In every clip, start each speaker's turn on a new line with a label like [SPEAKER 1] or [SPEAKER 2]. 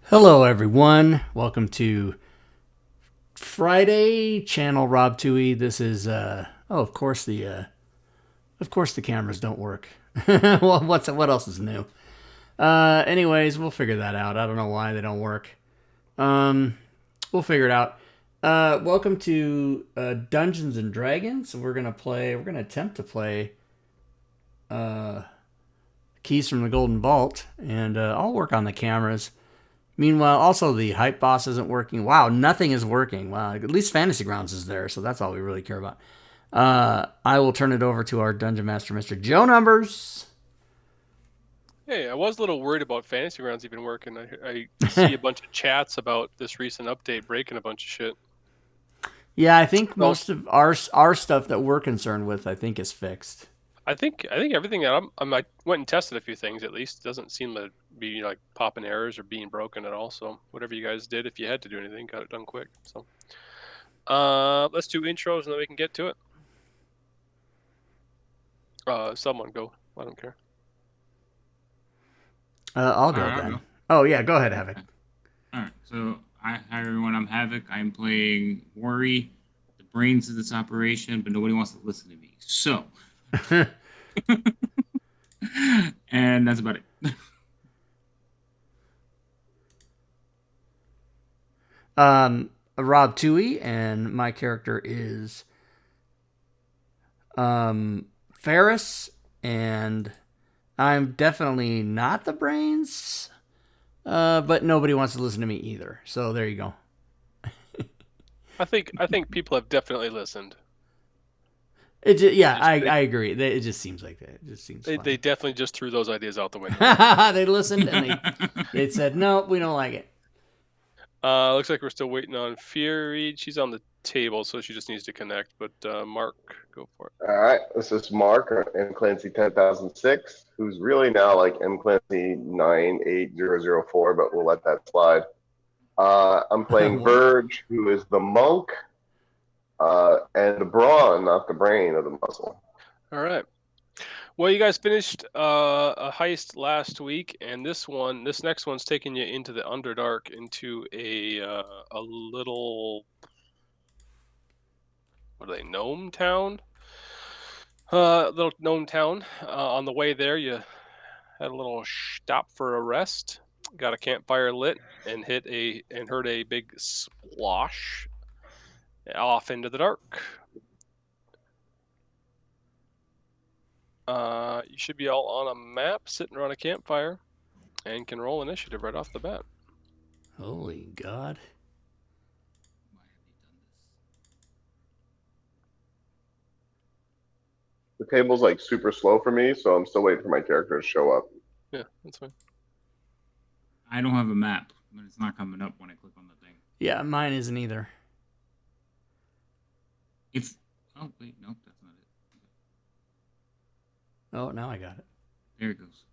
[SPEAKER 1] Hello, everyone. Welcome to Friday Channel Rob Tui. This is of course the cameras don't work. Well, what else is new? Anyways, we'll figure that out. I don't know why they don't work. Um, we'll figure it out. Welcome to Dungeons and Dragons. We're gonna play. We're gonna attempt to play Keys from the Golden Vault, and I'll work on the cameras. Meanwhile, also the hype boss isn't working. Wow, nothing is working. Wow, at least Fantasy Grounds is there, so that's all we really care about. I will turn it over to our Dungeon Master, Mr. Joe Numbers.
[SPEAKER 2] Hey, I was a little worried about Fantasy Grounds even working. I see a bunch of chats about this recent update breaking a bunch of shit.
[SPEAKER 1] Yeah, I think
[SPEAKER 2] So
[SPEAKER 1] most of our stuff that we're concerned with, I think, is fixed.
[SPEAKER 2] I think everything that I went and tested a few things at least. It doesn't seem to be like popping errors or being broken at all. So whatever you guys did, if you had to do anything, got it done quick. So let's do intros and then we can get to it. Someone go. I don't care.
[SPEAKER 1] I'll go
[SPEAKER 3] I'll
[SPEAKER 1] then.
[SPEAKER 3] go.
[SPEAKER 1] Oh yeah, go ahead, Havoc.
[SPEAKER 3] All right. So, hi everyone. I'm Havoc. I'm playing Worry, the brains of this operation, but nobody wants to listen to me. So, and that's about it.
[SPEAKER 1] Rob Tui, and my character is Ferris, and I'm definitely not the brains. But nobody wants to listen to me either. So there you go.
[SPEAKER 2] I think people have definitely listened.
[SPEAKER 1] Yeah,
[SPEAKER 2] Just,
[SPEAKER 1] I agree. It just seems like that. It just seems
[SPEAKER 2] they
[SPEAKER 1] fun.
[SPEAKER 2] definitely just threw those ideas out the window.
[SPEAKER 1] They listened and they said no, we don't like it.
[SPEAKER 2] Looks like we're still waiting on Fury. She's on the table, so she just needs to connect. But Mark, go for it.
[SPEAKER 4] All right, this is Mark, M Clancy 10,006, who's really now like M Clancy 98004, but we'll let that slide. I'm playing Verge, who is the monk, and the brawn, not the brain of the muscle.
[SPEAKER 2] All right. Well, you guys finished a heist last week, and this next one's taking you into the Underdark, into a little, what are they, gnome town? Little gnome town. On the way there, you had a little stop for a rest. Got a campfire lit and heard a big splosh off into the dark. You should be all on a map, sitting around a campfire, and can roll initiative right off the bat.
[SPEAKER 1] Holy God.
[SPEAKER 4] The table's like super slow for me, so I'm still waiting for my character to show up.
[SPEAKER 2] Yeah, that's fine.
[SPEAKER 3] I don't have a map, but it's not coming up when I click on the thing.
[SPEAKER 1] Yeah, mine isn't either.
[SPEAKER 3] It's. Oh, wait, nope, that's not it.
[SPEAKER 1] Oh, now I got it.
[SPEAKER 3] There it goes.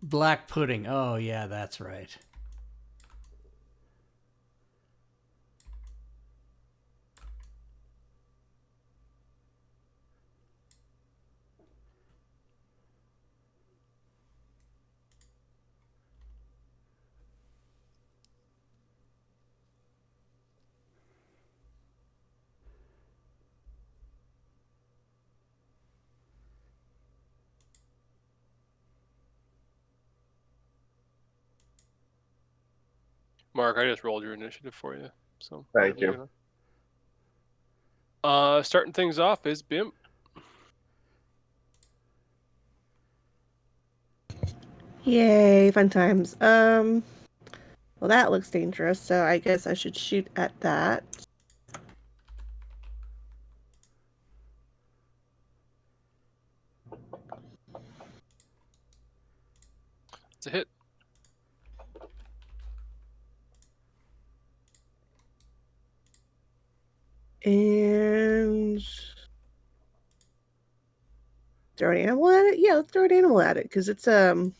[SPEAKER 1] Black pudding. Oh, yeah, that's right.
[SPEAKER 2] Mark, I just rolled your initiative for you. So
[SPEAKER 4] Thank you.
[SPEAKER 2] Starting things off is Bim.
[SPEAKER 5] Yay, fun times. Well, that looks dangerous, so I guess I should shoot at that.
[SPEAKER 2] It's a hit.
[SPEAKER 5] And throw an animal at it? Yeah, let's throw an animal at it, because it's a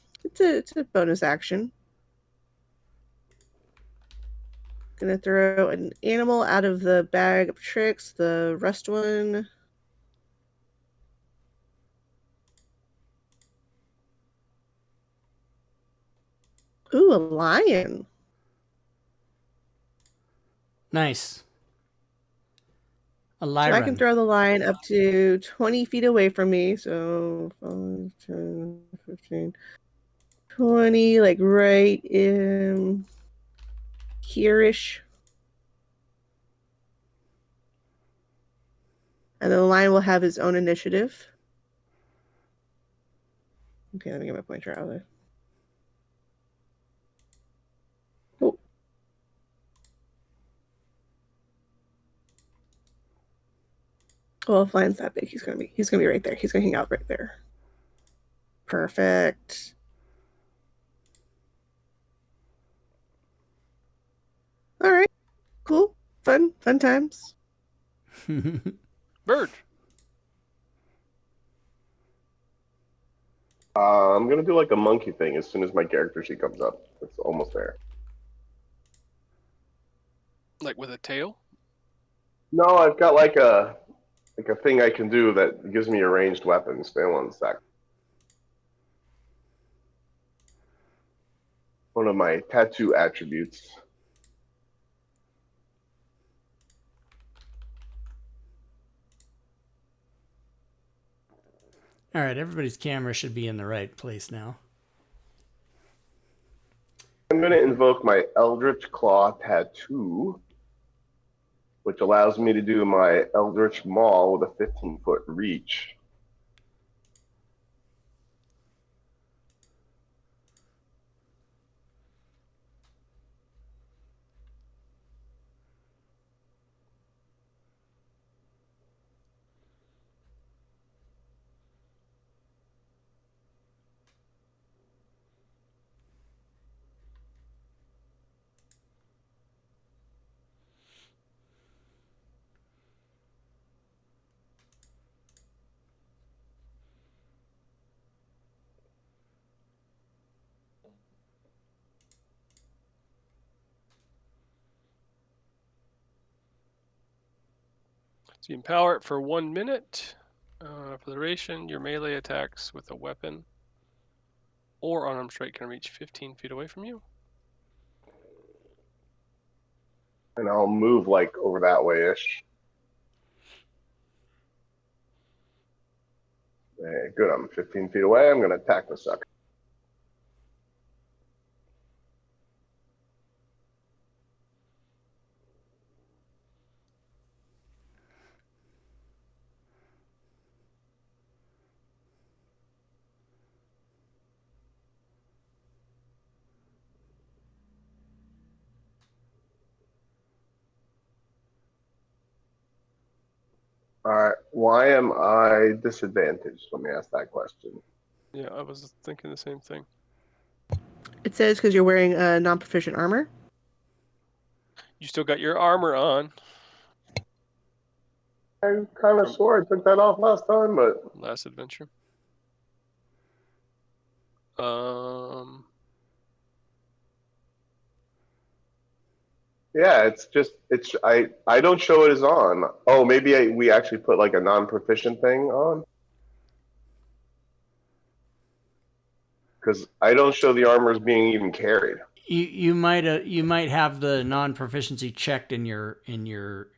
[SPEAKER 5] bonus action. Gonna throw an animal out of the bag of tricks, the rust one. Ooh, a lion.
[SPEAKER 1] Nice. A
[SPEAKER 5] So I can
[SPEAKER 1] Lyran.
[SPEAKER 5] throw the lion up to 20 feet away from me. So 5, 10, 15, 20, like right in here-ish. And then the lion will have his own initiative. Okay, let me get my pointer out of there. Oh. Well, if lion's that big, he's gonna be right there. He's gonna hang out right there. Perfect. All right. Cool. Fun times.
[SPEAKER 2] Bird.
[SPEAKER 4] I'm gonna do like a monkey thing as soon as my character sheet comes up. It's almost there.
[SPEAKER 2] Like with a tail?
[SPEAKER 4] No, I've got like a thing I can do that gives me a ranged weapon. Stay 1 sec. One of my tattoo attributes.
[SPEAKER 1] All right, everybody's camera should be in the right place now.
[SPEAKER 4] I'm going to invoke my Eldritch Claw tattoo, which allows me to do my Eldritch Maul with a 15-foot reach.
[SPEAKER 2] So you empower it for 1 minute. For the duration, your melee attacks with a weapon or unarmed strike can reach 15 feet away from you.
[SPEAKER 4] And I'll move like over that way-ish. Hey, good, I'm 15 feet away. I'm going to attack the sucker. All right, why am I disadvantaged? Let me ask that question.
[SPEAKER 2] Yeah, I was thinking the same thing.
[SPEAKER 5] It says because you're wearing non-proficient armor.
[SPEAKER 2] You still got your armor on.
[SPEAKER 4] I kind of swore I took that off last time, but
[SPEAKER 2] Last adventure.
[SPEAKER 4] yeah, I don't show it as on. Oh, maybe we actually put like a non-proficient thing on. Because I don't show the armor as being even carried.
[SPEAKER 1] You might have the non-proficiency checked in your
[SPEAKER 2] in your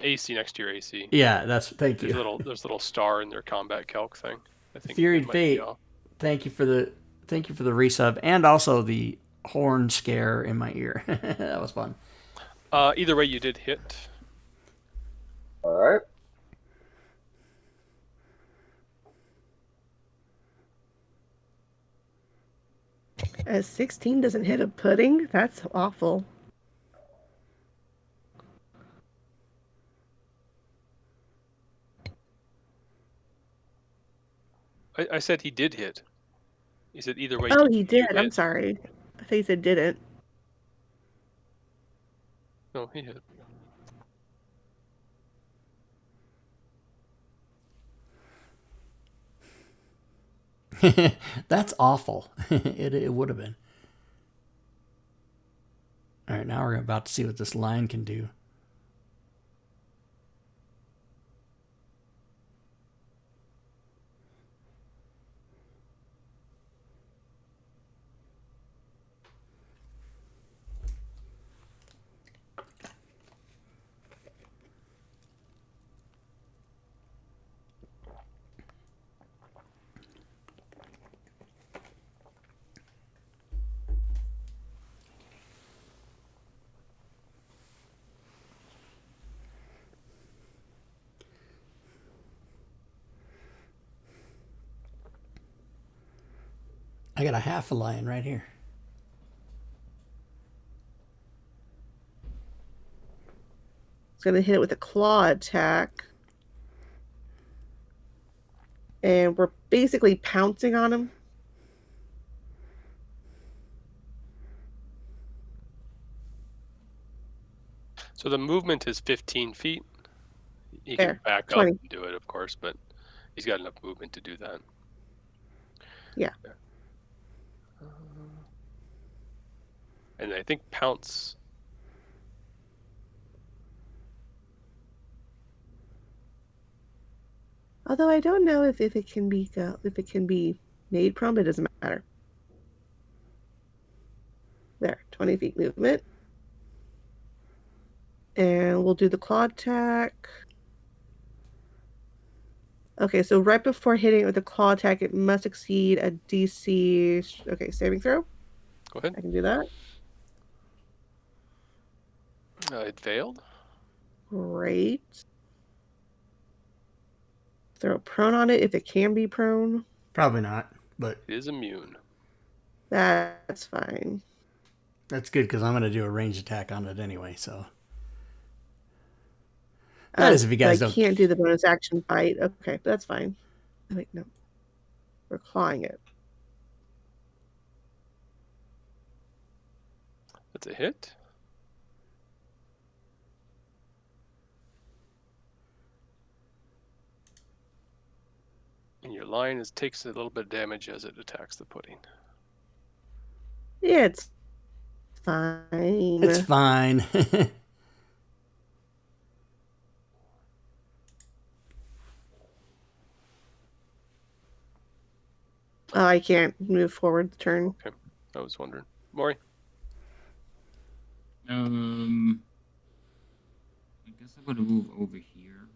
[SPEAKER 2] AC next to your AC.
[SPEAKER 1] Yeah, thank you.
[SPEAKER 2] There's a little star in their combat calc thing. I think
[SPEAKER 1] Furied Fate. Thank you for the resub and also the horn scare in my ear. That was fun.
[SPEAKER 2] Either way, you did hit.
[SPEAKER 4] All right.
[SPEAKER 5] As 16 doesn't hit a pudding, that's awful.
[SPEAKER 2] I said he did hit. He said either way.
[SPEAKER 5] Oh, he did. I'm sorry. I thought he said didn't.
[SPEAKER 2] No, he hit.
[SPEAKER 1] That's awful. It would have been. All right, now we're about to see what this lion can do. I got a half a lion right here.
[SPEAKER 5] It's going to hit it with a claw attack. And we're basically pouncing on him.
[SPEAKER 2] So the movement is 15 feet. He
[SPEAKER 5] There,
[SPEAKER 2] can back
[SPEAKER 5] 20.
[SPEAKER 2] up and do it, of course, but he's got enough movement to do that.
[SPEAKER 5] Yeah.
[SPEAKER 2] And I think pounce.
[SPEAKER 5] Although I don't know if it can be made prone, but it doesn't matter. There, 20 feet movement. And we'll do the claw attack. Okay, so right before hitting it with the claw attack, it must exceed a DC. Okay, saving throw.
[SPEAKER 2] Go ahead.
[SPEAKER 5] I can do that.
[SPEAKER 2] It failed.
[SPEAKER 5] Great. Throw prone on it if it can be prone.
[SPEAKER 1] Probably not, but
[SPEAKER 2] It is immune.
[SPEAKER 5] That's fine.
[SPEAKER 1] that's good because I'm going to do a ranged attack on it anyway. So that is if you guys
[SPEAKER 5] I
[SPEAKER 1] don't.
[SPEAKER 5] can't do the bonus action fight. Okay, that's fine. Oh, wait, no. We're clawing it.
[SPEAKER 2] That's a hit. And your lion takes a little bit of damage as it attacks the pudding.
[SPEAKER 5] Yeah, it's fine.
[SPEAKER 1] It's fine.
[SPEAKER 5] Oh, I can't move forward the turn.
[SPEAKER 2] I was wondering. Maury?
[SPEAKER 3] I guess I'm gonna move over here.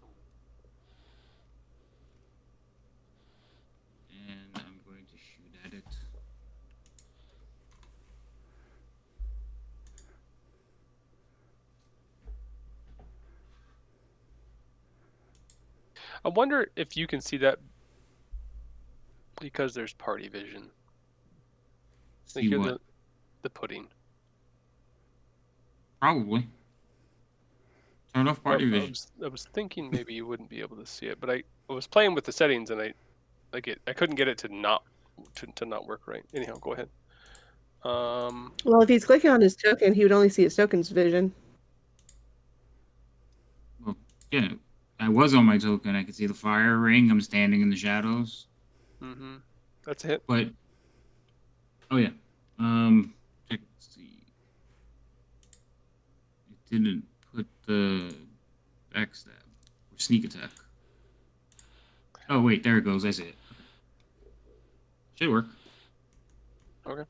[SPEAKER 3] And I'm going to shoot at it.
[SPEAKER 2] I wonder if you can see that because there's party vision. Like
[SPEAKER 3] See
[SPEAKER 2] you're
[SPEAKER 3] what?
[SPEAKER 2] the pudding.
[SPEAKER 3] Probably. Turn off party
[SPEAKER 2] I
[SPEAKER 3] vision.
[SPEAKER 2] I was thinking maybe you wouldn't be able to see it, but I was playing with the settings and I couldn't get it to not work right. Anyhow, go ahead.
[SPEAKER 5] Well, if he's clicking on his token, he would only see his token's vision.
[SPEAKER 3] Well, yeah, I was on my token. I could see the fire ring. I'm standing in the shadows.
[SPEAKER 2] Mm-hmm. That's a hit.
[SPEAKER 3] But oh yeah, let's see. It didn't put the backstab or sneak attack. Oh wait, there it goes. I see it. Okay. Should work.
[SPEAKER 2] Okay.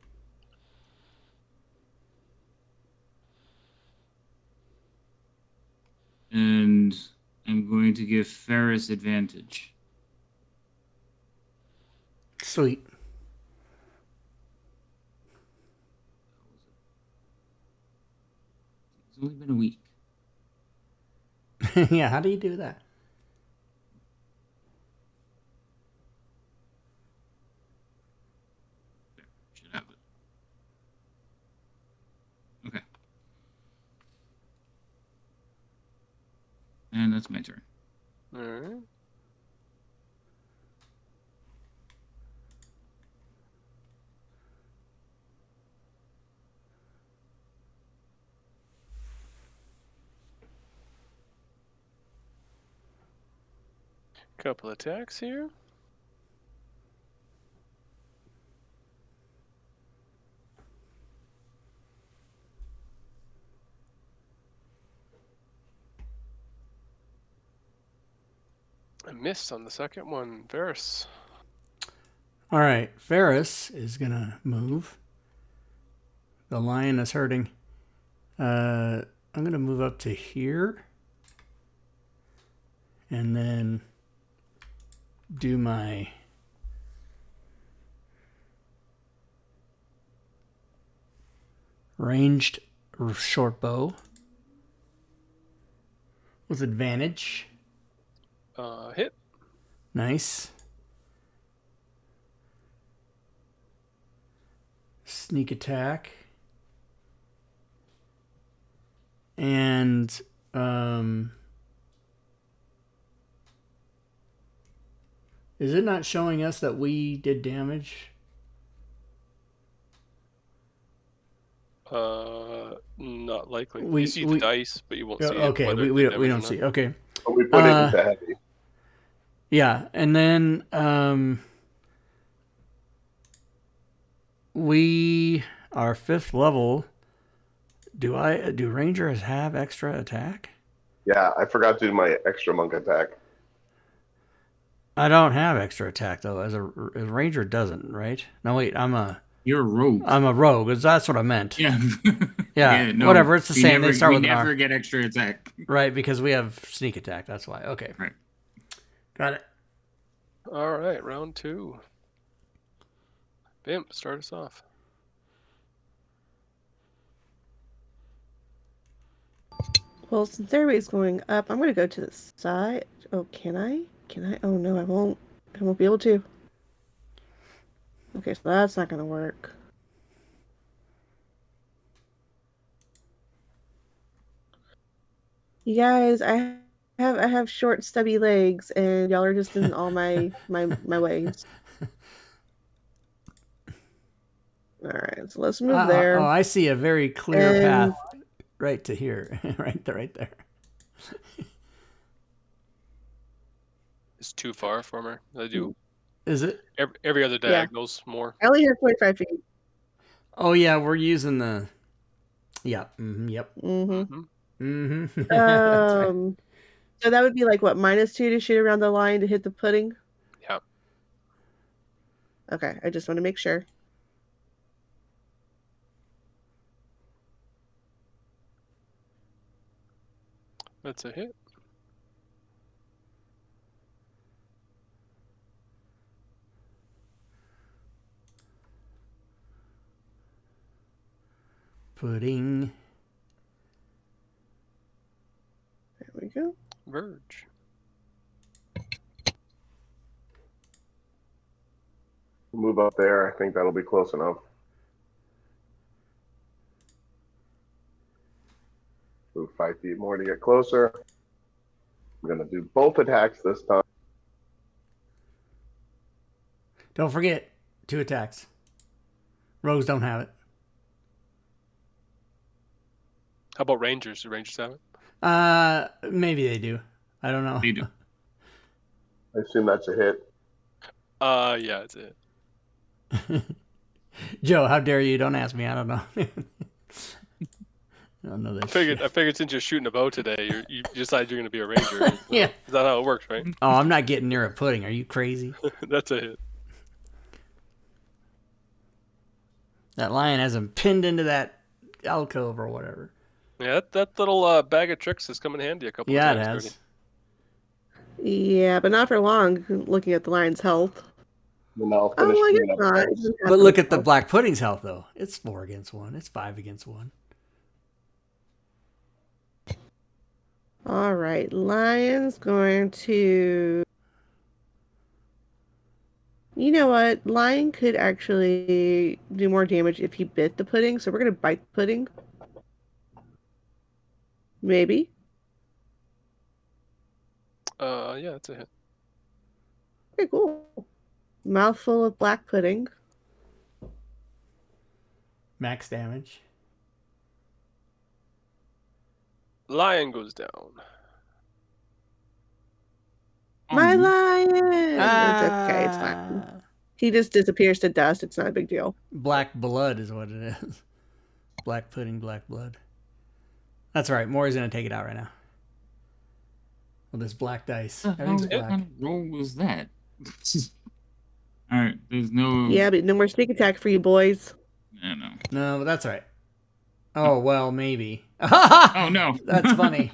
[SPEAKER 3] And I'm going to give Ferris advantage.
[SPEAKER 1] Sweet.
[SPEAKER 3] It's only been a week.
[SPEAKER 1] Yeah, how do you do that?
[SPEAKER 3] There, should have it. Okay. And that's my turn.
[SPEAKER 2] All right. Couple attacks here. I missed on the second one. Varys.
[SPEAKER 1] All right, Ferris is going to move. The lion is hurting. I'm going to move up to here. And then do my ranged short bow with advantage.
[SPEAKER 2] Hit.
[SPEAKER 1] Nice. sneak attack. And is it not showing us that we did damage?
[SPEAKER 2] Not likely.
[SPEAKER 1] We-
[SPEAKER 2] you see
[SPEAKER 1] we-
[SPEAKER 2] the dice, but you won't see
[SPEAKER 1] Okay,
[SPEAKER 2] whether
[SPEAKER 1] we
[SPEAKER 2] it did
[SPEAKER 1] don't
[SPEAKER 2] damage or
[SPEAKER 1] see.
[SPEAKER 2] not.
[SPEAKER 1] Okay.
[SPEAKER 4] But we put it into heavy.
[SPEAKER 1] Yeah, and then we are 5th level. Do rangers have extra attack?
[SPEAKER 4] Yeah, I forgot to do my extra monk attack.
[SPEAKER 1] I don't have extra attack though. As a ranger doesn't, right? No, wait.
[SPEAKER 3] You're a rogue.
[SPEAKER 1] I'm a rogue. That's what I meant.
[SPEAKER 3] Yeah.
[SPEAKER 1] Yeah.
[SPEAKER 3] no,
[SPEAKER 1] Whatever. It's the
[SPEAKER 3] we
[SPEAKER 1] same.
[SPEAKER 3] Never,
[SPEAKER 1] They start
[SPEAKER 3] we
[SPEAKER 1] with an
[SPEAKER 3] never
[SPEAKER 1] R.
[SPEAKER 3] get extra attack.
[SPEAKER 1] Right, because we have sneak attack. That's why. Okay.
[SPEAKER 3] Right.
[SPEAKER 1] Got it.
[SPEAKER 2] All right, round 2. Bim, start us off.
[SPEAKER 5] Well, since everybody's going up, I'm gonna go to the side. Oh, can I? Can I? Oh no, I won't. I won't be able to. Okay, so that's not gonna work. You guys, I have short, stubby legs, and y'all are just in all my ways. All right, so let's move there.
[SPEAKER 1] Oh, I see a very clear
[SPEAKER 5] And-
[SPEAKER 1] path right to here. right there.
[SPEAKER 2] It's too far from her. I do
[SPEAKER 1] Is it?
[SPEAKER 2] every other
[SPEAKER 5] Yeah.
[SPEAKER 2] diagonal's more.
[SPEAKER 5] I only have 25 feet.
[SPEAKER 1] Oh yeah, we're using the. Yeah. Yep.
[SPEAKER 5] Mm-hmm.
[SPEAKER 1] Mm-hmm. That's right.
[SPEAKER 5] So that would be like what, -2 to shoot around the line to hit the pudding?
[SPEAKER 2] Yeah.
[SPEAKER 5] Okay, I just want to make sure.
[SPEAKER 2] That's a hit.
[SPEAKER 1] Pudding.
[SPEAKER 5] There we go.
[SPEAKER 2] Verge.
[SPEAKER 4] Move up there. I think that'll be close enough. Move 5 feet more to get closer. I'm gonna do both attacks this time.
[SPEAKER 1] Don't forget 2 attacks. Rogues don't have it.
[SPEAKER 2] How about Rangers? Do Rangers have it?
[SPEAKER 1] Maybe they do. I don't know.
[SPEAKER 3] They do.
[SPEAKER 4] I assume that's a hit.
[SPEAKER 2] Yeah, it's a hit.
[SPEAKER 1] Joe, how dare you? Don't ask me. I don't know. I don't know this.
[SPEAKER 2] I figured since you're shooting a bow today, you decided you're going to be a ranger.
[SPEAKER 1] Yeah.
[SPEAKER 2] Is that how it works, right?
[SPEAKER 1] Oh, I'm not getting near a pudding. Are you crazy?
[SPEAKER 2] That's a hit.
[SPEAKER 1] That lion has him pinned into that alcove or whatever.
[SPEAKER 2] Yeah, that little bag of tricks has come in handy a couple
[SPEAKER 1] Yeah,
[SPEAKER 2] of
[SPEAKER 1] it
[SPEAKER 2] times
[SPEAKER 1] has.
[SPEAKER 5] Yeah, but not for long. Looking at the lion's health.
[SPEAKER 4] Then I'll
[SPEAKER 5] Oh,
[SPEAKER 4] finish
[SPEAKER 5] I
[SPEAKER 4] cleaning
[SPEAKER 5] guess
[SPEAKER 4] up
[SPEAKER 5] not.
[SPEAKER 4] the
[SPEAKER 5] It
[SPEAKER 4] house.
[SPEAKER 5] doesn't have
[SPEAKER 1] But
[SPEAKER 5] to
[SPEAKER 1] look
[SPEAKER 5] be
[SPEAKER 1] at the
[SPEAKER 5] health.
[SPEAKER 1] black pudding's health, though. It's 4 against 1. It's 5 against 1.
[SPEAKER 5] All right, lion's going to. You know what? Lion could actually do more damage if he bit the pudding, so we're gonna bite the pudding. Maybe.
[SPEAKER 2] Yeah, it's a hit.
[SPEAKER 5] Okay, cool. Mouthful of black pudding.
[SPEAKER 1] Max damage.
[SPEAKER 2] Lion goes down.
[SPEAKER 5] My
[SPEAKER 3] Um,
[SPEAKER 5] lion! It's okay, it's fine.
[SPEAKER 1] Ah.
[SPEAKER 5] He just disappears to dust. It's not a big deal.
[SPEAKER 1] Black blood is what it is. Black pudding, black blood. That's all right. Maury's going to take it out right now. With this black dice.
[SPEAKER 3] What
[SPEAKER 1] Everything's
[SPEAKER 3] kind
[SPEAKER 1] black.
[SPEAKER 3] of roll was that? Alright, there's no.
[SPEAKER 5] Yeah, but no more sneak attack for you boys.
[SPEAKER 3] I know.
[SPEAKER 1] No, but that's all right. Oh, well, maybe.
[SPEAKER 3] Oh no.
[SPEAKER 1] That's funny.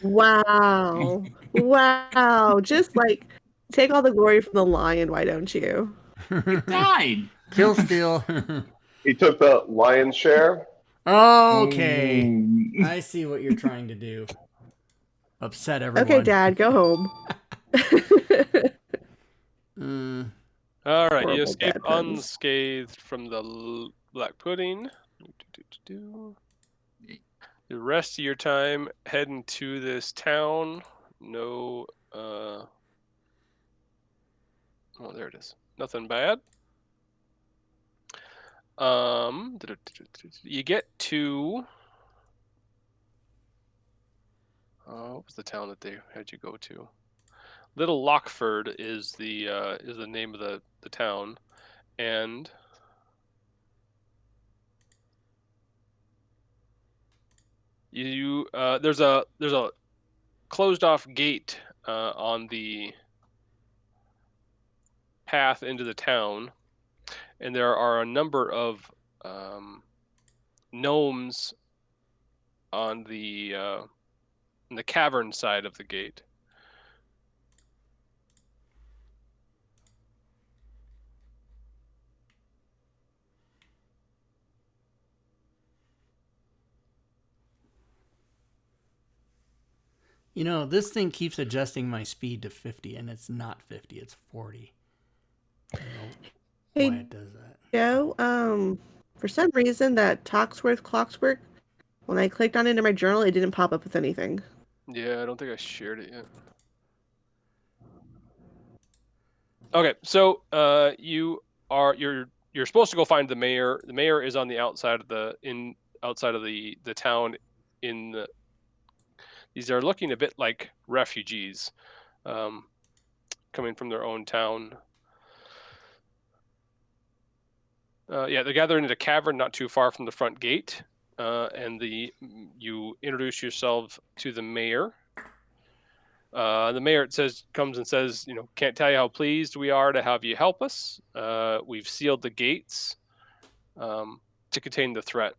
[SPEAKER 5] Wow. Wow. Just like take all the glory from the lion, why don't you?
[SPEAKER 3] Died.
[SPEAKER 1] Kill steal.
[SPEAKER 4] He took the lion's share.
[SPEAKER 1] Okay.
[SPEAKER 3] Oh.
[SPEAKER 1] I see what you're trying to do. Upset everyone.
[SPEAKER 5] Okay, Dad, go home.
[SPEAKER 2] All right, you
[SPEAKER 5] Horrible
[SPEAKER 2] escape
[SPEAKER 5] bad puns.
[SPEAKER 2] unscathed from the black pudding.
[SPEAKER 3] Yeah.
[SPEAKER 2] The rest of your time heading to this town. No, oh, there it is. Nothing bad. You get to. What was the town that they had you go to? Little Lockford is the name of the town, and you there's a closed off gate on the path into the town, and there are a number of gnomes on the in the cavern side of the gate.
[SPEAKER 1] You know, this thing keeps adjusting my speed to 50, and it's not 50, it's 40. I don't know
[SPEAKER 5] Hey,
[SPEAKER 1] why it does that.
[SPEAKER 5] Joe, for some reason that Toxworth Clockswork, when I clicked on it in my journal, it didn't pop up with anything.
[SPEAKER 2] Yeah, I don't think I shared it yet. Okay, so you're supposed to go find the mayor. The mayor is on the outside of the town. These are looking a bit like refugees, coming from their own town. Yeah, they're gathering in a cavern not too far from the front gate, and you introduce yourself to the mayor. The mayor comes and says, can't tell you how pleased we are to have you help us. We've sealed the gates to contain the threat.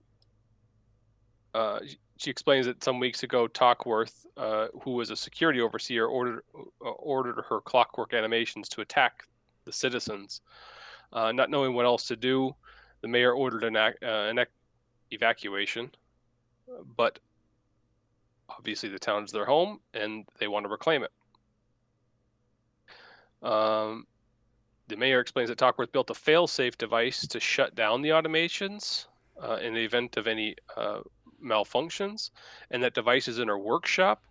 [SPEAKER 2] She explains that some weeks ago, Tockworth, who was a security overseer, ordered her clockwork animations to attack the citizens. Not knowing what else to do, the mayor ordered an evacuation, but obviously the town is their home and they want to reclaim it. The mayor explains that Tockworth built a fail-safe device to shut down the automations in the event of any malfunctions, and that device is in her workshop.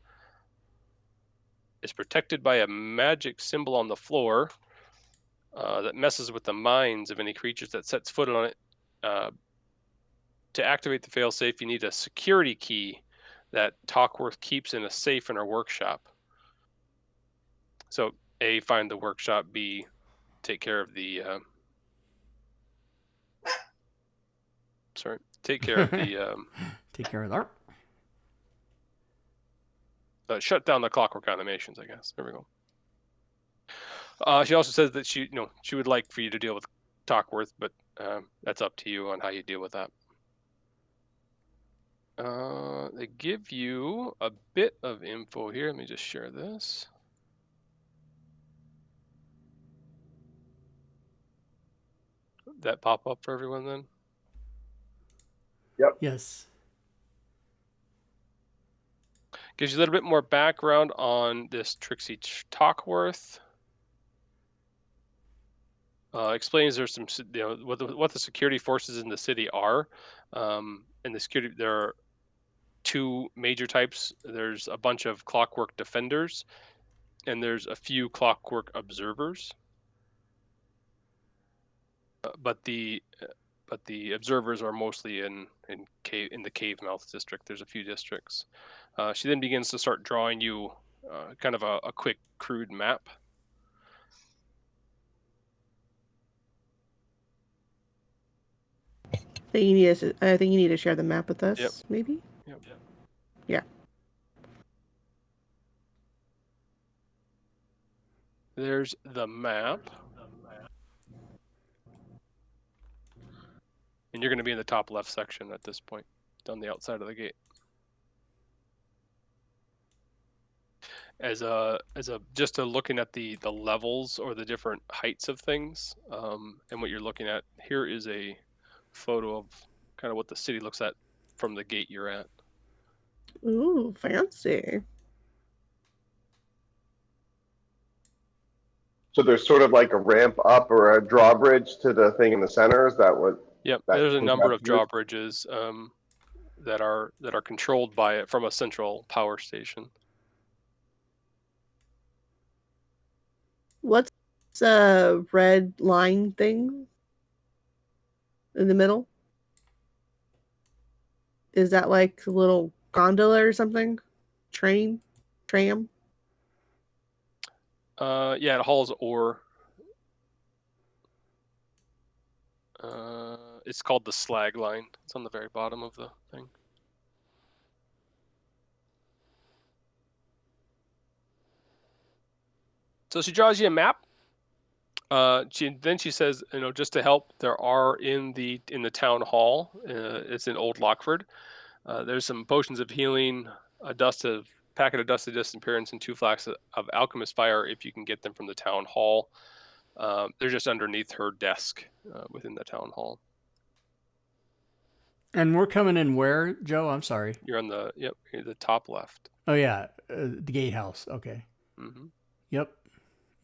[SPEAKER 2] It's protected by a magic symbol on the floor that messes with the minds of any creatures that sets foot on it. To activate the failsafe, you need a security key that Tockworth keeps in a safe in her workshop. So, A, find the workshop. B, take care of the take care of the
[SPEAKER 1] Take care of that.
[SPEAKER 2] shut down the clockwork animations, I guess. There we go. She also says that she would like for you to deal with Tockworth, but that's up to you on how you deal with that. They give you a bit of info here. Let me just share this. That pop up for everyone then?
[SPEAKER 1] Yes.
[SPEAKER 2] Gives you a little bit more background on this Trixie Tockworth. Explains there's some, what the security forces in the city are. And the security, there are two major types. There's a bunch of clockwork defenders, and there's a few clockwork observers. But the observers are mostly in the Cave Mouth district. There's a few districts. She then begins to start drawing you kind of a quick, crude map.
[SPEAKER 5] I think you need to share the map with us,
[SPEAKER 2] Yep.
[SPEAKER 5] maybe?
[SPEAKER 2] Yep.
[SPEAKER 5] Yeah.
[SPEAKER 2] There's the map. And you're going to be in the top left section at this point, on the outside of the gate. Just looking at the levels or the different heights of things, and what you're looking at, here is a photo of kind of what the city looks at from the gate you're at.
[SPEAKER 5] Ooh, fancy.
[SPEAKER 4] So there's sort of like a ramp up or a drawbridge to the thing in the center. Is that what?
[SPEAKER 2] Yep,
[SPEAKER 4] That
[SPEAKER 2] there's a
[SPEAKER 4] comes
[SPEAKER 2] number of
[SPEAKER 4] afterwards?
[SPEAKER 2] drawbridges that are controlled by it from a central power station.
[SPEAKER 5] What's a red line thing in the middle? Is that like a little gondola or something? Tram?
[SPEAKER 2] Yeah, it hauls ore. It's called the slag line. It's on the very bottom of the thing. So she draws you a map. She says, just to help, there are in the town hall. It's in Old Lockford. There's some potions of healing, packet of dust of disappearance, and 2 flasks of alchemist fire if you can get them from the town hall. They're just underneath her desk within the town hall.
[SPEAKER 1] And we're coming in where, Joe? I'm sorry.
[SPEAKER 2] You're on the top left.
[SPEAKER 1] Oh, yeah. The gatehouse. Okay.
[SPEAKER 2] Mm-hmm.
[SPEAKER 1] Yep.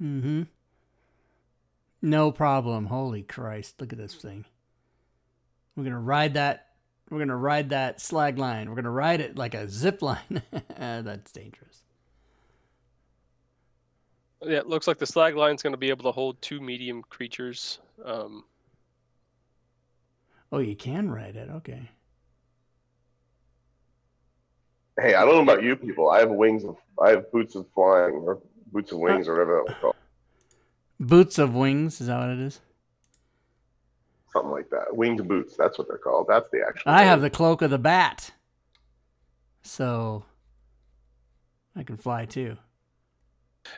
[SPEAKER 1] Mm-hmm. No problem. Holy Christ. Look at this thing. We're going to ride that slag line. We're going to ride it like a zip line. That's dangerous.
[SPEAKER 2] Yeah, it looks like the slag line's going to be able to hold 2 medium creatures.
[SPEAKER 1] Oh, you can ride it. Okay.
[SPEAKER 4] Hey, I don't know about you people. I have boots of flying or boots of wings or whatever that was called.
[SPEAKER 1] Boots of wings. Is that what it is?
[SPEAKER 4] Something like that. Winged boots. That's what they're called. That's the actual.
[SPEAKER 1] I have
[SPEAKER 4] name.
[SPEAKER 1] the cloak of the bat. So I can fly too.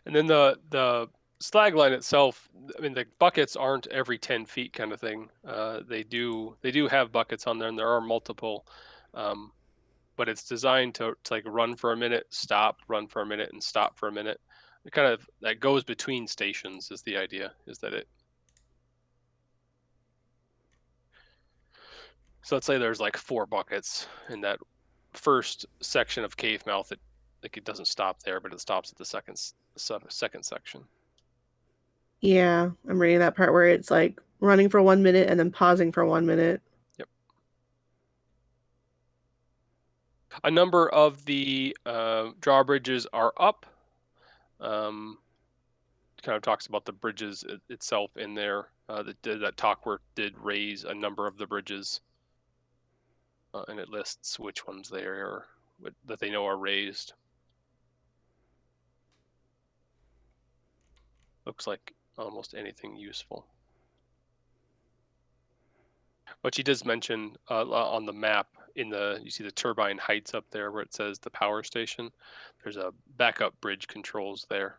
[SPEAKER 2] And then the slag line itself, I mean, the buckets aren't every 10 feet kind of thing. They do have buckets on there, and there are multiple, but it's designed to like run for a minute, stop, run for a minute, and stop for a minute. It kind of that goes between stations is the idea. Is that it? So let's say there's like 4 buckets in that first section of cave mouth. It doesn't stop there, but it stops at the second section.
[SPEAKER 5] Yeah, I'm reading that part where it's like running for 1 minute and then pausing for 1 minute.
[SPEAKER 2] Yep. A number of the drawbridges are up. Kind of talks about the bridges itself in there. That Talkworth did raise a number of the bridges, and it lists which ones they are that they know are raised. Looks like almost anything useful. But she does mention on the map you see the Turbine Heights up there where it says the power station. There's a backup bridge controls there.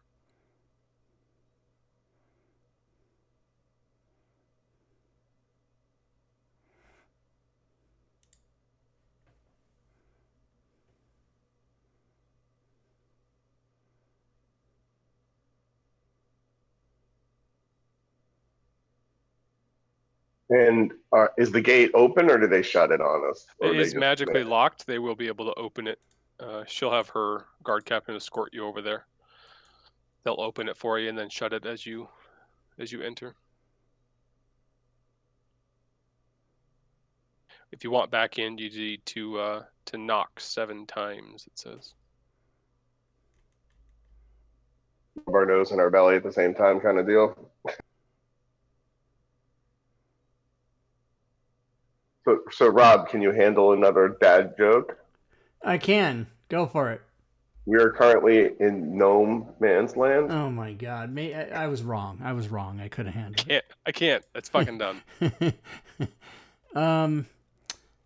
[SPEAKER 4] And is the gate open or do they shut it on us?
[SPEAKER 2] It is magically locked. They will be able to open it. She'll have her guard captain escort you over there. They'll open it for you and then shut it as you enter. If you want back in, you need to knock 7 times. It says.
[SPEAKER 4] Our nose in our belly at the same time, kind of deal. So Rob, can you handle another dad joke?
[SPEAKER 1] I can. Go for it.
[SPEAKER 4] We are currently in no man's land.
[SPEAKER 1] Oh my God. I was wrong. I couldn't handle it.
[SPEAKER 2] I can't. It's fucking done.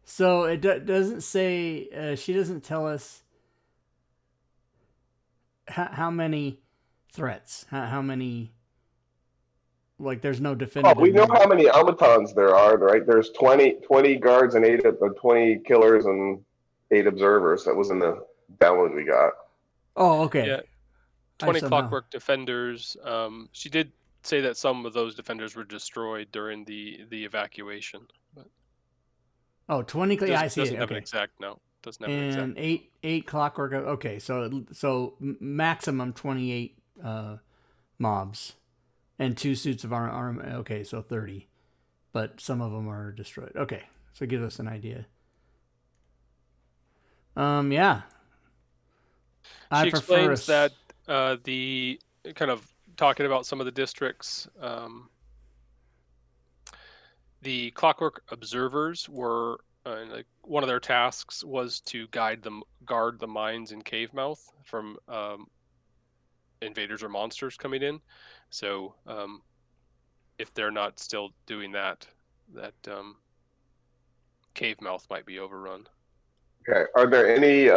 [SPEAKER 1] So it doesn't say, she doesn't tell us how many threats, how many, like there's no definitive.
[SPEAKER 4] Oh, we know how many automatons there are, right? There's 20 guards and 20 killers and 8 observers. That was in the download we got.
[SPEAKER 1] Oh, okay.
[SPEAKER 2] Yeah. 20 clockwork defenders. She did say that some of those defenders were destroyed during the evacuation. But
[SPEAKER 1] 20. Yeah, I see
[SPEAKER 2] doesn't
[SPEAKER 1] it.
[SPEAKER 2] have
[SPEAKER 1] Okay.
[SPEAKER 2] an exact. No, doesn't have an
[SPEAKER 1] And
[SPEAKER 2] exact.
[SPEAKER 1] eight clockwork. Okay, so maximum 28 mobs. and 2 suits of armor. Okay, so 30, but some of them are destroyed. Okay, so give us an idea. Yeah.
[SPEAKER 2] She explains that the kind of talking about some of the districts, the Clockwork Observers were like one of their tasks was to guard the mines in Cave Mouth from invaders or monsters coming in. So if they're not still doing that, Cave Mouth might be overrun.
[SPEAKER 4] Okay. Are there any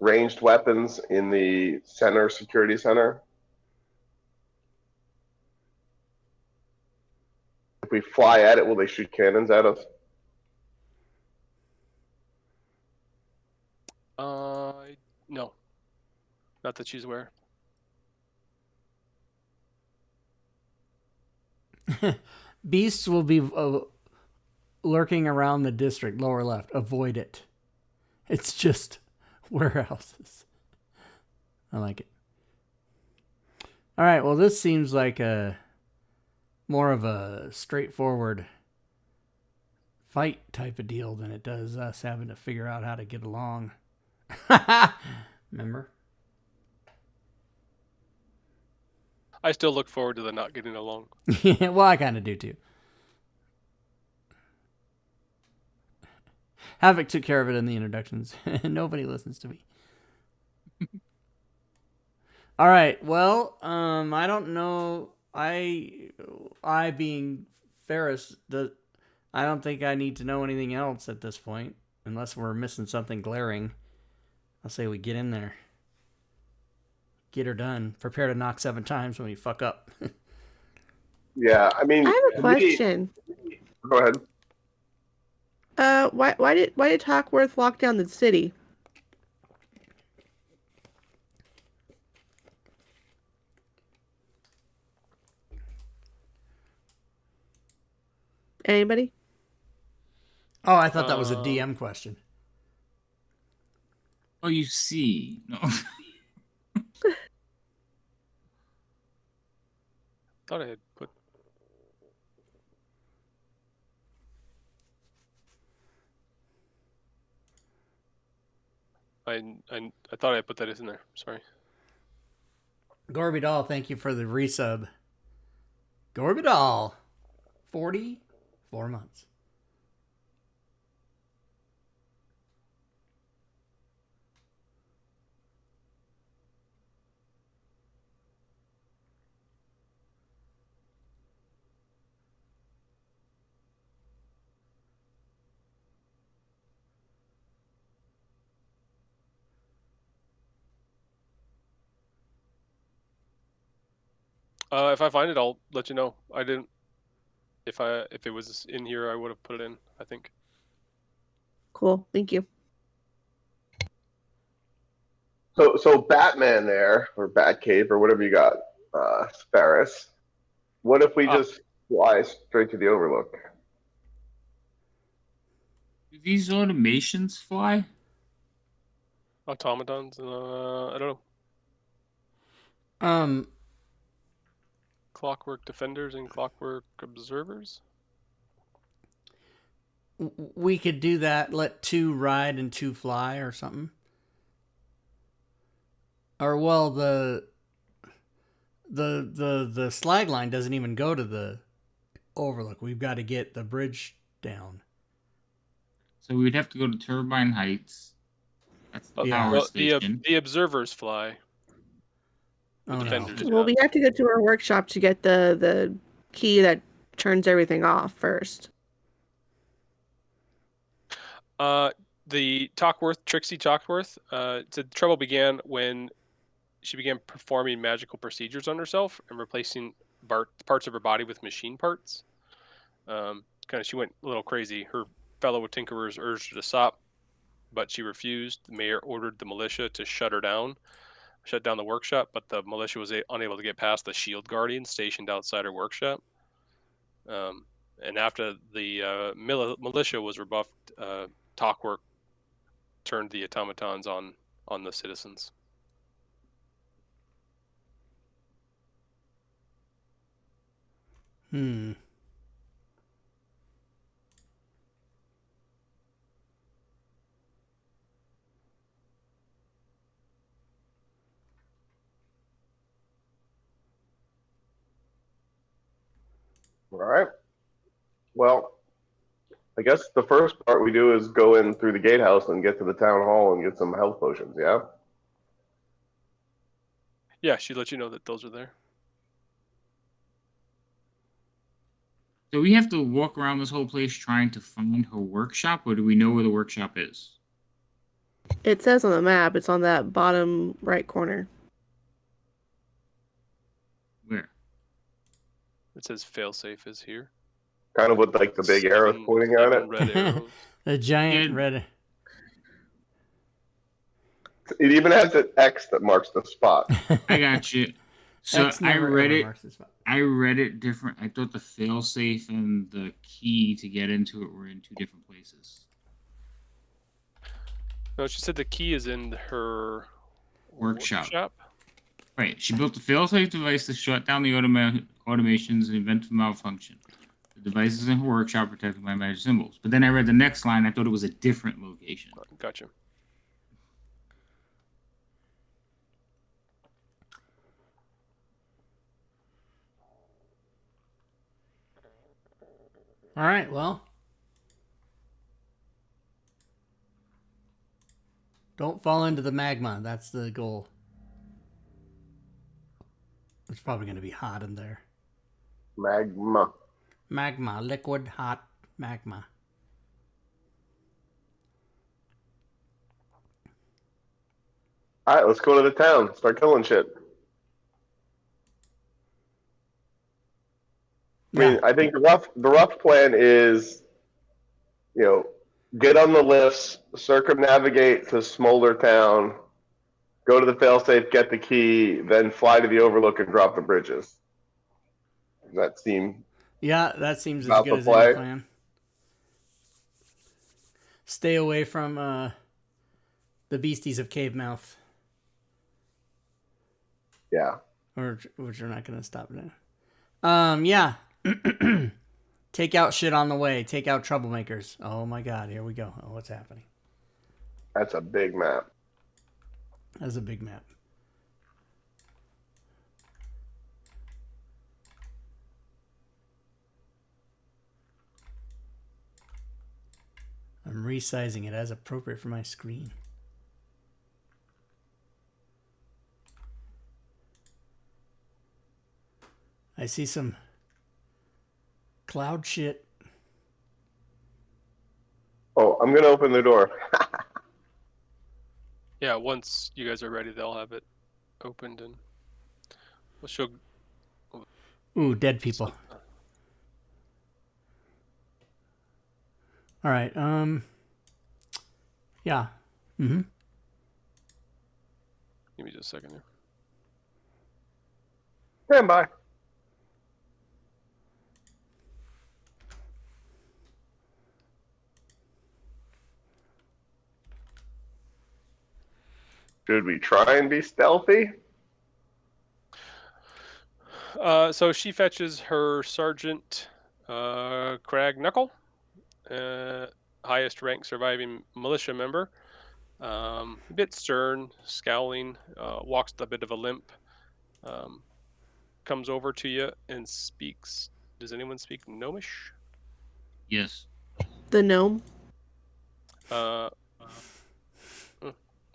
[SPEAKER 4] ranged weapons in the security center? If we fly at it, will they shoot cannons at us?
[SPEAKER 2] No, not that she's aware.
[SPEAKER 1] Beasts will be lurking around the district, lower left. Avoid it. It's just warehouses. I like it. All right, well, this seems like more of a straightforward fight type of deal than it does us having to figure out how to get along. Remember?
[SPEAKER 2] I still look forward to the not getting along.
[SPEAKER 1] Yeah, well, I kind of do too. Havoc took care of it in the introductions. Nobody listens to me. All right. Well, I don't know. I being Ferris, I don't think I need to know anything else at this point, unless we're missing something glaring. I'll say we get in there. Get her done. Prepare to knock 7 times when we fuck up.
[SPEAKER 4] Yeah, I mean,
[SPEAKER 5] I have a question.
[SPEAKER 4] Go ahead.
[SPEAKER 5] Why did Talkworth lock down the city? Anybody?
[SPEAKER 1] Oh, I thought that was a DM question.
[SPEAKER 3] Oh, you see. No.
[SPEAKER 2] Thought I had put. I thought I put that in there. Sorry.
[SPEAKER 1] Gorbidal, thank you for the resub. Gorbidal, 44 months.
[SPEAKER 2] If I find it, I'll let you know. I didn't. If it was in here, I would have put it in. I think.
[SPEAKER 5] Cool. Thank you.
[SPEAKER 4] So Batman there, or Batcave, or whatever you got, Ferris. What if we just fly straight to the Overlook?
[SPEAKER 3] Do these automations fly?
[SPEAKER 2] Automatons. I don't know. Clockwork Defenders and Clockwork Observers?
[SPEAKER 1] We could do that. Let 2 ride and 2 fly or something. Or, well, the slag line doesn't even go to the Overlook. We've got to get the bridge down.
[SPEAKER 3] So we would have to go to Turbine Heights. That's the power station.
[SPEAKER 2] The Observers fly.
[SPEAKER 5] Well, we have to go to our workshop to get the key that turns everything off first.
[SPEAKER 2] The Trixie Talkworth, the trouble began when she began performing magical procedures on herself and replacing parts of her body with machine parts. She went a little crazy. Her fellow tinkerers urged her to stop, but she refused. The mayor ordered the militia to shut down the workshop, but the militia was unable to get past the shield guardians stationed outside her workshop. And after the militia was rebuffed, Talkwork turned the automatons on the citizens.
[SPEAKER 1] Hmm.
[SPEAKER 4] All right. Well, I guess the first part we do is go in through the gatehouse and get to the town hall and get some health potions. Yeah.
[SPEAKER 2] Yeah, she let you know that those are there.
[SPEAKER 3] So we have to walk around this whole place trying to find her workshop, or do we know where the workshop is?
[SPEAKER 5] It says on the map, it's on that bottom right corner.
[SPEAKER 3] Where?
[SPEAKER 2] It says failsafe is here.
[SPEAKER 4] Kind of with like the big arrows pointing on it.
[SPEAKER 2] Seven red arrows.
[SPEAKER 1] The giant
[SPEAKER 3] Yeah.
[SPEAKER 1] red.
[SPEAKER 4] It even has an X that marks the spot.
[SPEAKER 3] I got you. So
[SPEAKER 1] X
[SPEAKER 3] I
[SPEAKER 1] never
[SPEAKER 3] read
[SPEAKER 1] ever
[SPEAKER 3] it.
[SPEAKER 1] marks the spot.
[SPEAKER 3] I read it different. I thought the failsafe and the key to get into it were in two different places.
[SPEAKER 2] No, she said the key is in her
[SPEAKER 3] Workshop. Right. She built a failsafe device to shut down the automations and event malfunction. The device is in her workshop protected by magic symbols. But then I read the next line. I thought it was a different location.
[SPEAKER 2] Gotcha.
[SPEAKER 1] All right, well. Don't fall into the magma. That's the goal. It's probably going to be hot in there.
[SPEAKER 4] Magma.
[SPEAKER 1] Magma. Liquid, hot magma.
[SPEAKER 4] All right, let's go to the town. Start killing shit. I mean, I think the rough plan is, get on the lifts, circumnavigate to Smolder Town, go to the failsafe, get the key, then fly to the Overlook and drop the bridges. Does that seem?
[SPEAKER 1] Yeah, that seems as
[SPEAKER 4] About
[SPEAKER 1] good
[SPEAKER 4] the
[SPEAKER 1] as
[SPEAKER 4] play.
[SPEAKER 1] any plan. Stay away from the beasties of Cave Mouth.
[SPEAKER 4] Yeah.
[SPEAKER 1] Which are not going to stop now. Yeah. Take out shit on the way. Take out troublemakers. Oh my god, here we go. Oh, what's happening?
[SPEAKER 4] That's a big map.
[SPEAKER 1] That's a big map. I'm resizing it as appropriate for my screen. I see some cloud shit.
[SPEAKER 4] Oh, I'm gonna open the door.
[SPEAKER 2] Yeah, once you guys are ready, they'll have it opened and we'll show.
[SPEAKER 1] Ooh, dead people. All right. Yeah. Mm-hmm.
[SPEAKER 2] Give me just a second here.
[SPEAKER 4] Stand by. Should we try and be stealthy?
[SPEAKER 2] So she fetches her Sergeant Crag Knuckle, highest rank surviving militia member. A bit stern, scowling, walks with a bit of a limp. Comes over to you and speaks. Does anyone speak Gnomish?
[SPEAKER 3] Yes.
[SPEAKER 5] The gnome.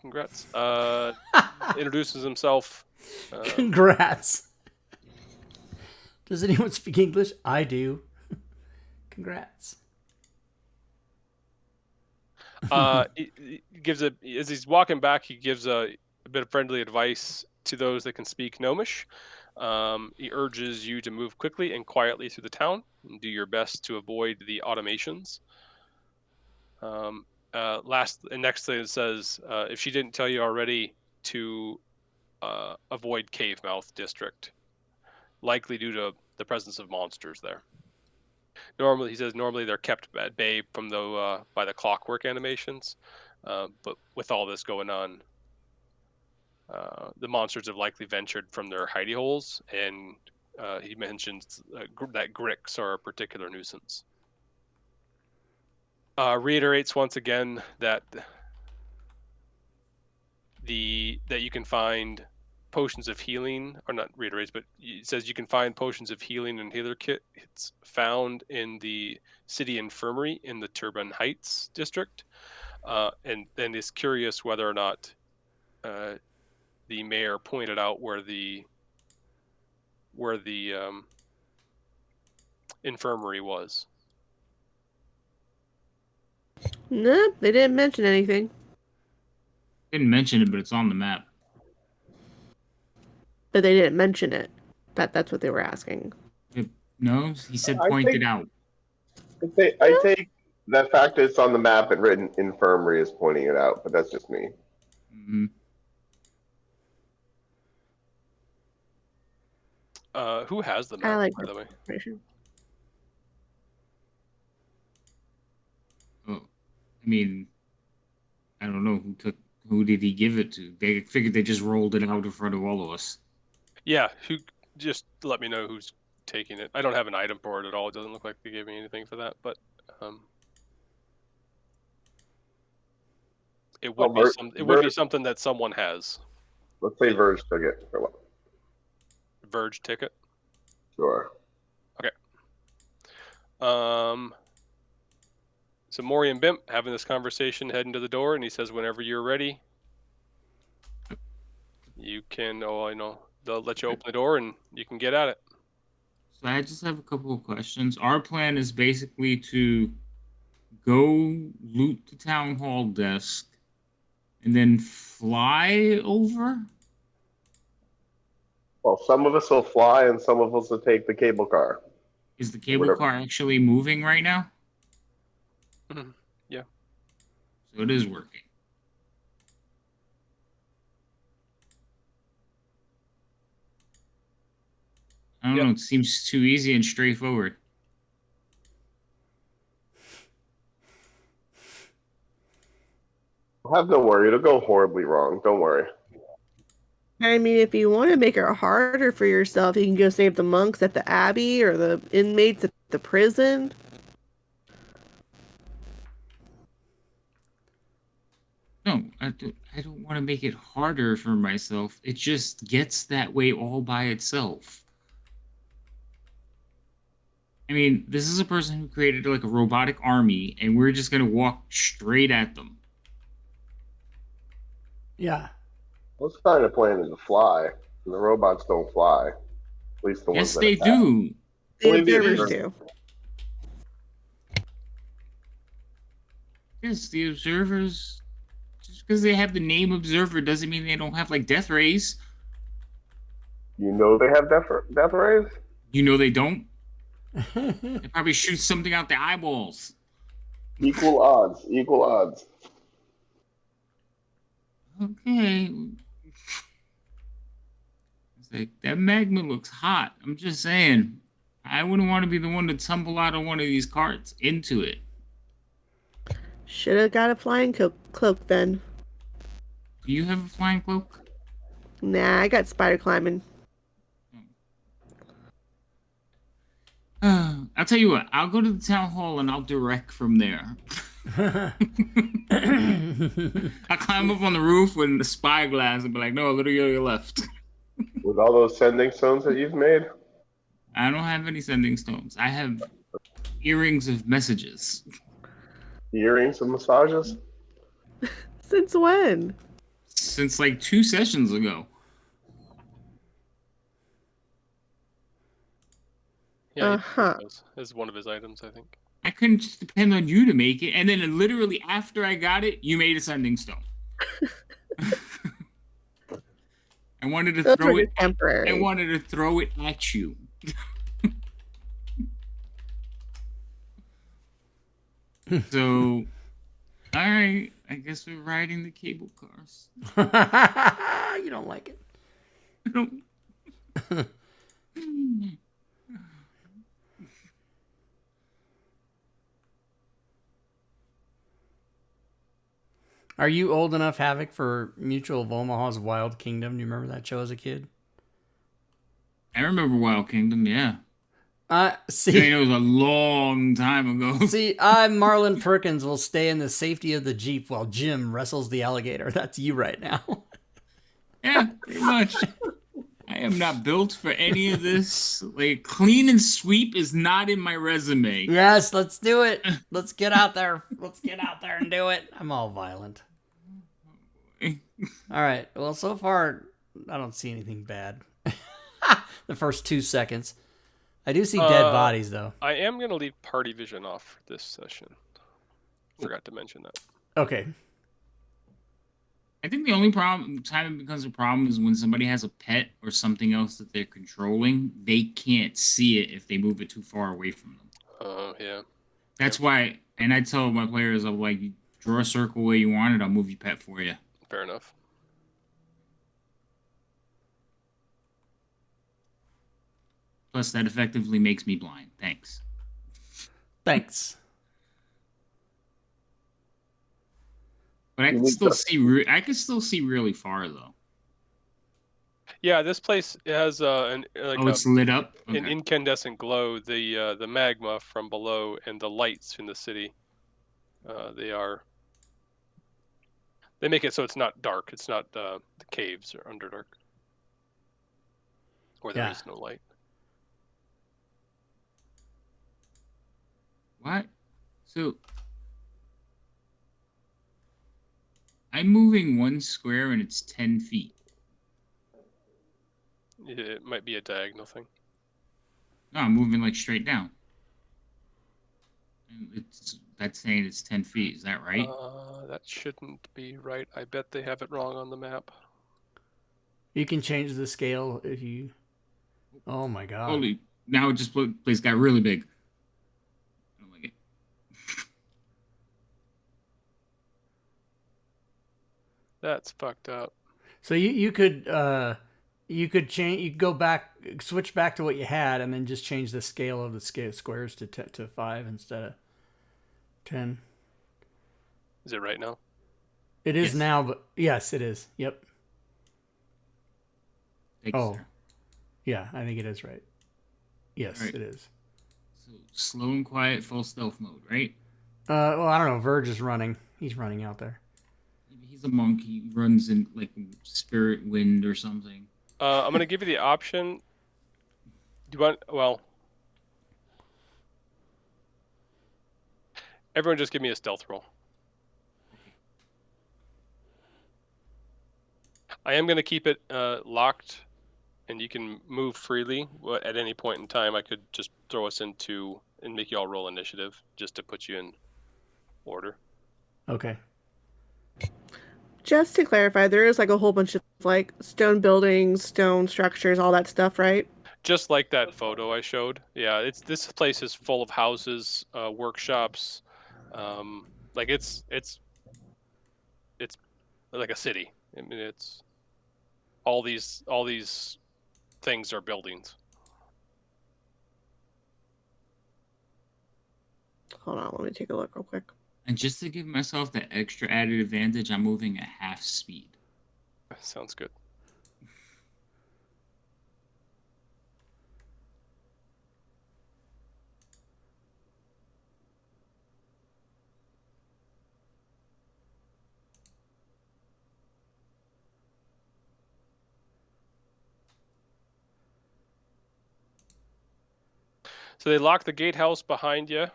[SPEAKER 2] Congrats. Introduces himself.
[SPEAKER 1] Congrats. Does anyone speak English? I do. Congrats.
[SPEAKER 2] He gives as he's walking back, he gives a bit of friendly advice to those that can speak Gnomish. He urges you to move quickly and quietly through the town and do your best to avoid the automations. Next thing it says, if she didn't tell you already, to avoid Cave Mouth District, likely due to the presence of monsters there. Normally they're kept at bay from by the clockwork animations, but with all this going on, the monsters have likely ventured from their hidey holes and he mentions that Gricks are a particular nuisance. Reiterates once again that you can find potions of healing, or not reiterates, but it says you can find potions of healing and healer kits found in the city infirmary in the Turbine Heights district, and then is curious whether or not the mayor pointed out where the infirmary was.
[SPEAKER 5] Nope, they didn't mention anything.
[SPEAKER 3] Didn't mention it, but it's on the map.
[SPEAKER 5] But they didn't mention it. That's what they were asking.
[SPEAKER 3] No, he said
[SPEAKER 4] I
[SPEAKER 3] pointed
[SPEAKER 4] think-
[SPEAKER 3] out.
[SPEAKER 4] I take the fact that it's on the map and written infirmary is pointing it out, but that's just me.
[SPEAKER 3] Mm-hmm.
[SPEAKER 2] Who has the
[SPEAKER 5] I
[SPEAKER 2] map,
[SPEAKER 5] like
[SPEAKER 2] by the way?
[SPEAKER 3] Oh, I mean, I don't know who did he give it to. They figured they just rolled it out in front of all of us.
[SPEAKER 2] Yeah, who? Just let me know who's taking it. I don't have an item for it at all. It doesn't look like they gave me anything for that, but it would be something that someone has.
[SPEAKER 4] Let's say Verge took it.
[SPEAKER 2] Verge ticket.
[SPEAKER 4] Sure.
[SPEAKER 2] So Maury and Bimp having this conversation, heading to the door, and he says, "Whenever you're ready, you can." Oh, I know. They'll let you open the door, and you can get at it.
[SPEAKER 3] So I just have a couple of questions. Our plan is basically to go loot the town hall desk and then fly over.
[SPEAKER 4] Well, some of us will fly and some of us will take the cable car.
[SPEAKER 3] Is the cable
[SPEAKER 4] Whatever.
[SPEAKER 3] car actually moving right now?
[SPEAKER 2] Yeah.
[SPEAKER 3] So it is working. I don't know. It seems too easy and straightforward.
[SPEAKER 4] Have no worry. It'll go horribly wrong. Don't worry.
[SPEAKER 5] I mean, if you want to make it harder for yourself, you can go save the monks at the abbey or the inmates at the prison.
[SPEAKER 3] No, I don't want to make it harder for myself. It just gets that way all by itself. I mean, this is a person who created like a robotic army, and we're just going to walk straight at them.
[SPEAKER 1] Yeah.
[SPEAKER 4] Let's find a plan to fly. The robots don't fly. At least the ones
[SPEAKER 3] Yes,
[SPEAKER 4] that
[SPEAKER 3] they
[SPEAKER 4] attack.
[SPEAKER 3] do.
[SPEAKER 5] The
[SPEAKER 4] Only the
[SPEAKER 5] observers
[SPEAKER 4] observers.
[SPEAKER 5] do.
[SPEAKER 3] Yes, the observers. Just because they have the name observer doesn't mean they don't have like death rays.
[SPEAKER 4] You know they have death rays?
[SPEAKER 3] You know they don't. They probably shoot something out their eyeballs.
[SPEAKER 4] Equal odds. Equal odds.
[SPEAKER 3] Okay. It's like that magma looks hot. I'm just saying. I wouldn't want to be the one to tumble out of one of these carts into it.
[SPEAKER 5] Should have got a flying cloak then.
[SPEAKER 3] Do you have a flying cloak?
[SPEAKER 5] Nah, I got spider climbing.
[SPEAKER 3] I'll tell you what. I'll go to the town hall and I'll direct from there. I'll climb up on the roof with the spyglass and be like, no, a little to your left.
[SPEAKER 4] With all those sending stones that you've made?
[SPEAKER 3] I don't have any sending stones. I have earrings of messages.
[SPEAKER 4] Earrings and massages?
[SPEAKER 5] Since when?
[SPEAKER 3] Since like 2 sessions ago.
[SPEAKER 2] Yeah,
[SPEAKER 5] Uh-huh.
[SPEAKER 2] this is one of his items, I think.
[SPEAKER 3] I couldn't just depend on you to make it. And then literally after I got it, you made a sending stone. I wanted to
[SPEAKER 5] Those
[SPEAKER 3] throw
[SPEAKER 5] were
[SPEAKER 3] it.
[SPEAKER 5] just temporary.
[SPEAKER 3] I wanted to throw it at you. So, all right. I guess we're riding the cable cars.
[SPEAKER 1] You don't like it.
[SPEAKER 3] I don't.
[SPEAKER 1] Are you old enough, Havoc, for Mutual of Omaha's Wild Kingdom? Do you remember that show as a kid?
[SPEAKER 3] I remember Wild Kingdom, yeah.
[SPEAKER 1] See,
[SPEAKER 3] It was a long time ago.
[SPEAKER 1] see, I'm Marlon Perkins will stay in the safety of the Jeep while Jim wrestles the alligator. That's you right now.
[SPEAKER 3] Yeah, pretty much. I am not built for any of this. Like, clean and sweep is not in my resume.
[SPEAKER 1] Yes, let's do it. Let's get out there. Let's get out there and do it. I'm all violent. All right. Well, so far, I don't see anything bad. The first 2 seconds. I do see dead bodies, though.
[SPEAKER 2] I am going to leave party vision off this session. Forgot to mention that.
[SPEAKER 1] Okay.
[SPEAKER 3] I think the only time it becomes a problem is when somebody has a pet or something else that they're controlling. They can't see it if they move it too far away from them.
[SPEAKER 2] Oh, yeah.
[SPEAKER 3] That's why, and I tell my players, I'm like, draw a circle where you want it, I'll move your pet for you.
[SPEAKER 2] Fair enough.
[SPEAKER 3] Plus, that effectively makes me blind. Thanks.
[SPEAKER 1] Thanks.
[SPEAKER 3] But I can still see. I can still see really far though.
[SPEAKER 2] Yeah, this place has
[SPEAKER 3] it's lit up. Okay.
[SPEAKER 2] An incandescent glow. The magma from below and the lights in the city. They make it so it's not dark. It's not the caves or underdark, or there is no light.
[SPEAKER 3] What? So I'm moving 1 square and it's 10 feet.
[SPEAKER 2] It might be a diagonal thing.
[SPEAKER 3] No, I'm moving like straight down. And that's saying it's 10 feet. Is that right?
[SPEAKER 2] That shouldn't be right. I bet they have it wrong on the map.
[SPEAKER 1] You can change the scale if you... Oh my god.
[SPEAKER 3] Holy... Now it just place got really big. I don't like it.
[SPEAKER 2] That's fucked up.
[SPEAKER 1] So you could change. You could go back, switch back to what you had, and then just change the scale of the squares to 5 instead of 10.
[SPEAKER 2] Is it right now?
[SPEAKER 1] It is now, but yes, it is. Yep.
[SPEAKER 3] Thanks, sir.
[SPEAKER 1] Yeah, I think it is right. Yes,
[SPEAKER 3] right.
[SPEAKER 1] It is.
[SPEAKER 3] So slow and quiet, full stealth mode, right?
[SPEAKER 1] Well, I don't know. Verge is running. He's running out there.
[SPEAKER 3] He's a monk. He runs in like spirit wind or something.
[SPEAKER 2] I'm gonna give you the option. Do you want? Well, everyone, just give me a stealth roll. I am gonna keep it locked, and you can move freely at any point in time. I could just throw us into and make you all roll initiative just to put you in order.
[SPEAKER 1] Okay.
[SPEAKER 5] Just to clarify, there is like a whole bunch of like stone buildings, stone structures, all that stuff, right?
[SPEAKER 2] Just like that photo I showed. Yeah, this place is full of houses, workshops. Like it's like a city. I mean, it's all these things are buildings.
[SPEAKER 5] Hold on, let me take a look real quick.
[SPEAKER 3] And just to give myself the extra added advantage, I'm moving at half speed.
[SPEAKER 2] Sounds good. So they locked the gatehouse behind you.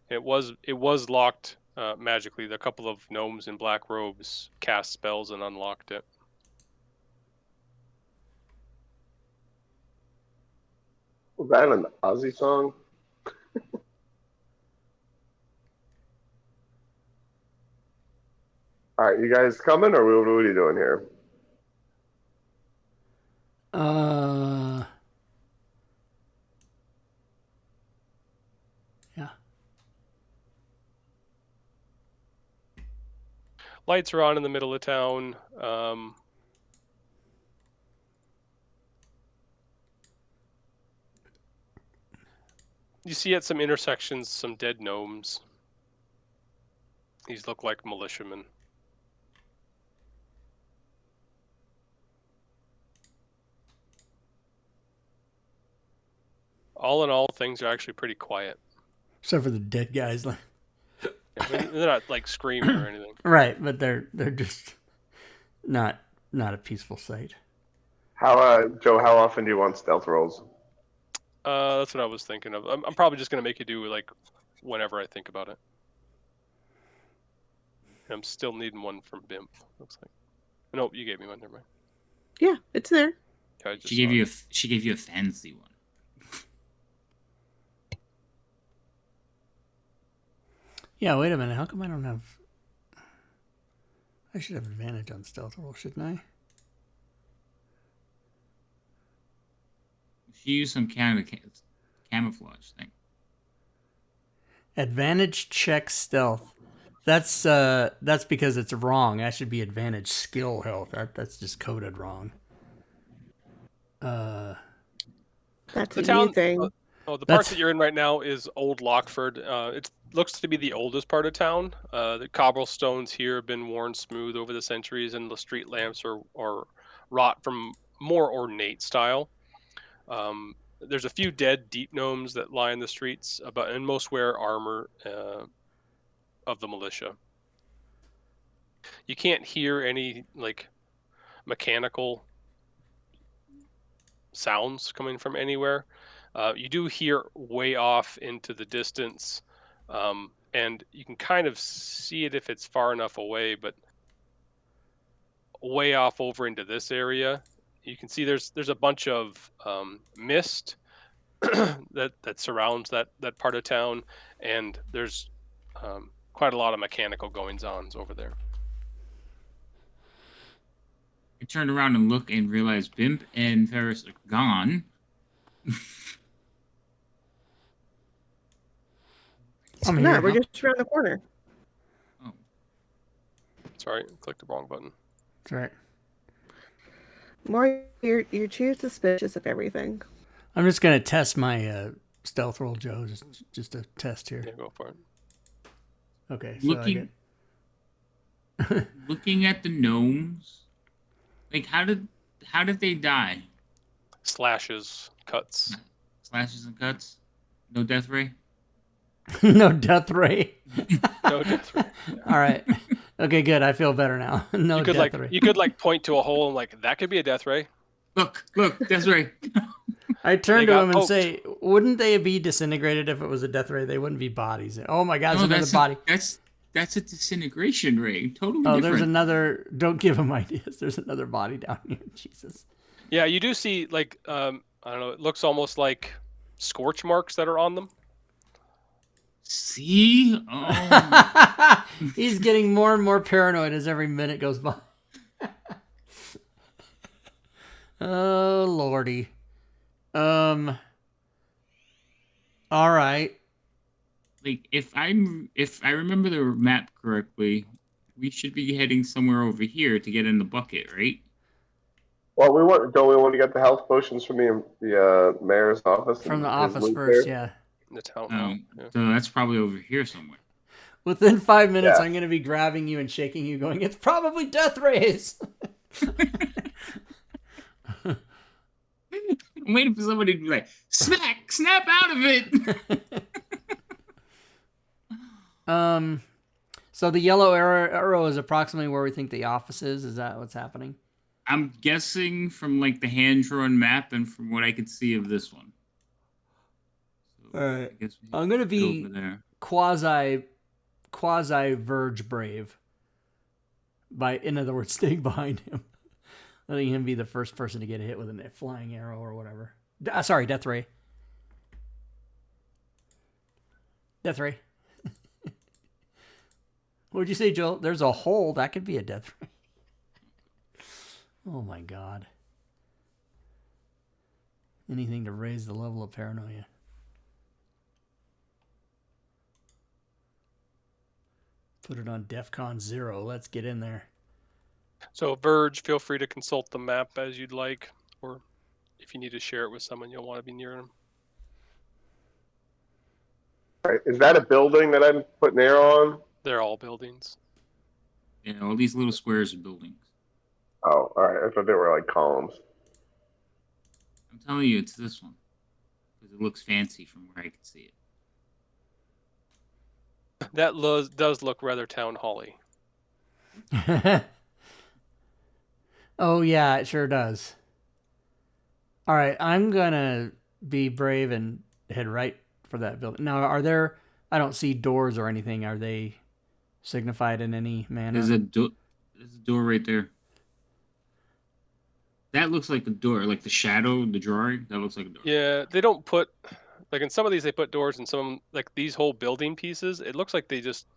[SPEAKER 2] It was locked magically. A couple of gnomes in black robes cast spells and unlocked it.
[SPEAKER 4] Was that an Ozzy song? All right, you guys coming, or what are you doing here?
[SPEAKER 1] Yeah.
[SPEAKER 2] Lights are on in the middle of town. You see at some intersections some dead gnomes. These look like militiamen. All in all, things are actually pretty quiet.
[SPEAKER 1] Except for the dead guys.
[SPEAKER 2] Yeah, I mean, they're not like screaming or anything.
[SPEAKER 1] Right, but they're just not a peaceful sight.
[SPEAKER 4] How Joe? How often do you want stealth rolls?
[SPEAKER 2] That's what I was thinking of. I'm probably just gonna make you do like whenever I think about it. And I'm still needing one from Bimp. Looks like. Nope, you gave me one. Never mind.
[SPEAKER 5] Yeah, it's there.
[SPEAKER 2] Yeah, I just
[SPEAKER 3] She
[SPEAKER 2] saw
[SPEAKER 3] gave
[SPEAKER 2] it.
[SPEAKER 3] you a fancy one.
[SPEAKER 1] Yeah, wait a minute. How come I don't have... I should have advantage on stealth roll, shouldn't I?
[SPEAKER 3] She used some kind of camouflage thing.
[SPEAKER 1] Advantage check stealth. That's because it's wrong. That should be advantage skill health. That's just coded wrong.
[SPEAKER 5] That's
[SPEAKER 2] The
[SPEAKER 5] a
[SPEAKER 2] town-
[SPEAKER 5] new thing.
[SPEAKER 2] Oh, the part
[SPEAKER 1] That's-
[SPEAKER 2] that you're in right now is Old Lockford. It looks to be the oldest part of town. The cobblestones here have been worn smooth over the centuries, and the street lamps are wrought from more ornate style. There's a few dead deep gnomes that lie in the streets, and most wear armor of the militia. You can't hear any like mechanical sounds coming from anywhere. You do hear way off into the distance, and you can kind of see it if it's far enough away, but way off over into this area, you can see there's a bunch of mist that surrounds that part of town, and there's quite a lot of mechanical goings-ons over there.
[SPEAKER 3] I turned around and looked and realized Bimp and Ferris are gone.
[SPEAKER 1] I'm
[SPEAKER 5] No,
[SPEAKER 1] here.
[SPEAKER 5] we're just around the corner.
[SPEAKER 3] Oh,
[SPEAKER 2] Sorry, I clicked the wrong button.
[SPEAKER 1] That's right.
[SPEAKER 5] More, you're too suspicious of everything.
[SPEAKER 1] I'm just gonna test my stealth roll, Joe. Just a test here.
[SPEAKER 2] Yeah, go for it.
[SPEAKER 1] Okay. So
[SPEAKER 3] looking looking at the gnomes, like how did they die?
[SPEAKER 2] Slashes, cuts.
[SPEAKER 3] Slashes and cuts. No death ray.
[SPEAKER 1] no death ray.
[SPEAKER 2] No death ray.
[SPEAKER 1] All right. Okay, good. I feel better now. No
[SPEAKER 2] You could
[SPEAKER 1] death ray.
[SPEAKER 2] you could point to a hole and that could be a death ray.
[SPEAKER 3] Look, death ray.
[SPEAKER 1] I turn
[SPEAKER 2] They
[SPEAKER 1] to
[SPEAKER 2] got
[SPEAKER 1] him and
[SPEAKER 2] poked.
[SPEAKER 1] say, "Wouldn't they be disintegrated if it was a death ray? They wouldn't be bodies." Oh my God, there's another body.
[SPEAKER 3] That's a disintegration ray. Totally
[SPEAKER 1] Oh,
[SPEAKER 3] different.
[SPEAKER 1] there's another. Don't give him ideas. There's another body down here. Jesus.
[SPEAKER 2] Yeah, you do see I don't know. It looks almost like scorch marks that are on them.
[SPEAKER 3] See? Oh.
[SPEAKER 1] He's getting more and more paranoid as every minute goes by. Oh lordy. All right.
[SPEAKER 3] Like if I remember the map correctly, we should be heading somewhere over here to get in the bucket, right?
[SPEAKER 4] Well, don't we want to get the health potions from the mayor's office?
[SPEAKER 1] From the
[SPEAKER 4] and his
[SPEAKER 1] office
[SPEAKER 4] loot
[SPEAKER 1] first,
[SPEAKER 4] there?
[SPEAKER 1] yeah.
[SPEAKER 2] In the town hall. Yeah.
[SPEAKER 3] So that's probably over here somewhere.
[SPEAKER 1] Within 5 minutes,
[SPEAKER 4] Yeah.
[SPEAKER 1] I'm going to be grabbing you and shaking you, going, "It's probably death rays."
[SPEAKER 3] I'm waiting for somebody to be like, snap out of it.
[SPEAKER 1] So the yellow arrow is approximately where we think the office is. Is that what's happening?
[SPEAKER 3] I'm guessing from like the hand-drawn map and from what I could see of this one. So
[SPEAKER 1] All right.
[SPEAKER 3] I guess we
[SPEAKER 1] I'm going to
[SPEAKER 3] head
[SPEAKER 1] be
[SPEAKER 3] over there.
[SPEAKER 1] quasi Verge brave. In other words, staying behind him. Letting him be the first person to get hit with a flying arrow or whatever. Sorry, death ray. Death ray. What'd you say, Joel? There's a hole. That could be a death ray. Oh my God. Anything to raise the level of paranoia. Put it on DEFCON 0. Let's get in there.
[SPEAKER 2] So Verge, feel free to consult the map as you'd like, or if you need to share it with someone, you'll want to be near them.
[SPEAKER 4] Right. Is that a building that I'm putting arrow on?
[SPEAKER 2] They're all buildings.
[SPEAKER 3] Yeah, all these little squares are buildings.
[SPEAKER 4] Oh, all right. I thought they were like columns.
[SPEAKER 3] I'm telling you, it's this one. because it looks fancy from where I can see it.
[SPEAKER 2] That does look rather town hall-y.
[SPEAKER 1] Oh yeah, it sure does. All right, I'm gonna be brave and head right for that building. Now, are there? I don't see doors or anything. Are they signified in any manner?
[SPEAKER 3] There's a door right there. That looks like a door, like the shadow, the drawing. That looks like a door.
[SPEAKER 2] Yeah, they don't put like in some of these they put doors, and some like these whole building pieces. It looks like they just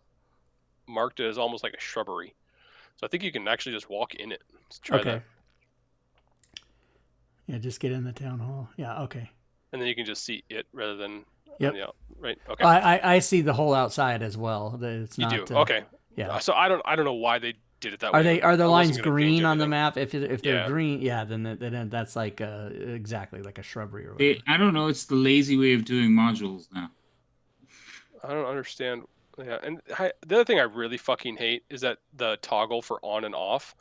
[SPEAKER 2] marked it as almost like a shrubbery. So I think you can actually just walk in it. Let's try that.
[SPEAKER 1] Yeah, just get in the town hall. Yeah, okay.
[SPEAKER 2] And then you can just see it rather than
[SPEAKER 1] Yep.
[SPEAKER 2] right. Okay.
[SPEAKER 1] I see the whole outside as well. It's
[SPEAKER 2] you
[SPEAKER 1] not,
[SPEAKER 2] do. Okay.
[SPEAKER 1] Yeah.
[SPEAKER 2] So I don't know why they did it that way.
[SPEAKER 1] Are the
[SPEAKER 2] I
[SPEAKER 1] lines
[SPEAKER 2] wasn't gonna
[SPEAKER 1] green
[SPEAKER 2] change
[SPEAKER 1] on the
[SPEAKER 2] anything.
[SPEAKER 1] map? If they're
[SPEAKER 2] Yeah.
[SPEAKER 1] green, yeah, then that's like exactly like a shrubbery or whatever.
[SPEAKER 3] I don't know. It's the lazy way of doing modules now.
[SPEAKER 2] I don't understand. Yeah, and the other thing I really fucking hate is that the toggle for on and off,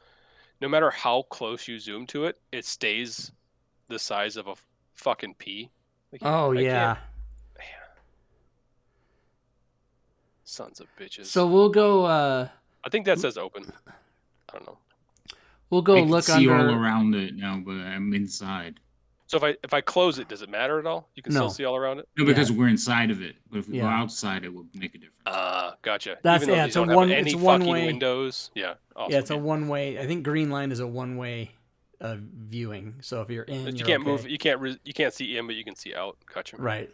[SPEAKER 2] no matter how close you zoom to it, it stays the size of a fucking pea. Like,
[SPEAKER 1] Oh
[SPEAKER 2] I
[SPEAKER 1] yeah.
[SPEAKER 2] can't- Sons of bitches.
[SPEAKER 1] So we'll go.
[SPEAKER 2] I think that says open. I don't know.
[SPEAKER 1] We'll go
[SPEAKER 3] I can
[SPEAKER 1] look
[SPEAKER 3] see
[SPEAKER 1] under.
[SPEAKER 3] all around it now, but I'm inside.
[SPEAKER 2] So if I close it, does it matter at all? You can
[SPEAKER 1] No.
[SPEAKER 2] still see all around it.
[SPEAKER 3] No, because we're inside of it. But if we go
[SPEAKER 1] Yeah.
[SPEAKER 3] outside, it will make a difference.
[SPEAKER 2] Gotcha.
[SPEAKER 1] That's-
[SPEAKER 2] Even though
[SPEAKER 1] yeah,
[SPEAKER 2] these
[SPEAKER 1] it's a
[SPEAKER 2] don't
[SPEAKER 1] one-
[SPEAKER 2] have any
[SPEAKER 1] it's one
[SPEAKER 2] fucking
[SPEAKER 1] way.
[SPEAKER 2] windows. Yeah. Awesome.
[SPEAKER 1] Yeah, it's a one way. I think green line is a one way viewing. So if you're in,
[SPEAKER 2] But you
[SPEAKER 1] you're
[SPEAKER 2] can't
[SPEAKER 1] okay.
[SPEAKER 2] move. You can't see in, but you can see out. Gotcha.
[SPEAKER 1] Right.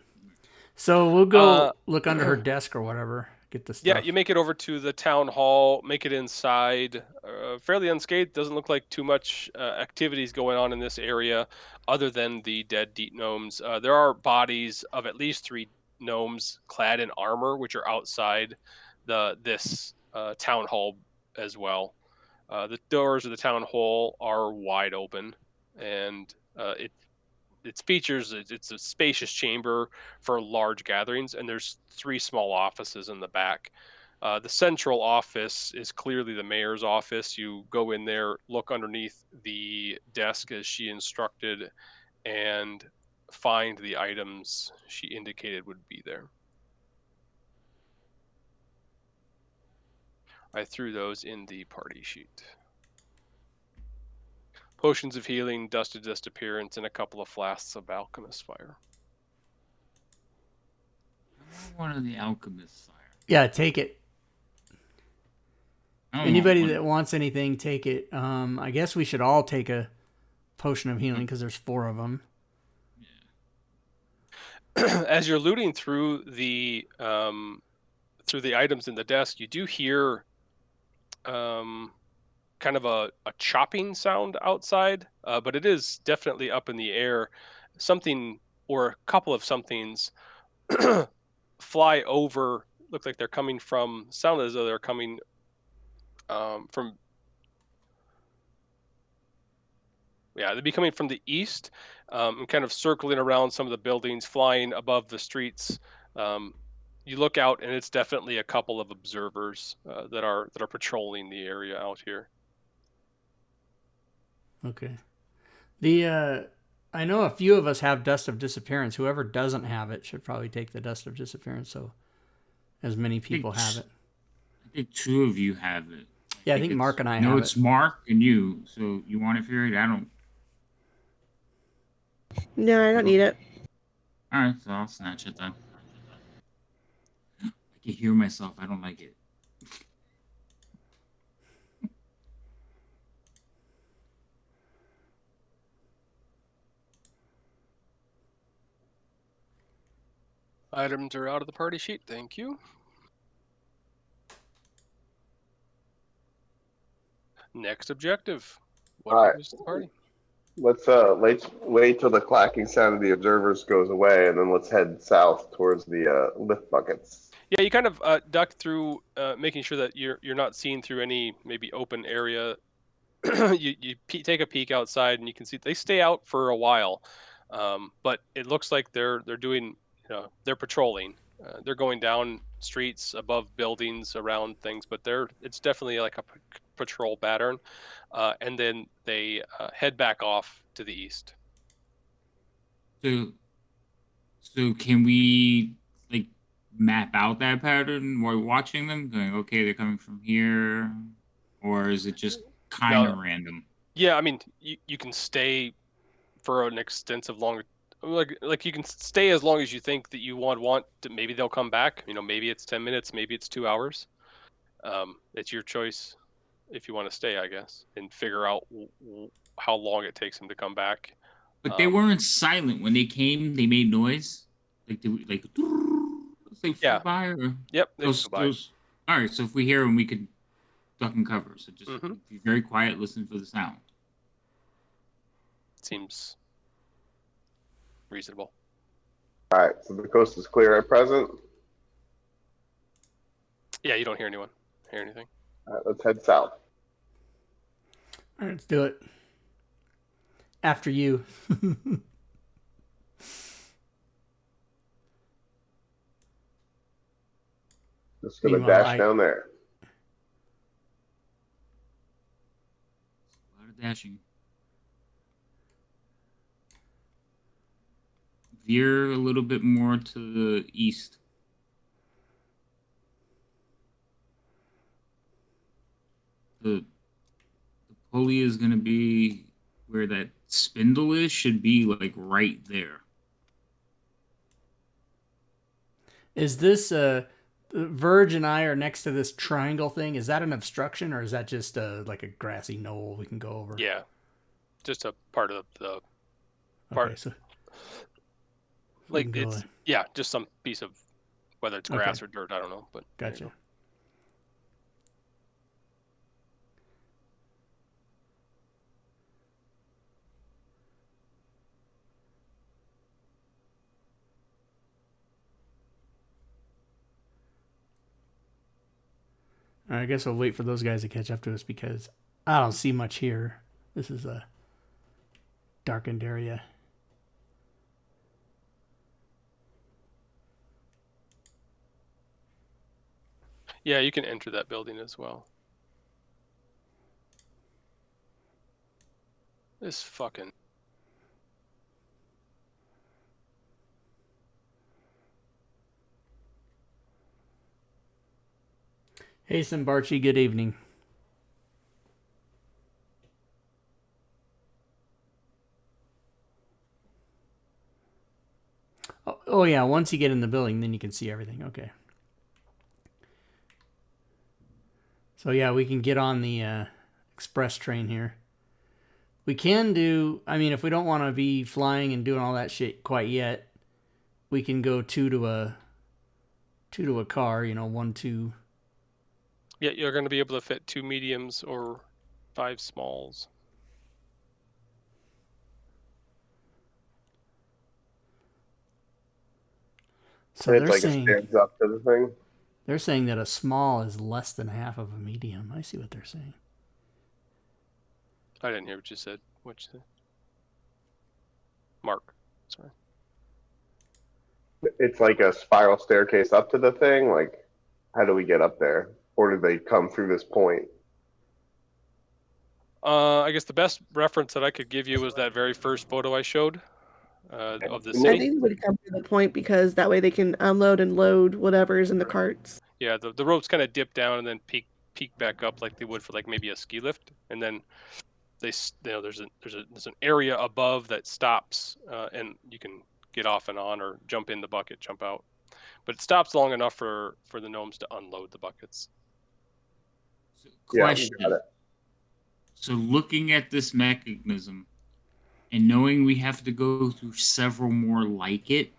[SPEAKER 1] So we'll go
[SPEAKER 2] Uh,
[SPEAKER 1] look under her desk or whatever. Get the stuff.
[SPEAKER 2] Yeah, you make it over to the town hall, make it inside, fairly unscathed. Doesn't look like too much activities going on in this area other than the dead deep gnomes. There are bodies of at least 3 gnomes clad in armor, which are outside this town hall as well. The doors of the town hall are wide open, and its features, it's a spacious chamber for large gatherings, and there's 3 small offices in the back. The central office is clearly the mayor's office. You go in there, look underneath the desk as she instructed, and find the items she indicated would be there. I threw those in the party sheet. Potions of healing, dust to dust appearance, and a couple of flasks of alchemist fire.
[SPEAKER 3] I want one of the alchemist fire.
[SPEAKER 1] Yeah, take it.
[SPEAKER 3] I don't
[SPEAKER 1] Anybody
[SPEAKER 3] want
[SPEAKER 1] that wants anything, take it. I guess we should all take a potion of healing because there's 4 of them.
[SPEAKER 2] As you're looting through the items in the desk, you do hear kind of a chopping sound outside, but it is definitely up in the air. Something or a couple of somethings fly over. Look like they're coming from. Sound as though they're coming from. Yeah, they'd be coming from the east, and kind of circling around some of the buildings, flying above the streets. You look out, and it's definitely a couple of observers that are patrolling the area out here.
[SPEAKER 1] Okay. I know a few of us have Dust of Disappearance. Whoever doesn't have it should probably take the Dust of Disappearance, so as many people have it.
[SPEAKER 3] I think 2 of you have it.
[SPEAKER 1] Yeah, I think Mark and I
[SPEAKER 3] No,
[SPEAKER 1] have
[SPEAKER 3] it's
[SPEAKER 1] it.
[SPEAKER 3] Mark and you. So you want it for it? I don't.
[SPEAKER 5] No, I don't need it.
[SPEAKER 3] All right, so I'll snatch it then. I can hear myself. I don't like it.
[SPEAKER 2] Items are out of the party sheet. Thank you. Next objective. What
[SPEAKER 4] All right.
[SPEAKER 2] is the party?
[SPEAKER 4] Let's wait till the clacking sound of the observers goes away, and then let's head south towards the lift buckets.
[SPEAKER 2] Yeah, you kind of duck through, making sure that you're not seen through any maybe open area. you take a peek outside, and you can see they stay out for a while, but it looks like they're doing, they're patrolling. They're going down streets, above buildings, around things, but it's definitely like a patrol pattern, and then they head back off to the east.
[SPEAKER 3] So can we like map out that pattern while watching them? Going, okay, they're coming from here, or is it just kind of
[SPEAKER 2] No.
[SPEAKER 3] random?
[SPEAKER 2] Yeah, I mean, you can stay for an extensive longer, like you can stay as long as you think that you want to. Maybe they'll come back. Maybe it's 10 minutes, maybe it's 2 hours. It's your choice if you want to stay, I guess, and figure out how long it takes them to come back.
[SPEAKER 3] But they weren't silent when they came. They made noise, like they flew
[SPEAKER 2] Yeah.
[SPEAKER 3] by, or
[SPEAKER 2] Yep, they flew by.
[SPEAKER 3] All right. So if we hear them, we could duck and cover. So just
[SPEAKER 2] Mhm.
[SPEAKER 3] be very quiet, listen for the sound.
[SPEAKER 2] Seems reasonable.
[SPEAKER 4] All right, so the coast is clear at present.
[SPEAKER 2] Yeah, you don't hear anything.
[SPEAKER 4] All right, let's head south.
[SPEAKER 1] All right, let's do it. After you.
[SPEAKER 4] Just gonna
[SPEAKER 1] Meanwhile,
[SPEAKER 4] dash down there.
[SPEAKER 3] A lot of dashing. Veer a little bit more to the east. The pulley is going to be where that spindle is, should be like right there.
[SPEAKER 1] Is this Verge and I are next to this triangle thing? Is that an obstruction, or is that just like a grassy knoll we can go over?
[SPEAKER 2] Yeah, just a part of the
[SPEAKER 1] Okay, so
[SPEAKER 2] like it's just some piece of, whether it's grass or dirt, I don't know, but
[SPEAKER 1] gotcha. I guess I'll wait for those guys to catch up to us because I don't see much here. This is a darkened area.
[SPEAKER 2] Yeah, you can enter that building as well. This fucking...
[SPEAKER 1] Hey, Simbarchi, good evening. Oh, yeah, once you get in the building, then you can see everything. Okay. So, yeah, we can get on the express train here. We can do, I mean, if we don't want to be flying and doing all that shit quite yet, we can go two to a car, 1, 2.
[SPEAKER 2] Yeah, you're going to be able to fit 2 mediums or 5 smalls.
[SPEAKER 1] So
[SPEAKER 4] it's like it stands up to the thing.
[SPEAKER 1] They're saying that a small is less than half of a medium. I see what they're saying.
[SPEAKER 2] I didn't hear what you said. What you said? Mark, sorry.
[SPEAKER 4] It's like a spiral staircase up to the thing. Like, how do we get up there? Or do they come through this point?
[SPEAKER 2] I guess the best reference that I could give you was that very first photo I showed of the city.
[SPEAKER 5] I think it would come to the point because that way they can unload and load whatever's in the carts.
[SPEAKER 2] Yeah, the ropes kind of dip down and then peak back up like they would for like maybe a ski lift, and then there's an area above that stops, and you can get off and on or jump in the bucket, jump out, but it stops long enough for the gnomes to unload the buckets.
[SPEAKER 3] Question.
[SPEAKER 4] Yeah, got it.
[SPEAKER 3] So looking at this mechanism and knowing we have to go through several more like it,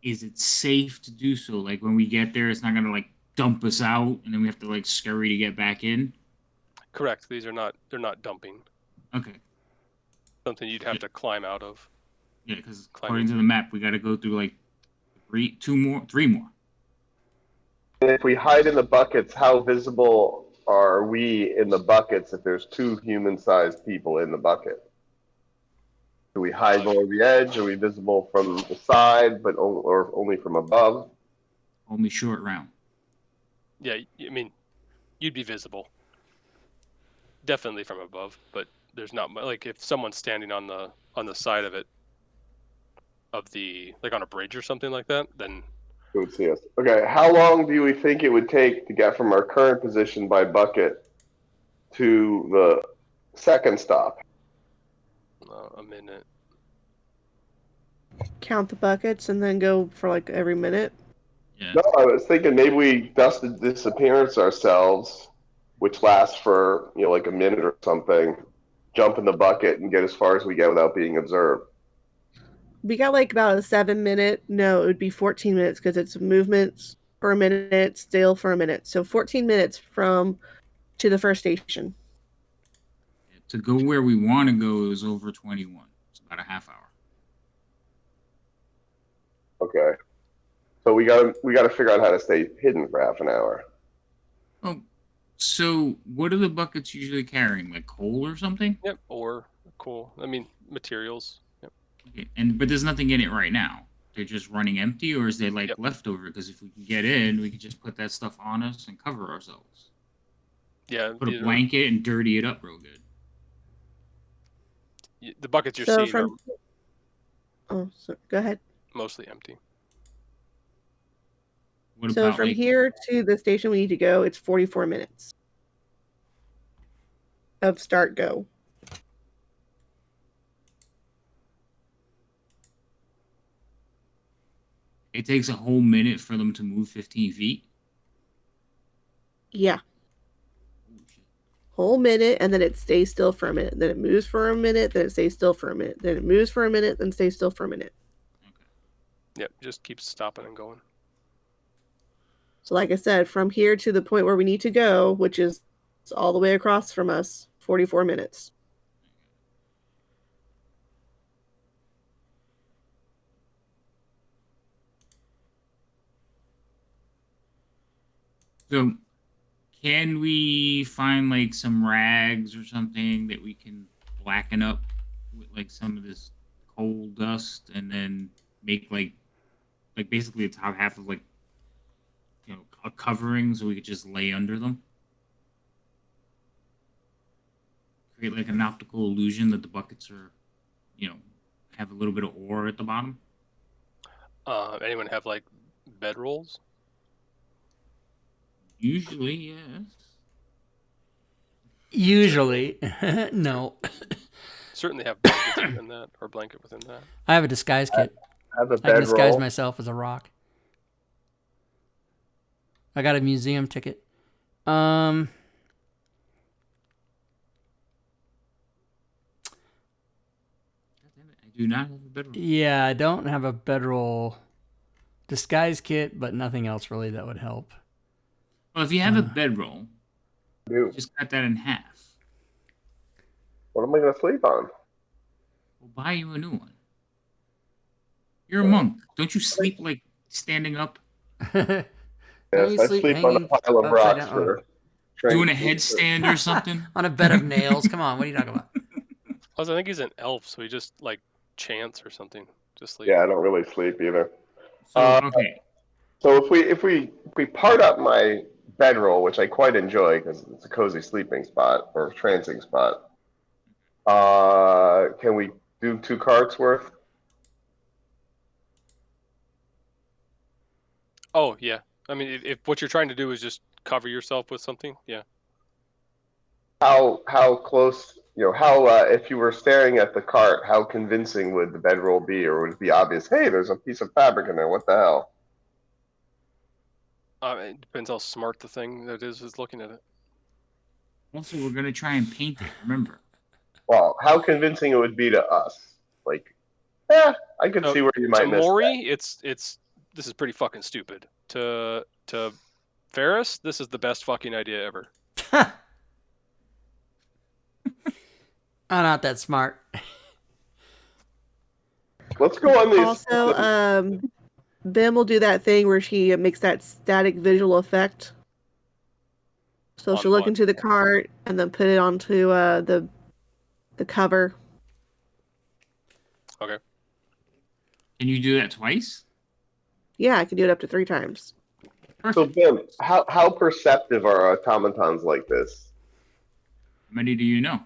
[SPEAKER 3] is it safe to do so? Like when we get there, it's not gonna like dump us out and then we have to like scurry to get back in?
[SPEAKER 2] Correct. They're not dumping.
[SPEAKER 3] Okay.
[SPEAKER 2] Something you'd have to climb out of.
[SPEAKER 3] Yeah, because according to the map, we got to go through like 3 more.
[SPEAKER 4] If we hide in the buckets, how visible are we in the buckets if there's 2 human-sized people in the bucket? Do we hide below the edge? Are we visible from the side, or only from above?
[SPEAKER 3] Only short round.
[SPEAKER 2] Yeah, I mean, you'd be visible. Definitely from above, but there's not like if someone's standing on the side of it, of the like on a bridge or something like that, then
[SPEAKER 4] Who would see us? Okay, how long do we think it would take to get from our current position by bucket to the second stop?
[SPEAKER 2] a minute.
[SPEAKER 5] Count the buckets and then go for like every minute.
[SPEAKER 3] Yeah.
[SPEAKER 4] No, I was thinking maybe we dust the disappearance ourselves, which lasts for like a minute or something. Jump in the bucket and get as far as we get without being observed.
[SPEAKER 5] We got like about a 7 minute. No, it would be 14 minutes because it's movements for a minute, still for a minute. So 14 minutes from to the first station.
[SPEAKER 3] To go where we want to go is over 21. It's about a half hour.
[SPEAKER 4] Okay. So we gotta figure out how to stay hidden for half an hour.
[SPEAKER 3] Oh, so what are the buckets usually carrying? Like coal or something?
[SPEAKER 2] Yep. Or cool. I mean, materials. Yep.
[SPEAKER 3] Okay. But there's nothing in it right now. They're just running empty, or is they like leftover? Because if we can get in, we can just put that stuff on us and cover ourselves.
[SPEAKER 2] Yeah.
[SPEAKER 3] Put a blanket and dirty it up real good.
[SPEAKER 2] The buckets you're
[SPEAKER 5] So
[SPEAKER 2] seeing are
[SPEAKER 5] go ahead.
[SPEAKER 2] mostly empty.
[SPEAKER 3] What
[SPEAKER 5] So
[SPEAKER 3] about,
[SPEAKER 5] from
[SPEAKER 3] like,
[SPEAKER 5] here to the station we need to go, it's 44 minutes of start go.
[SPEAKER 3] it takes a whole minute for them to move 15 feet?
[SPEAKER 5] Yeah,
[SPEAKER 3] Holy shit.
[SPEAKER 5] whole minute, and then it stays still for a minute. Then it moves for a minute, then it stays still for a minute. Then it moves for a minute, then stays still for a minute.
[SPEAKER 3] Okay.
[SPEAKER 2] Yep. Just keeps stopping and going.
[SPEAKER 5] So like I said, from here to the point where we need to go, which is all the way across from us, 44 minutes.
[SPEAKER 3] So, can we find like some rags or something that we can blacken up with like some of this coal dust, and then make like basically the top half of like a covering, so we could just lay under them? Create like an optical illusion that the buckets are, have a little bit of ore at the bottom.
[SPEAKER 2] Anyone have like bedrolls?
[SPEAKER 3] Usually, yes.
[SPEAKER 1] Usually, no.
[SPEAKER 2] Certainly have blankets within that, or blanket within that.
[SPEAKER 1] I have a disguise kit.
[SPEAKER 4] I have a
[SPEAKER 1] I can disguise
[SPEAKER 4] bedroll.
[SPEAKER 1] myself as a rock. I got a museum ticket.
[SPEAKER 3] I do not have a bedroom.
[SPEAKER 1] Yeah, I don't have a bedroll disguise kit, but nothing else really that would help.
[SPEAKER 3] Well, if you have a bedroll,
[SPEAKER 4] Dude,
[SPEAKER 3] just cut that in half.
[SPEAKER 4] what am I gonna sleep on?
[SPEAKER 3] We'll buy you a new one. You're a monk. Don't you sleep like standing up?
[SPEAKER 1] Don't
[SPEAKER 4] Yes,
[SPEAKER 1] you
[SPEAKER 4] I
[SPEAKER 1] sleep
[SPEAKER 4] sleep on a
[SPEAKER 1] hanging
[SPEAKER 4] pile of
[SPEAKER 1] upside
[SPEAKER 4] rocks
[SPEAKER 1] down?
[SPEAKER 4] for trying
[SPEAKER 3] Doing a
[SPEAKER 4] to-
[SPEAKER 3] headstand or something?
[SPEAKER 1] On a bed of nails. Come on, what are you talking about?
[SPEAKER 2] Plus, I think he's an elf, so he just like chants or something. Just sleep.
[SPEAKER 4] Yeah, I don't really sleep either.
[SPEAKER 3] So, okay.
[SPEAKER 4] So if we part up my bedroll, which I quite enjoy because it's a cozy sleeping spot or trancing spot, can we do 2 carts worth?
[SPEAKER 2] Oh yeah. I mean, if what you're trying to do is just cover yourself with something, yeah.
[SPEAKER 4] How close, how if you were staring at the cart, how convincing would the bedroll be, or would it be obvious? Hey, there's a piece of fabric in there. What the hell?
[SPEAKER 2] It depends how smart the thing that is looking at it.
[SPEAKER 3] Also, we're gonna try and paint it. Remember?
[SPEAKER 4] Well, how convincing it would be to us? Like, I could
[SPEAKER 2] No,
[SPEAKER 4] see where you might
[SPEAKER 2] To
[SPEAKER 4] miss.
[SPEAKER 2] Maury, this is pretty fucking stupid. To Ferris, this is the best fucking idea ever.
[SPEAKER 1] I'm not that smart.
[SPEAKER 4] Let's go on these.
[SPEAKER 5] Also, Bim will do that thing where she makes that static visual effect. So
[SPEAKER 2] On
[SPEAKER 5] she'll look
[SPEAKER 2] what?
[SPEAKER 5] into the cart and then put it onto the cover.
[SPEAKER 2] Okay.
[SPEAKER 3] Can you do that twice?
[SPEAKER 5] Yeah, I can do it up to 3 times.
[SPEAKER 4] So,
[SPEAKER 3] Perfect.
[SPEAKER 4] Bim, how perceptive are automatons like this?
[SPEAKER 3] How many do you know?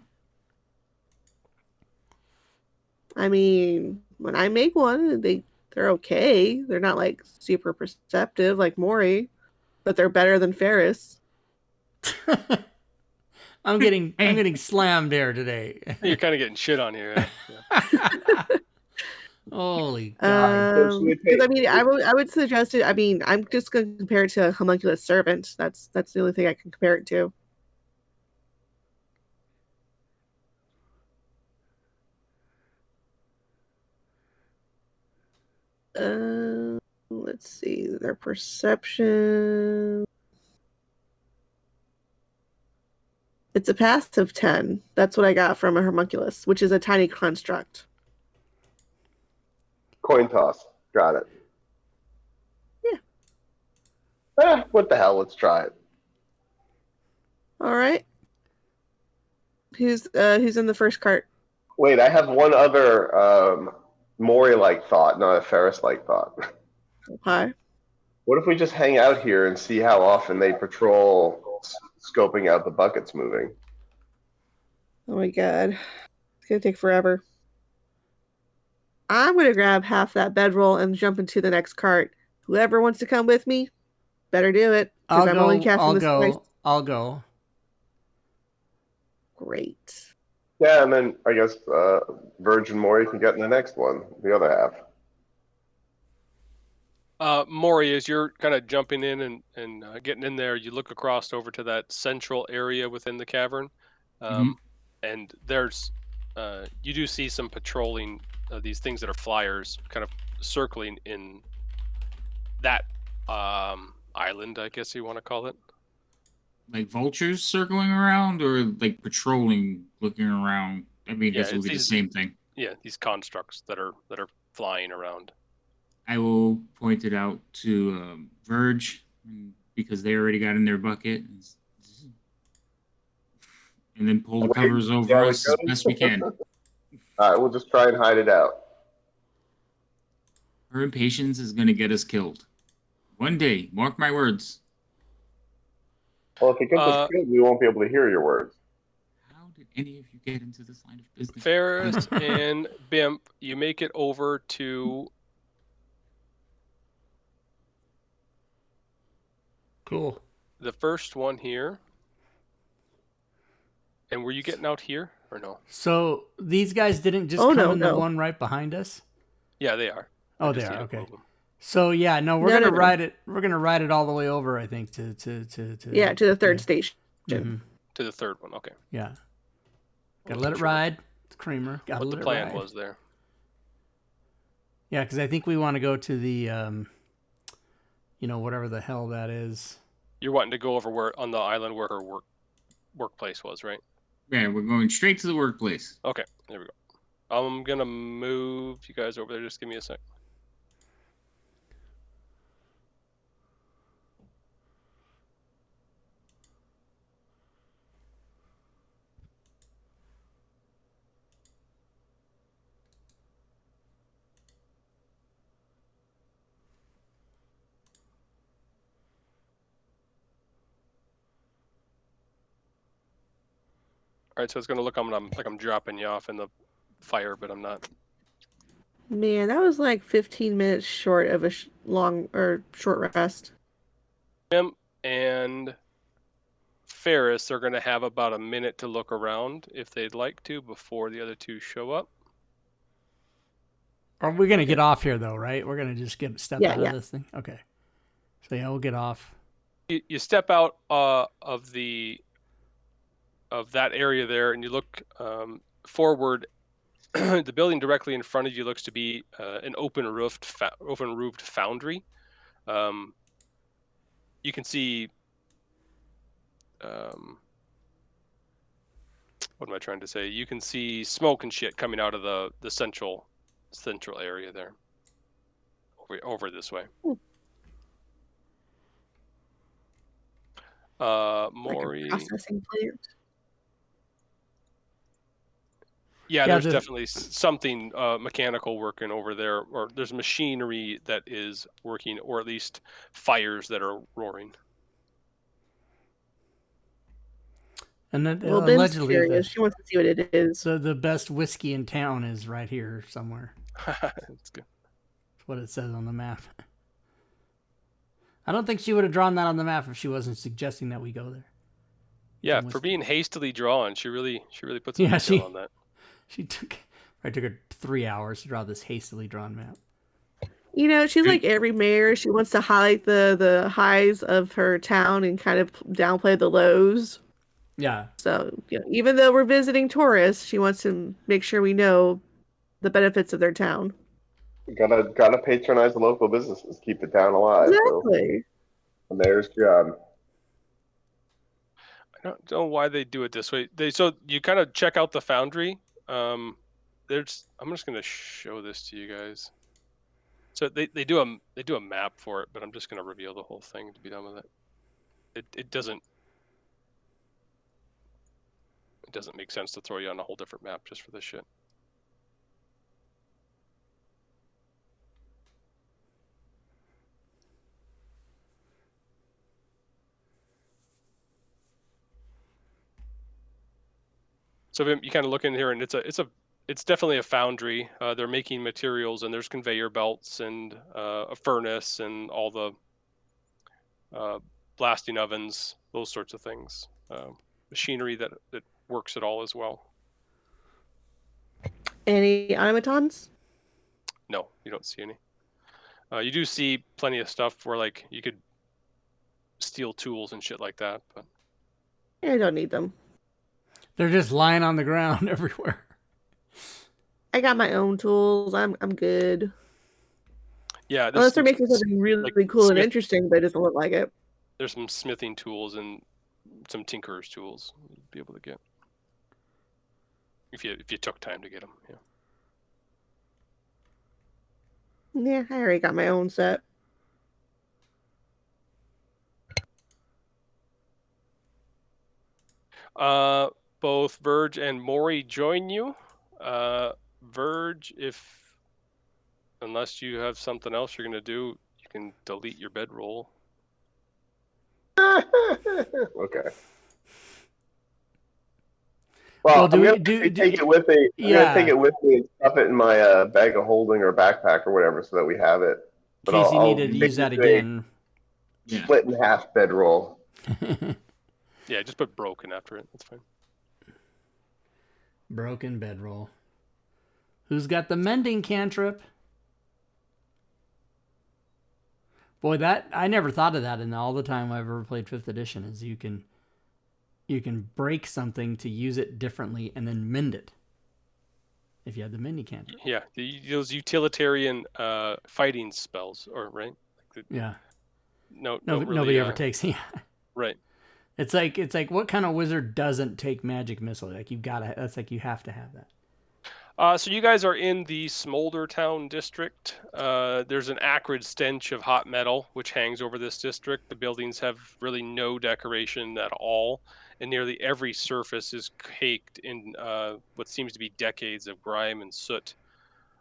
[SPEAKER 5] I mean, when I make one, they're okay. They're not like super perceptive like Maury, but they're better than Ferris.
[SPEAKER 1] I'm getting slammed there today.
[SPEAKER 2] You're kind of getting shit on here. Yeah.
[SPEAKER 1] Holy God!
[SPEAKER 5] Because I mean, I would suggest it. I mean, I'm just going to compare it to a homunculus servant. That's the only thing I can compare it to. Let's see their perception. It's a passive 10. That's what I got from a homunculus, which is a tiny construct.
[SPEAKER 4] Coin toss. Got it.
[SPEAKER 5] Yeah.
[SPEAKER 4] What the hell? Let's try it.
[SPEAKER 5] All right. Who's in the first cart?
[SPEAKER 4] Wait, I have one other Maury-like thought, not a Ferris-like thought.
[SPEAKER 5] Hi.
[SPEAKER 4] What if we just hang out here and see how often they patrol, scoping out the buckets moving?
[SPEAKER 5] Oh my God. It's going to take forever. I'm going to grab half that bedroll and jump into the next cart. Whoever wants to come with me, better do it. Because I'm only casting this twice.
[SPEAKER 1] I'll go.
[SPEAKER 5] Great.
[SPEAKER 4] Yeah, and then I guess Virgin Maury can get in the next one, the other half.
[SPEAKER 2] Maury, as you're kind of jumping in and getting in there, you look across over to that central area within the cavern, and there's you do see some patrolling these things that are flyers, kind of circling in that island, I guess you want to call it.
[SPEAKER 3] Like vultures circling around, or like patrolling, looking around. I mean, I guess it would be the same thing.
[SPEAKER 2] Yeah, these constructs that are flying around.
[SPEAKER 3] I will point it out to Verge, because they already got in their bucket, and then pull the covers over us as best we can.
[SPEAKER 4] All right, we'll just try and hide it out.
[SPEAKER 3] Her impatience is going to get us killed. One day, mark my words.
[SPEAKER 4] Well, if it gets us killed, we won't be able to hear your words.
[SPEAKER 3] How did any of you get into this line of business?
[SPEAKER 2] Ferris and Bimp, you make it over to...
[SPEAKER 1] Cool.
[SPEAKER 2] The first one here. And were you getting out here or no?
[SPEAKER 1] So these guys didn't just come in the one right behind us?
[SPEAKER 2] Yeah, they are.
[SPEAKER 1] Oh, they are. Okay. So yeah, no, we're gonna ride it. We're gonna ride it all the way over. I think to
[SPEAKER 5] the third station.
[SPEAKER 2] Mm-hmm. To the third one. Okay.
[SPEAKER 1] Yeah. Gotta let it ride. It's Creamer. Gotta let it ride.
[SPEAKER 2] What the plan was there.
[SPEAKER 1] Yeah, because I think we want to go to the, whatever the hell that is.
[SPEAKER 2] You're wanting to go over on the island where her workplace was, right?
[SPEAKER 3] Yeah, we're going straight to the workplace.
[SPEAKER 2] Okay, there we go. I'm gonna move you guys over there. Just give me a sec. All right, so it's gonna look like I'm dropping you off in the fire, but I'm not.
[SPEAKER 5] Man, that was like 15 minutes short of a short rest.
[SPEAKER 2] Him and Ferris are gonna have about a minute to look around if they'd like to before the other two show up.
[SPEAKER 1] Are we gonna get off here though, right? We're gonna just step out of this thing. Okay. So yeah, we'll get off.
[SPEAKER 2] You step out of that area there, and you look forward. The building directly in front of you looks to be an open-roofed foundry. You can see. What am I trying to say? You can see smoke and shit coming out of the central area there. Over this way. Maury.
[SPEAKER 5] Like a processing plant.
[SPEAKER 2] Yeah, there's definitely something mechanical working over there, or there's machinery that is working, or at least fires that are roaring.
[SPEAKER 1] And then
[SPEAKER 5] Ben's allegedly, curious. She wants to see what it is.
[SPEAKER 1] So the best whiskey in town is right here somewhere.
[SPEAKER 2] That's good.
[SPEAKER 1] That's what it says on the map. I don't think she would have drawn that on the map if she wasn't suggesting that we go there.
[SPEAKER 2] Yeah,
[SPEAKER 1] Almost-
[SPEAKER 2] for being hastily drawn, she really puts some detail on that.
[SPEAKER 1] She took her 3 hours to draw this hastily drawn map.
[SPEAKER 5] You know, she's like every mayor. She wants to highlight the highs of her town and kind of downplay the lows.
[SPEAKER 1] Yeah.
[SPEAKER 5] So, you know, even though we're visiting tourists, she wants to make sure we know the benefits of their town.
[SPEAKER 4] Gotta patronize the local businesses, keep the town alive.
[SPEAKER 5] Exactly.
[SPEAKER 4] So the mayor's job.
[SPEAKER 2] I don't know why they do it this way. So you kind of check out the foundry. I'm just gonna show this to you guys. So they do a map for it, but I'm just gonna reveal the whole thing to be done with it. It doesn't make sense to throw you on a whole different map just for this shit. So you kind of look in here, and it's definitely a foundry. They're making materials, and there's conveyor belts and a furnace and all the blasting ovens, those sorts of things. Machinery that works at all as well.
[SPEAKER 5] Any automatons?
[SPEAKER 2] No, you don't see any. You do see plenty of stuff where like you could steal tools and shit like that, but
[SPEAKER 5] I don't need them.
[SPEAKER 1] They're just lying on the ground everywhere.
[SPEAKER 5] I got my own tools. I'm good.
[SPEAKER 2] yeah.
[SPEAKER 5] Unless they're making something really cool and interesting, but it doesn't look like it.
[SPEAKER 2] There's some smithing tools and some tinkerer's tools you'd be able to get if you took time to get them.
[SPEAKER 5] Yeah, I already got my own set.
[SPEAKER 2] Both Verge and Maury join you. Verge, unless you have something else you're gonna do, you can delete your bedroll.
[SPEAKER 4] Okay.
[SPEAKER 1] Well,
[SPEAKER 4] I'm gonna take it with me. I'm gonna take it with me and stuff it in my bag of holding or backpack or whatever, so that we have it.
[SPEAKER 1] In case you need to use that again.
[SPEAKER 4] Split in half bedroll.
[SPEAKER 2] Yeah, just put broken after it. That's fine.
[SPEAKER 1] Broken bedroll. Who's got the mending cantrip? Boy, that I never thought of that in all the time I've ever played 5th edition. Is you can break something to use it differently and then mend it. If you have the mending cantrip.
[SPEAKER 2] Yeah, those utilitarian fighting spells, or right?
[SPEAKER 1] Yeah.
[SPEAKER 2] Nobody
[SPEAKER 1] ever takes. Yeah.
[SPEAKER 2] Right.
[SPEAKER 1] It's like what kind of wizard doesn't take magic missile? Like you have to have that.
[SPEAKER 2] So you guys are in the Smolder Town district. There's an acrid stench of hot metal which hangs over this district. The buildings have really no decoration at all, and nearly every surface is caked in what seems to be decades of grime and soot.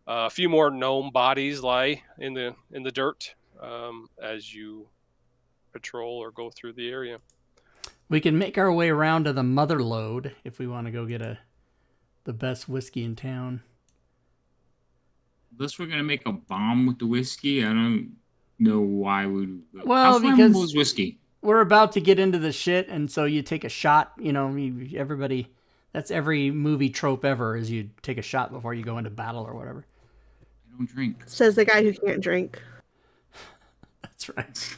[SPEAKER 2] A few more gnome bodies lie in the dirt as you patrol or go through the area.
[SPEAKER 1] We can make our way around to the Mother Lode if we want to go get the best whiskey in town.
[SPEAKER 3] Unless we're gonna make a bomb with the whiskey, I don't know why we would.
[SPEAKER 1] Well,
[SPEAKER 3] how
[SPEAKER 1] because
[SPEAKER 3] was whiskey?
[SPEAKER 1] We're about to get into the shit, and so you take a shot. You know, everybody. That's every movie trope ever: is you take a shot before you go into battle or whatever.
[SPEAKER 3] I don't drink.
[SPEAKER 5] Says the guy who can't drink.
[SPEAKER 1] That's right.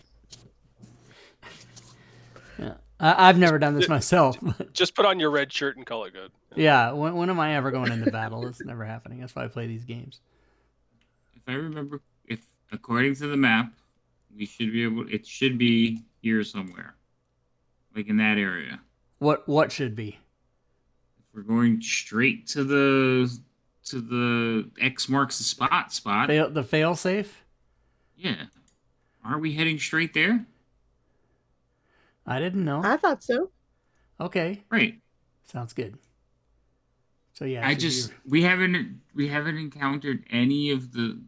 [SPEAKER 1] Yeah, I've never done this myself.
[SPEAKER 2] Just put on your red shirt and call it good.
[SPEAKER 1] Yeah, when am I ever going into battle? It's never happening. That's why I play these games.
[SPEAKER 3] If I remember, according to the map, we should be able. It should be here somewhere, like in that area.
[SPEAKER 1] What should be?
[SPEAKER 3] If we're going straight to the X marks the spot.
[SPEAKER 1] The fail safe.
[SPEAKER 3] Yeah, aren't we heading straight there?
[SPEAKER 1] I didn't know.
[SPEAKER 5] I thought so.
[SPEAKER 1] Okay.
[SPEAKER 3] Right.
[SPEAKER 1] Sounds good. So yeah.
[SPEAKER 3] We haven't encountered any of the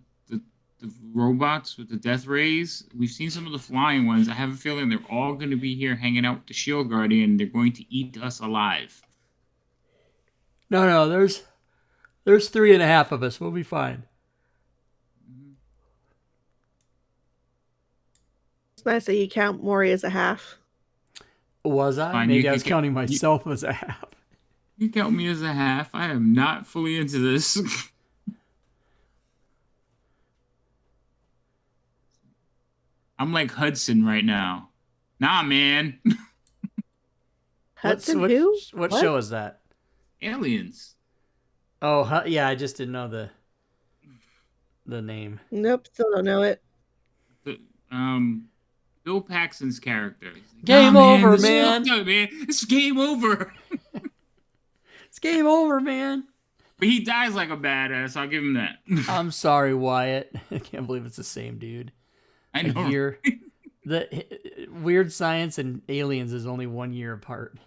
[SPEAKER 3] robots with the death rays. We've seen some of the flying ones. I have a feeling they're all going to be here hanging out with the Shield Guardian. They're going to eat us alive.
[SPEAKER 1] No, there's 3.5 of us. We'll be fine.
[SPEAKER 5] I say you count Maury as a half.
[SPEAKER 1] Was I?
[SPEAKER 3] Fine,
[SPEAKER 1] Maybe
[SPEAKER 3] you
[SPEAKER 1] I was
[SPEAKER 3] can-
[SPEAKER 1] counting myself as a half.
[SPEAKER 3] You count me as a half. I am not fully into this. I'm like Hudson right now. Nah, man.
[SPEAKER 5] Hudson who?
[SPEAKER 1] What show is that?
[SPEAKER 3] Aliens.
[SPEAKER 1] Oh, yeah, I just didn't know the name.
[SPEAKER 5] Nope, still don't know it.
[SPEAKER 3] Bill Paxton's character. Like,
[SPEAKER 1] Game over,
[SPEAKER 3] this is
[SPEAKER 1] man.
[SPEAKER 3] fucked up, man. It's game over.
[SPEAKER 1] It's game over, man.
[SPEAKER 3] But he dies like a badass. I'll give him that.
[SPEAKER 1] I'm sorry, Wyatt. I can't believe it's the same dude.
[SPEAKER 3] I know.
[SPEAKER 1] A year. The Weird Science and Aliens is only 1 year apart.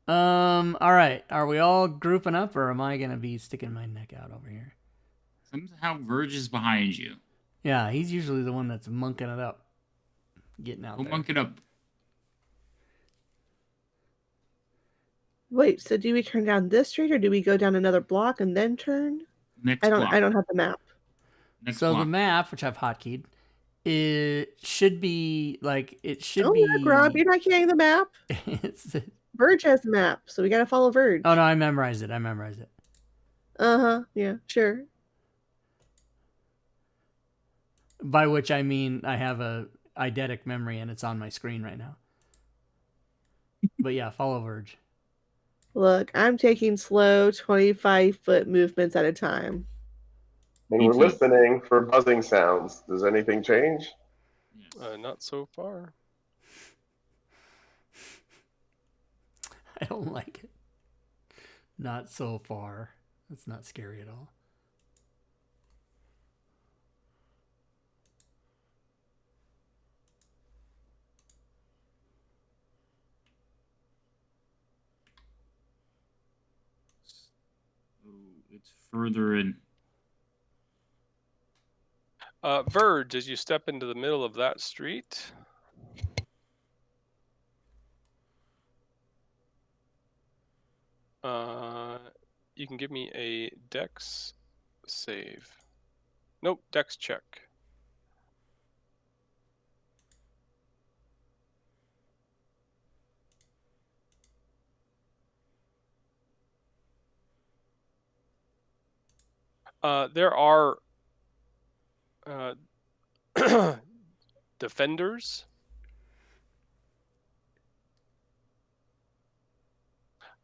[SPEAKER 1] All right. Are we all grouping up, or am I gonna be sticking my neck out over here?
[SPEAKER 3] Somehow Verge is behind you.
[SPEAKER 1] Yeah, he's usually the one that's monking it up, getting out
[SPEAKER 3] Go
[SPEAKER 1] there.
[SPEAKER 3] monk it up.
[SPEAKER 5] Wait, so do we turn down this street or do we go down another block and then turn?
[SPEAKER 3] Next
[SPEAKER 5] I don't
[SPEAKER 3] block.
[SPEAKER 5] I don't have the map.
[SPEAKER 3] Next
[SPEAKER 1] So
[SPEAKER 3] block.
[SPEAKER 1] the map, which I've hotkeyed, it should be like
[SPEAKER 5] Look, Rob, you're not carrying the map. Verge has the map, so we gotta follow Verge.
[SPEAKER 1] Oh no, I memorized it.
[SPEAKER 5] Yeah, sure.
[SPEAKER 1] By which I mean I have a eidetic memory and it's on my screen right now. But yeah, follow Verge.
[SPEAKER 5] Look, I'm taking slow 25-foot movements at a time.
[SPEAKER 4] And
[SPEAKER 3] Me
[SPEAKER 4] we're
[SPEAKER 3] too.
[SPEAKER 4] listening for buzzing sounds. Does anything change?
[SPEAKER 3] Yes.
[SPEAKER 2] Not so far.
[SPEAKER 1] I don't like it. Not so far. That's not scary at all.
[SPEAKER 3] Ooh, it's further in.
[SPEAKER 2] Verge, as you step into the middle of that street, you can give me a Dex save. Nope, Dex check. There are defenders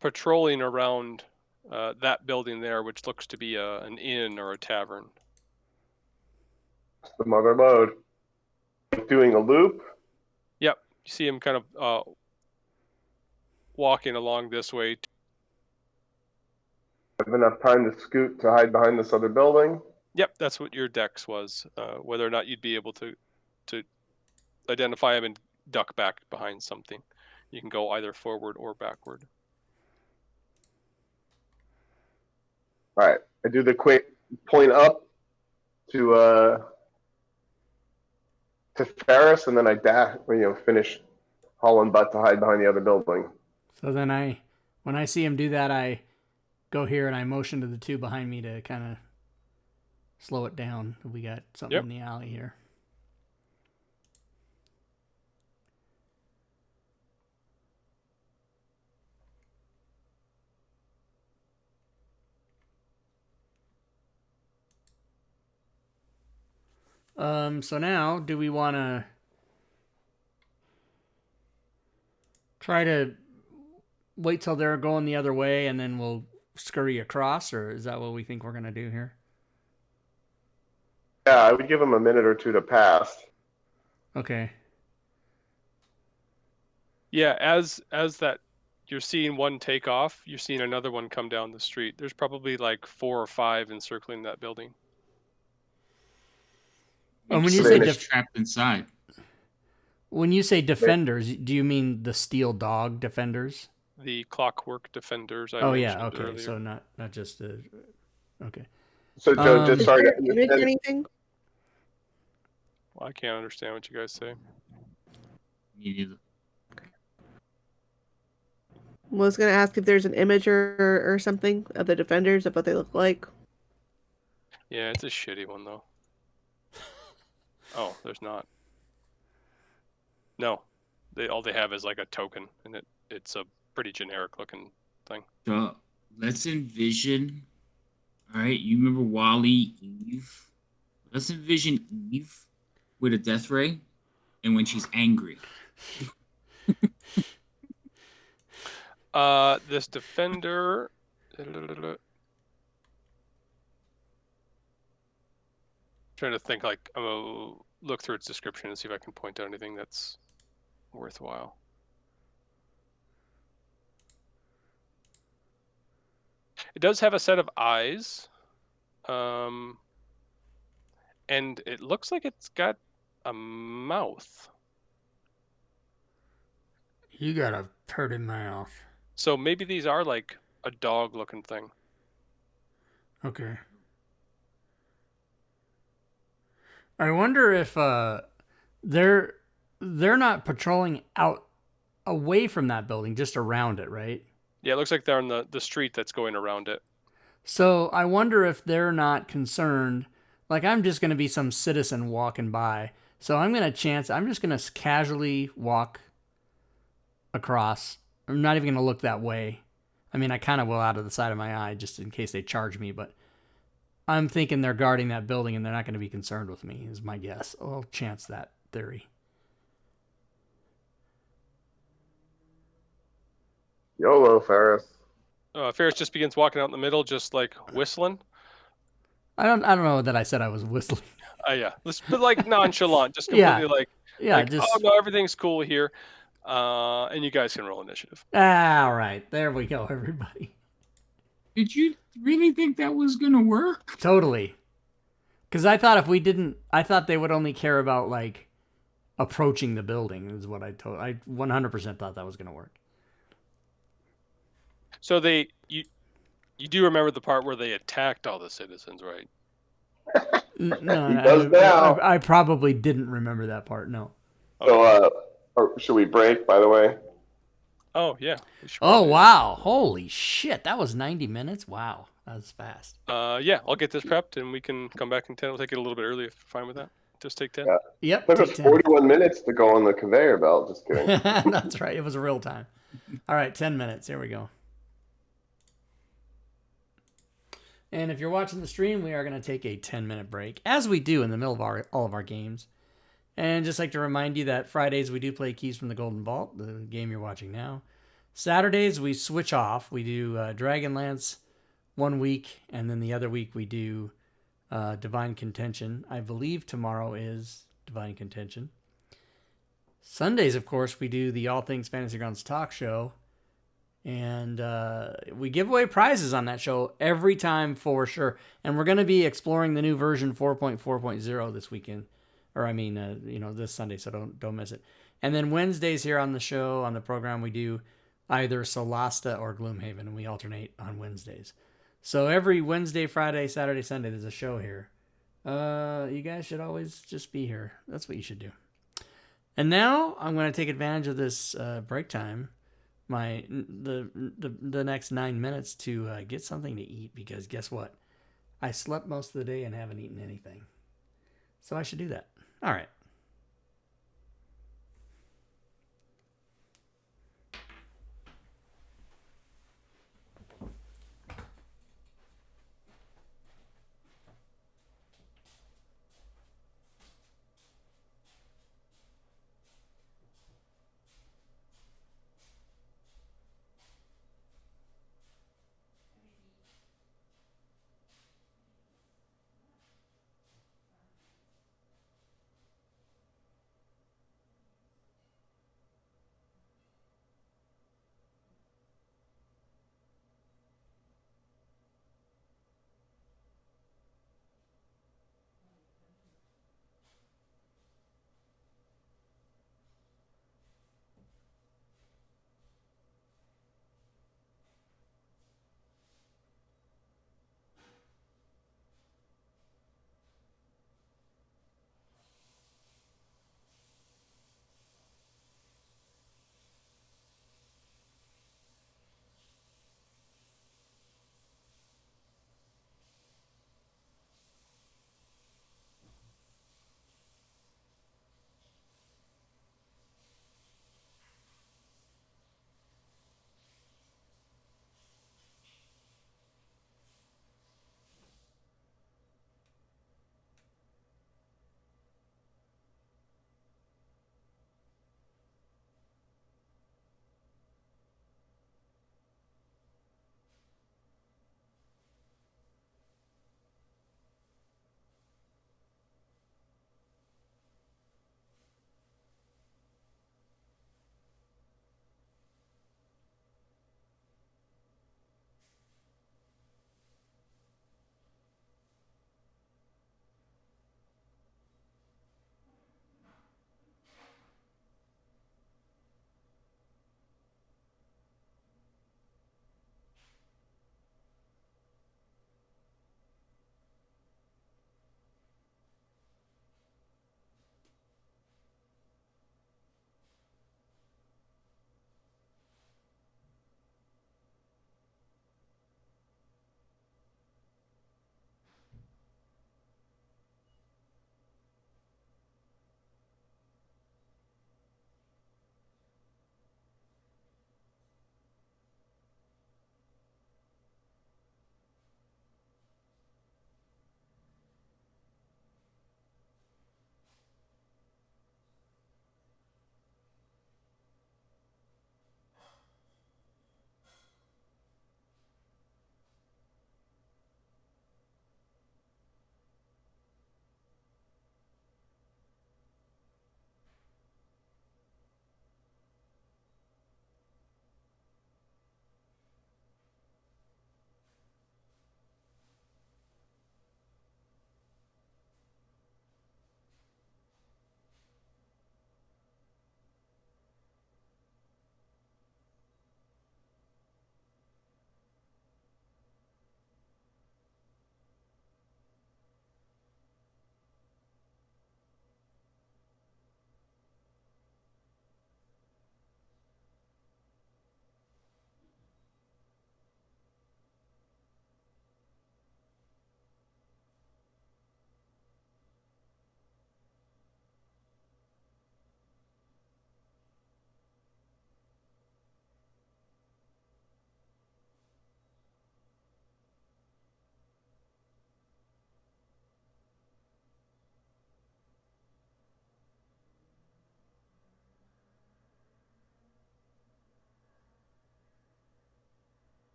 [SPEAKER 2] patrolling around that building there, which looks to be an inn or a tavern.
[SPEAKER 4] The mother mode. Doing a loop.
[SPEAKER 2] Yep, you see him kind of walking along this way.
[SPEAKER 4] Have enough time to scoot to hide behind this other building.
[SPEAKER 2] Yep, that's what your dex was. Whether or not you'd be able to identify him and duck back behind something. You can go either forward or backward.
[SPEAKER 4] All right. I do the quick point up to Ferris, and then I finish hauling butt to hide behind the other building.
[SPEAKER 1] So then when I see him do that, I go here and I motion to the two behind me to kind of slow it down. We got something in the alley here. So now, do we want to try to wait till they're going the other way and then we'll scurry across, or is that what we think we're going to do here?
[SPEAKER 4] Yeah, I would give them a minute or two to pass.
[SPEAKER 1] Okay.
[SPEAKER 2] Yeah, as that you're seeing one take off, you're seeing another one come down the street. There's probably like 4 or 5 encircling that building.
[SPEAKER 1] And when you
[SPEAKER 3] Somebody's
[SPEAKER 1] say
[SPEAKER 3] trapped inside.
[SPEAKER 1] when you say defenders, do you mean the steel dog defenders?
[SPEAKER 2] The clockwork defenders. I
[SPEAKER 1] Oh yeah,
[SPEAKER 2] mentioned
[SPEAKER 1] okay.
[SPEAKER 2] earlier.
[SPEAKER 1] So not just the okay.
[SPEAKER 4] So, Joe, just
[SPEAKER 5] Is
[SPEAKER 4] sorry.
[SPEAKER 5] there an image or anything?
[SPEAKER 2] Well, I can't understand what you guys say.
[SPEAKER 3] Me neither.
[SPEAKER 5] I was gonna ask if there's an image or something of the defenders of what they look like.
[SPEAKER 2] Yeah, it's a shitty one though. Oh, there's not. No, all they have is like a token, and it's a pretty generic looking thing.
[SPEAKER 3] So let's envision. All right, you remember Wally Eve? Let's envision Eve with a death ray, and when she's angry.
[SPEAKER 2] This defender. Trying to think, like, I'm gonna look through its description and see if I can point out anything that's worthwhile. It does have a set of eyes, and it looks like it's got a mouth.
[SPEAKER 1] You got a pretty mouth.
[SPEAKER 2] So maybe these are like a dog-looking thing.
[SPEAKER 1] Okay. I wonder if they're not patrolling out away from that building, just around it, right?
[SPEAKER 2] Yeah, it looks like they're on the street that's going around it.
[SPEAKER 1] So I wonder if they're not concerned. Like, I'm just going to be some citizen walking by. So I'm just going to casually walk across. I'm not even going to look that way. I mean, I kind of will out of the side of my eye just in case they charge me, but I'm thinking they're guarding that building and they're not going to be concerned with me, is my guess. I'll chance that theory.
[SPEAKER 4] YOLO, Ferris.
[SPEAKER 2] Ferris just begins walking out in the middle, just like whistling.
[SPEAKER 1] I don't know that I said I was whistling.
[SPEAKER 2] Yeah, but like nonchalant, just completely oh no, everything's cool here. And you guys can roll initiative.
[SPEAKER 1] All right, there we go, everybody.
[SPEAKER 3] Did you really think that was gonna work?
[SPEAKER 1] Totally. Because I thought I thought they would only care about like approaching the building. Is what I 100% thought that was gonna work.
[SPEAKER 2] So you do remember the part where they attacked all the citizens, right?
[SPEAKER 1] No,
[SPEAKER 4] He does now.
[SPEAKER 1] I probably didn't remember that part. No.
[SPEAKER 4] So, or should we break? By the way.
[SPEAKER 2] Oh yeah.
[SPEAKER 1] Oh wow! Holy shit! That was 90 minutes. Wow, that was fast.
[SPEAKER 2] Yeah, I'll get this prepped and we can come back in 10. We'll take it a little bit early if you're fine with that. Just take 10.
[SPEAKER 4] Yeah. Yep. It took us 41 minutes to go on the conveyor belt. Just kidding.
[SPEAKER 1] That's right. It was a real time. All right, 10 minutes. Here we go. And if you're watching the stream, we are going to take a 10-minute break, as we do in the middle of all of our games. And just like to remind you that Fridays we do play Keys from the Golden Vault, the game you're watching now. Saturdays we switch off. We do Dragonlance one week, and then the other week we do Divine Contention. I believe tomorrow is Divine Contention. Sundays, of course, we do the All Things Fantasy Grounds talk show. And we give away prizes on that show every time for sure. And we're going to be exploring the new version 4.4.0 this weekend. Or this Sunday, so don't miss it. And then Wednesdays here on the show, on the program, we do either Solasta or Gloomhaven, and we alternate on Wednesdays. So every Wednesday, Friday, Saturday, Sunday, there's a show here. You guys should always just be here. That's what you should do. And now I'm going to take advantage of this break time, the next 9 minutes to get something to eat, because guess what? I slept most of the day and haven't eaten anything. So I should do that. All right.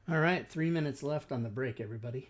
[SPEAKER 1] All right, 3 minutes left on the break, everybody.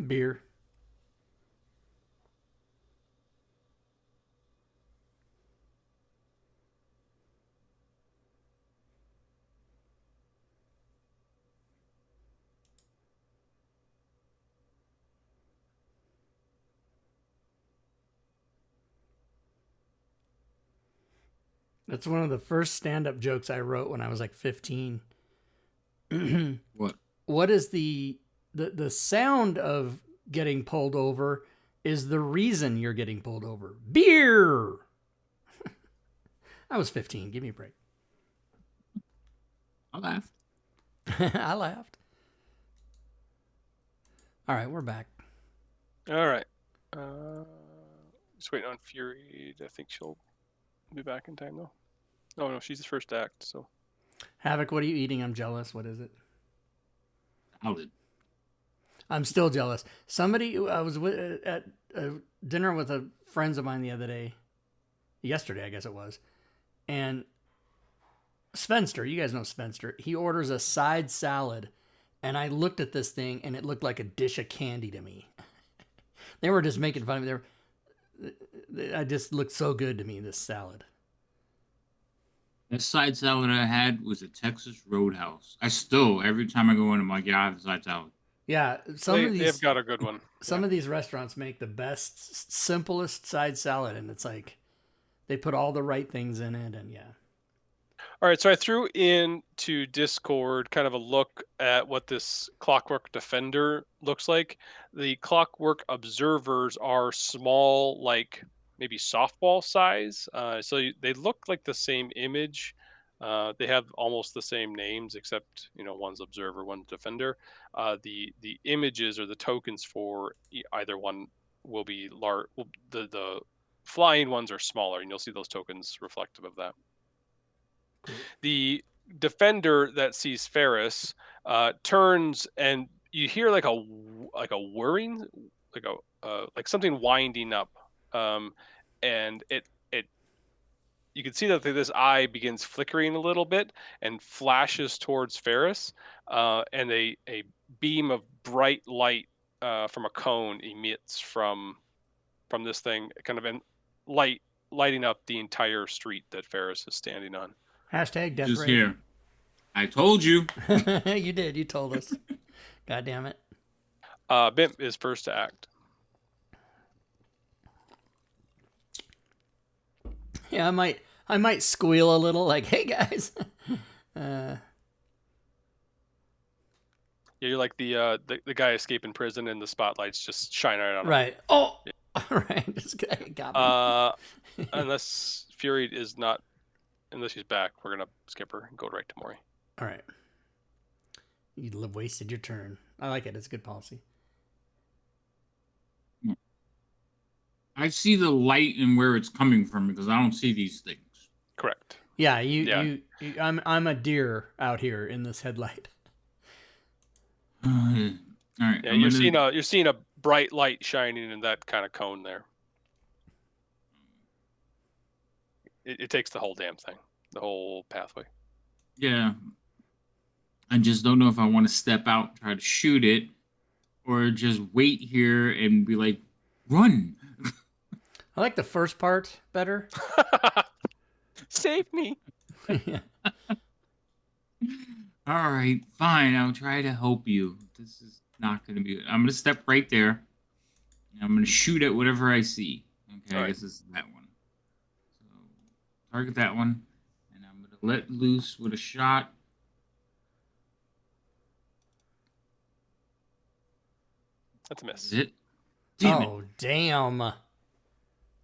[SPEAKER 1] Beer. That's one of the first stand-up jokes I wrote when I was like 15.
[SPEAKER 3] What?
[SPEAKER 1] What is the sound of getting pulled over is the reason you're getting pulled over. Beer. I was 15. Give me a break.
[SPEAKER 3] I laughed.
[SPEAKER 1] I laughed. All right, we're back.
[SPEAKER 2] All right. Just waiting on Fury. I think she'll be back in time, though. Oh, no, she's the first act, so.
[SPEAKER 1] Havoc, what are you eating? I'm jealous. What is it?
[SPEAKER 3] Salad.
[SPEAKER 1] I'm still jealous. Somebody, I was at dinner with friends of mine the other day. Yesterday, I guess it was. And Svenster, you guys know Svenster, he orders a side salad. And I looked at this thing, and it looked like a dish of candy to me. They were just making fun of me. I just looked so good to me, this salad.
[SPEAKER 3] The side salad I had was a Texas Roadhouse. I still, every time I go in, I'm like, yeah, I have a side salad.
[SPEAKER 1] Yeah, they've
[SPEAKER 2] got a good one.
[SPEAKER 1] Some of these restaurants make the best, simplest side salad, and it's like they put all the right things in it, and yeah.
[SPEAKER 2] All right, so I threw into Discord kind of a look at what this Clockwork Defender looks like. The Clockwork Observers are small, like maybe softball size. They look like the same image. They have almost the same names, except one's Observer, one's Defender. The images or the tokens for either one will be large. The flying ones are smaller, and you'll see those tokens reflective of that. The Defender that sees Ferris turns, and you hear like a whirring, like something winding up, and it you can see that this eye begins flickering a little bit and flashes towards Ferris, and a beam of bright light from a cone emits from from this thing, kind of lighting up the entire street that Ferris is standing on.
[SPEAKER 1] Hashtag death
[SPEAKER 3] Just
[SPEAKER 1] rate.
[SPEAKER 3] here. I told you.
[SPEAKER 1] You did. You told us. God damn it.
[SPEAKER 2] Bimp is first to act.
[SPEAKER 1] Yeah, I might squeal a little, like, "Hey guys."
[SPEAKER 2] Yeah, you're like the guy escaping prison, and the spotlights just shine right on him.
[SPEAKER 1] Right. Oh. Right. This guy got me.
[SPEAKER 2] Unless Fury is not, unless she's back, we're gonna skip her and go right to Mori.
[SPEAKER 1] All right. You wasted your turn. I like it. It's a good policy.
[SPEAKER 3] I see the light and where it's coming from because I don't see these things.
[SPEAKER 2] Correct.
[SPEAKER 1] Yeah, you I'm a deer out here in this headlight.
[SPEAKER 3] All right.
[SPEAKER 2] Yeah, you're seeing a bright light shining in that kind of cone there. It takes the whole damn thing, the whole pathway.
[SPEAKER 3] Yeah. I just don't know if I want to step out and try to shoot it or just wait here and be like, run.
[SPEAKER 1] I like the first part better.
[SPEAKER 2] Save me.
[SPEAKER 1] Yeah.
[SPEAKER 3] All right, fine. I'll try to help you. This is not going to be good. I'm going to step right there. And I'm going to shoot at whatever I see. Okay,
[SPEAKER 2] All
[SPEAKER 3] I
[SPEAKER 2] right.
[SPEAKER 3] guess this is that one. So target that one. And I'm going to let loose with a shot.
[SPEAKER 2] That's a miss.
[SPEAKER 3] Is it? Damn it.
[SPEAKER 1] Oh, damn.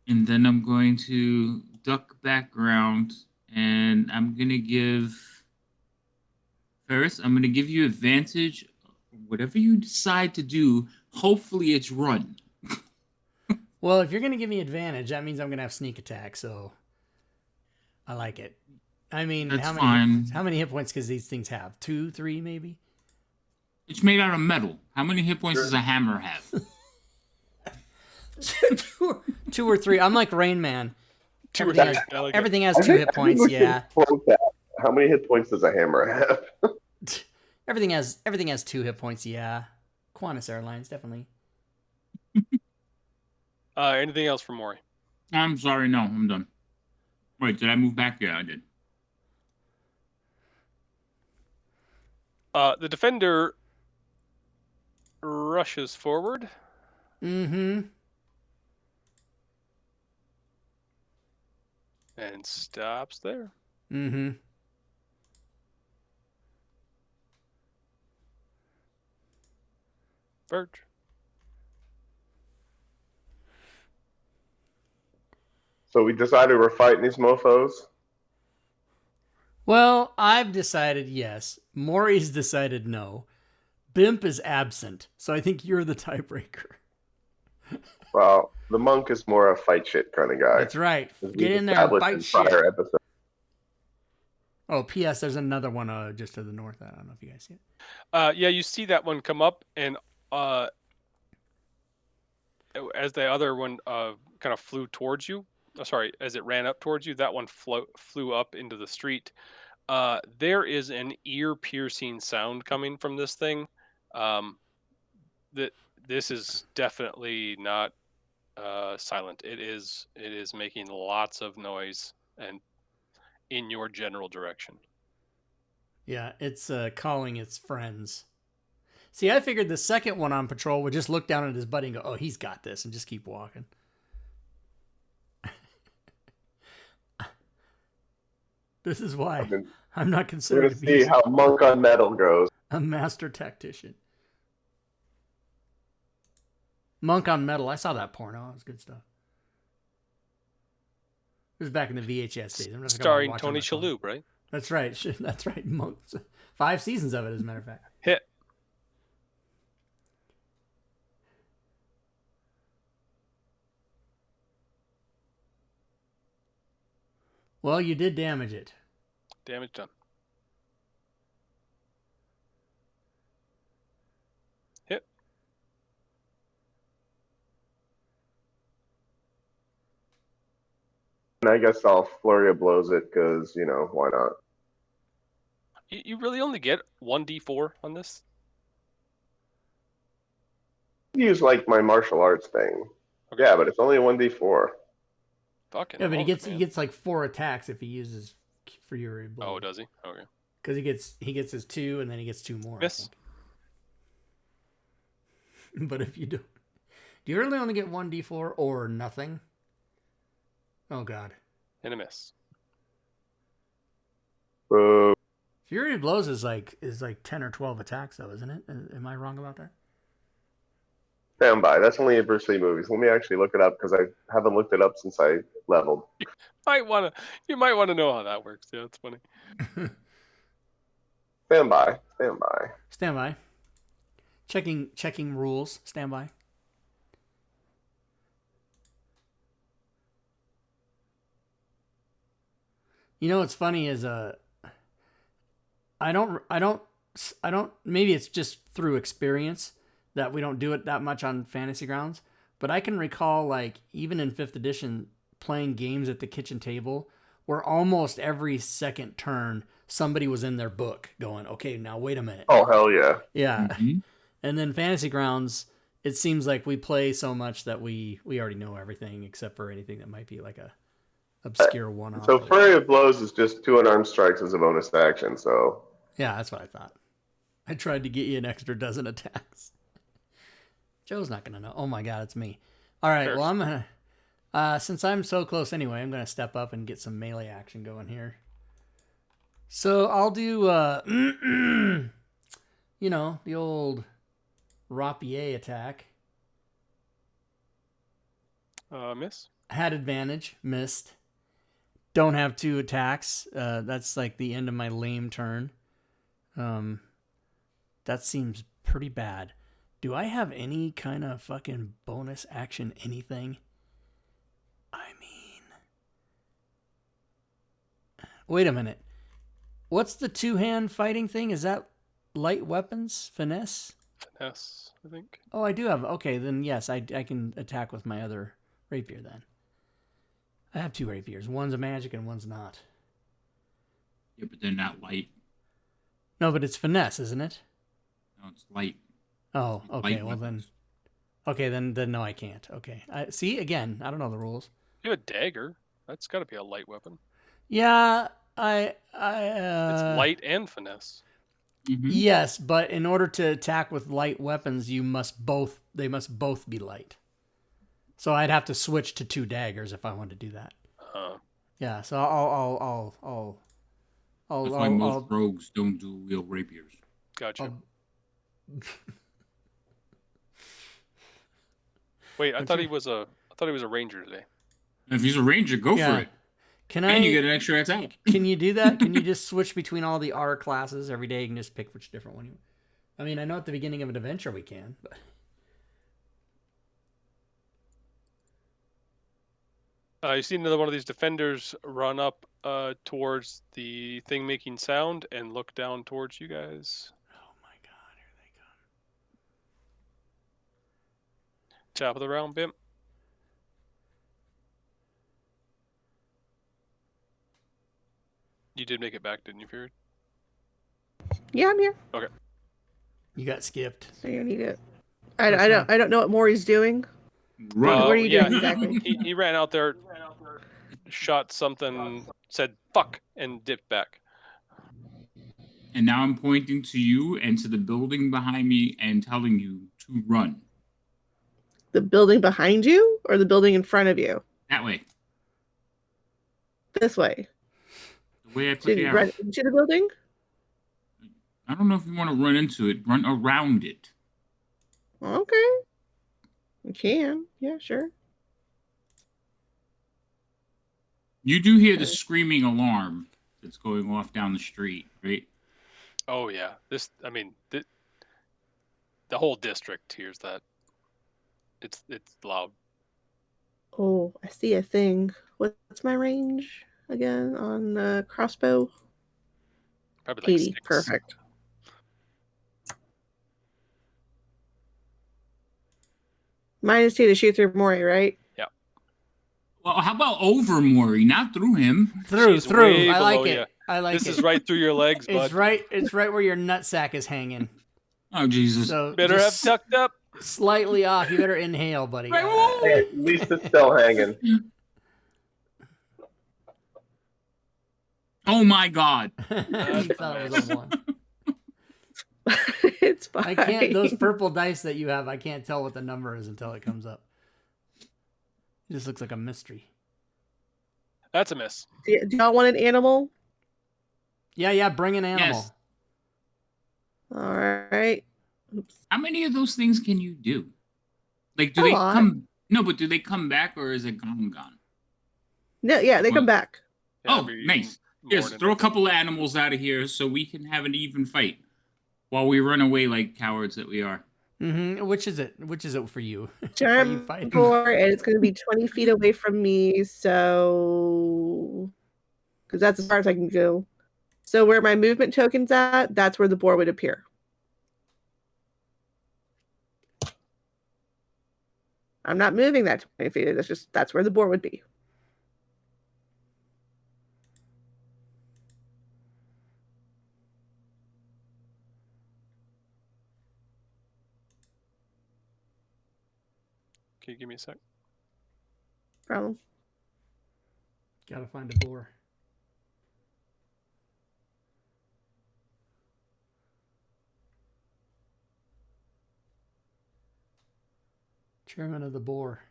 [SPEAKER 3] And then I'm going to duck back around. And I'm going to give... Ferris, I'm going to give you advantage. Whatever you decide to do, hopefully it's run.
[SPEAKER 1] Well, if you're going to give me advantage, that means I'm going to have sneak attack, so I like it. I mean,
[SPEAKER 3] That's
[SPEAKER 1] how
[SPEAKER 3] fine.
[SPEAKER 1] many hit points does these things have? 2, 3, maybe?
[SPEAKER 3] It's made out of metal. How many hit points does a hammer have?
[SPEAKER 1] 2 or 3. I'm like Rain Man.
[SPEAKER 2] Two or
[SPEAKER 1] Everything
[SPEAKER 2] three.
[SPEAKER 1] has,
[SPEAKER 2] I like it.
[SPEAKER 1] everything has 2 hit points, yeah.
[SPEAKER 4] How many hit points does a hammer have?
[SPEAKER 1] Everything has 2 hit points, yeah. Qantas Airlines, definitely.
[SPEAKER 2] Anything else from Mori?
[SPEAKER 3] I'm sorry, no, I'm done. Wait, did I move back? Yeah, I did.
[SPEAKER 2] The defender rushes forward.
[SPEAKER 1] Mm-hmm.
[SPEAKER 2] And stops there.
[SPEAKER 1] Mm-hmm.
[SPEAKER 2] Verge.
[SPEAKER 4] So we decided we're fighting these mofos.
[SPEAKER 1] Well, I've decided yes. Maury's decided no. Bimp is absent, so I think you're the tiebreaker.
[SPEAKER 4] Well, the monk is more a fight shit kind of guy.
[SPEAKER 1] That's right.
[SPEAKER 4] As
[SPEAKER 1] Get
[SPEAKER 4] we've
[SPEAKER 1] in there and
[SPEAKER 4] established
[SPEAKER 1] fight
[SPEAKER 4] in
[SPEAKER 1] shit.
[SPEAKER 4] prior episodes.
[SPEAKER 1] Oh, P.S. There's another one just to the north. I don't know if you guys see it.
[SPEAKER 2] Yeah, you see that one come up, and as the other one kind of flew towards you, as it ran up towards you, that one flew up into the street. There is an ear-piercing sound coming from this thing. This is definitely not silent. It is making lots of noise and in your general direction.
[SPEAKER 1] Yeah, it's calling its friends. See, I figured the second one on patrol would just look down at his buddy and go, "Oh, he's got this," and just keep walking. This is why I'm not
[SPEAKER 4] We're
[SPEAKER 1] considered
[SPEAKER 4] going
[SPEAKER 1] to
[SPEAKER 4] to
[SPEAKER 1] be
[SPEAKER 4] see how monk on metal goes.
[SPEAKER 1] a master tactician. Monk on Metal. I saw that porno. It was good stuff. It was back in the VHS days. I'm just
[SPEAKER 2] Starring Tony Shalhoub, right?
[SPEAKER 1] That's right. That's right. Monk. 5 seasons of it, as a matter of fact.
[SPEAKER 2] Hit.
[SPEAKER 1] Well, you did damage it.
[SPEAKER 2] Damage done. Hit.
[SPEAKER 4] And I guess I'll flurry of blows it because, why not?
[SPEAKER 2] You really only get 1d4 on this?
[SPEAKER 4] Use like my martial arts thing. Yeah, but it's only a 1d4.
[SPEAKER 2] Fucking.
[SPEAKER 1] Yeah, but
[SPEAKER 2] hell,
[SPEAKER 1] he
[SPEAKER 2] man.
[SPEAKER 1] gets like 4 attacks if he uses Fury Blow.
[SPEAKER 2] Oh, does he? Okay.
[SPEAKER 1] Because he gets his 2 and then he gets 2 more. I
[SPEAKER 2] Miss.
[SPEAKER 1] think. But if you do you really only get 1d4 or nothing? Oh god.
[SPEAKER 2] And a miss.
[SPEAKER 4] Boo.
[SPEAKER 1] Fury of Blows is like 10 or 12 attacks though, isn't it? Am I wrong about that?
[SPEAKER 4] Stand by. That's only in Bruce Lee movies. Let me actually look it up because I haven't looked it up since I leveled.
[SPEAKER 2] You might want to know how that works. Yeah, it's funny.
[SPEAKER 4] Stand by. Stand by.
[SPEAKER 1] Stand by. Checking rules. Stand by. You know what's funny is I don't maybe it's just through experience that we don't do it that much on Fantasy Grounds, but I can recall like even in 5th edition playing games at the kitchen table where almost every second turn somebody was in their book going, okay, now wait a minute.
[SPEAKER 4] Oh, hell yeah.
[SPEAKER 1] Yeah.
[SPEAKER 3] Mhm.
[SPEAKER 1] And then Fantasy Grounds, it seems like we play so much that we already know everything except for anything that might be like a obscure one-off.
[SPEAKER 4] So Flurry of Blows is just 2 unarmed strikes as a bonus action, so...
[SPEAKER 1] Yeah, that's what I thought. I tried to get you an extra dozen attacks. Joe's not going to know. Oh my god, it's me. All right, well, I'm going to... since I'm so close anyway, I'm going to step up and get some melee action going here. So I'll do, you know, the old rapier attack.
[SPEAKER 2] Miss.
[SPEAKER 1] Had advantage, missed. Don't have 2 attacks. That's like the end of my lame turn. That seems pretty bad. Do I have any kind of fucking bonus action anything? I mean... Wait a minute. What's the 2-hand fighting thing? Is that light weapons? Finesse?
[SPEAKER 2] Finesse, I think.
[SPEAKER 1] Oh, I do have... Okay, then yes, I can attack with my other rapier then. I have 2 rapiers. One's a magic and one's not.
[SPEAKER 3] Yeah, but they're not light.
[SPEAKER 1] No, but it's finesse, isn't it?
[SPEAKER 3] No, it's light.
[SPEAKER 1] Oh, okay.
[SPEAKER 3] Light
[SPEAKER 1] Well
[SPEAKER 3] weapons.
[SPEAKER 1] then no, I can't. Okay. See, again, I don't know the rules.
[SPEAKER 2] You have a dagger. That's got to be a light weapon.
[SPEAKER 1] Yeah,
[SPEAKER 2] It's light and finesse.
[SPEAKER 3] Mhm.
[SPEAKER 1] Yes, but in order to attack with light weapons, they must both be light. So I'd have to switch to 2 daggers if I wanted to do that. Yeah, so
[SPEAKER 3] That's why most rogues don't do real rapiers.
[SPEAKER 2] Gotcha. Wait, I thought he was a ranger today.
[SPEAKER 3] If he's a ranger, go
[SPEAKER 1] Yeah.
[SPEAKER 3] for it.
[SPEAKER 1] And
[SPEAKER 3] you get an extra attack.
[SPEAKER 1] Can you do that? Can you just switch between all the R classes every day? You can just pick which different one you... I mean, I know at the beginning of an adventure we can, but...
[SPEAKER 2] You see another one of these defenders run up towards the thing making sound and look down towards you guys.
[SPEAKER 1] Oh my god, here they come.
[SPEAKER 2] Top of the round, Bimp. You did make it back, didn't you, Fury?
[SPEAKER 5] Yeah, I'm here.
[SPEAKER 2] Okay.
[SPEAKER 1] You got skipped.
[SPEAKER 5] So you need it. I don't know what Maury's doing.
[SPEAKER 3] Run.
[SPEAKER 5] What are you doing
[SPEAKER 2] yeah,
[SPEAKER 5] exactly?
[SPEAKER 2] He ran out there, shot something, said "fuck" and dipped back.
[SPEAKER 3] And now I'm pointing to you and to the building behind me and telling you to run.
[SPEAKER 5] The building behind you or the building in front of you?
[SPEAKER 3] That way.
[SPEAKER 5] This way.
[SPEAKER 3] The way I put
[SPEAKER 5] Should
[SPEAKER 3] the
[SPEAKER 5] you
[SPEAKER 3] arrow.
[SPEAKER 5] run into the building?
[SPEAKER 3] I don't know if you want to run into it. Run around it.
[SPEAKER 5] Okay. You can. Yeah, sure.
[SPEAKER 3] You do hear the screaming alarm that's going off down the street, right?
[SPEAKER 2] Oh yeah, the whole district hears that. It's loud.
[SPEAKER 5] Oh, I see a thing. What's my range again on crossbow?
[SPEAKER 2] Probably like
[SPEAKER 5] 80.
[SPEAKER 2] 6.
[SPEAKER 5] Perfect. -2 to shoot through Maury, right?
[SPEAKER 3] Well, how about over Maury, not through him?
[SPEAKER 1] Through.
[SPEAKER 2] She's way
[SPEAKER 1] I like
[SPEAKER 2] below
[SPEAKER 1] it.
[SPEAKER 2] ya.
[SPEAKER 1] I like
[SPEAKER 2] This
[SPEAKER 1] it.
[SPEAKER 2] is right through your legs, bud.
[SPEAKER 1] It's right where your nutsack is hanging.
[SPEAKER 3] Oh, Jesus.
[SPEAKER 1] So
[SPEAKER 2] Better have
[SPEAKER 1] just
[SPEAKER 2] tucked up.
[SPEAKER 1] slightly off. You better inhale, buddy.
[SPEAKER 3] Right, whoa, whoa,
[SPEAKER 4] Hey, at least it's still hanging.
[SPEAKER 3] Oh my God!
[SPEAKER 1] You thought it was a 1.
[SPEAKER 5] It's fine.
[SPEAKER 1] I can't. Those purple dice that you have, I can't tell what the number is until it comes up. It just looks like a mystery.
[SPEAKER 2] That's a miss.
[SPEAKER 5] Do y'all want an animal?
[SPEAKER 1] Yeah. Bring an animal.
[SPEAKER 3] Yes.
[SPEAKER 5] All right. Oops.
[SPEAKER 3] How many of those things can you do? Like, do
[SPEAKER 5] A
[SPEAKER 3] they
[SPEAKER 5] lot.
[SPEAKER 3] come? No, but do they come back or is it gone?
[SPEAKER 5] No, yeah, they come back.
[SPEAKER 2] Yeah,
[SPEAKER 3] Oh,
[SPEAKER 2] it'd be
[SPEAKER 3] nice.
[SPEAKER 2] more
[SPEAKER 3] Yes,
[SPEAKER 2] than
[SPEAKER 3] throw a
[SPEAKER 2] that.
[SPEAKER 3] couple of animals out of here so we can have an even fight while we run away like cowards that we are.
[SPEAKER 1] Which is it? Which is it for you? Are you
[SPEAKER 5] Charm
[SPEAKER 1] fighting?
[SPEAKER 5] boar, and it's going to be 20 feet away from me, so because that's as far as I can go. So where my movement token's at, that's where the boar would appear. I'm not moving that 20 feet. That's where the boar would be.
[SPEAKER 2] Can you give me a sec?
[SPEAKER 5] Problem.
[SPEAKER 1] Gotta find a boar. Chairman of the boar.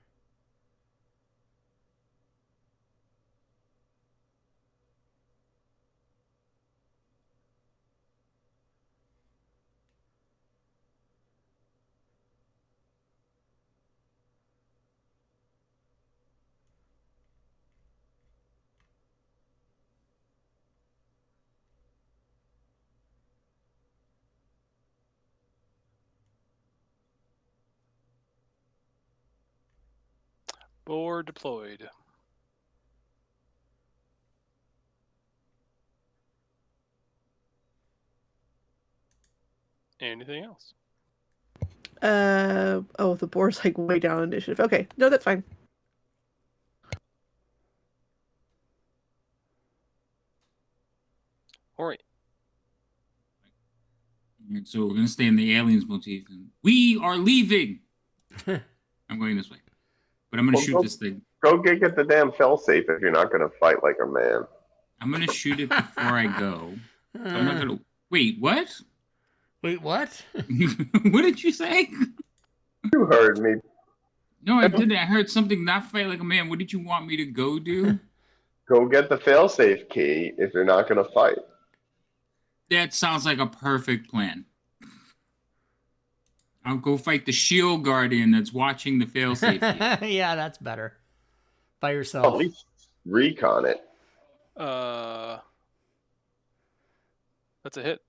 [SPEAKER 2] Boar deployed. Anything else?
[SPEAKER 5] Oh, the boar's like way down initiative. Okay, no, that's fine.
[SPEAKER 2] All right.
[SPEAKER 3] And so we're gonna stay in the aliens motif, and we are leaving. I'm going this way, but I'm gonna shoot this thing.
[SPEAKER 4] Go get the damn failsafe if you're not going to fight like a man.
[SPEAKER 3] I'm gonna shoot it before I go. So I'm not gonna. Wait, what?
[SPEAKER 1] Wait, what?
[SPEAKER 3] What did you say?
[SPEAKER 4] You heard me.
[SPEAKER 3] No, I didn't. I heard something. Not fight like a man. What did you want me to go do?
[SPEAKER 4] Go get the failsafe key if you're not going to fight.
[SPEAKER 3] That sounds like a perfect plan. I'll go fight the shield guardian that's watching the failsafe.
[SPEAKER 1] Yeah, that's better. By
[SPEAKER 4] At
[SPEAKER 1] yourself.
[SPEAKER 4] least recon it.
[SPEAKER 2] That's a hit.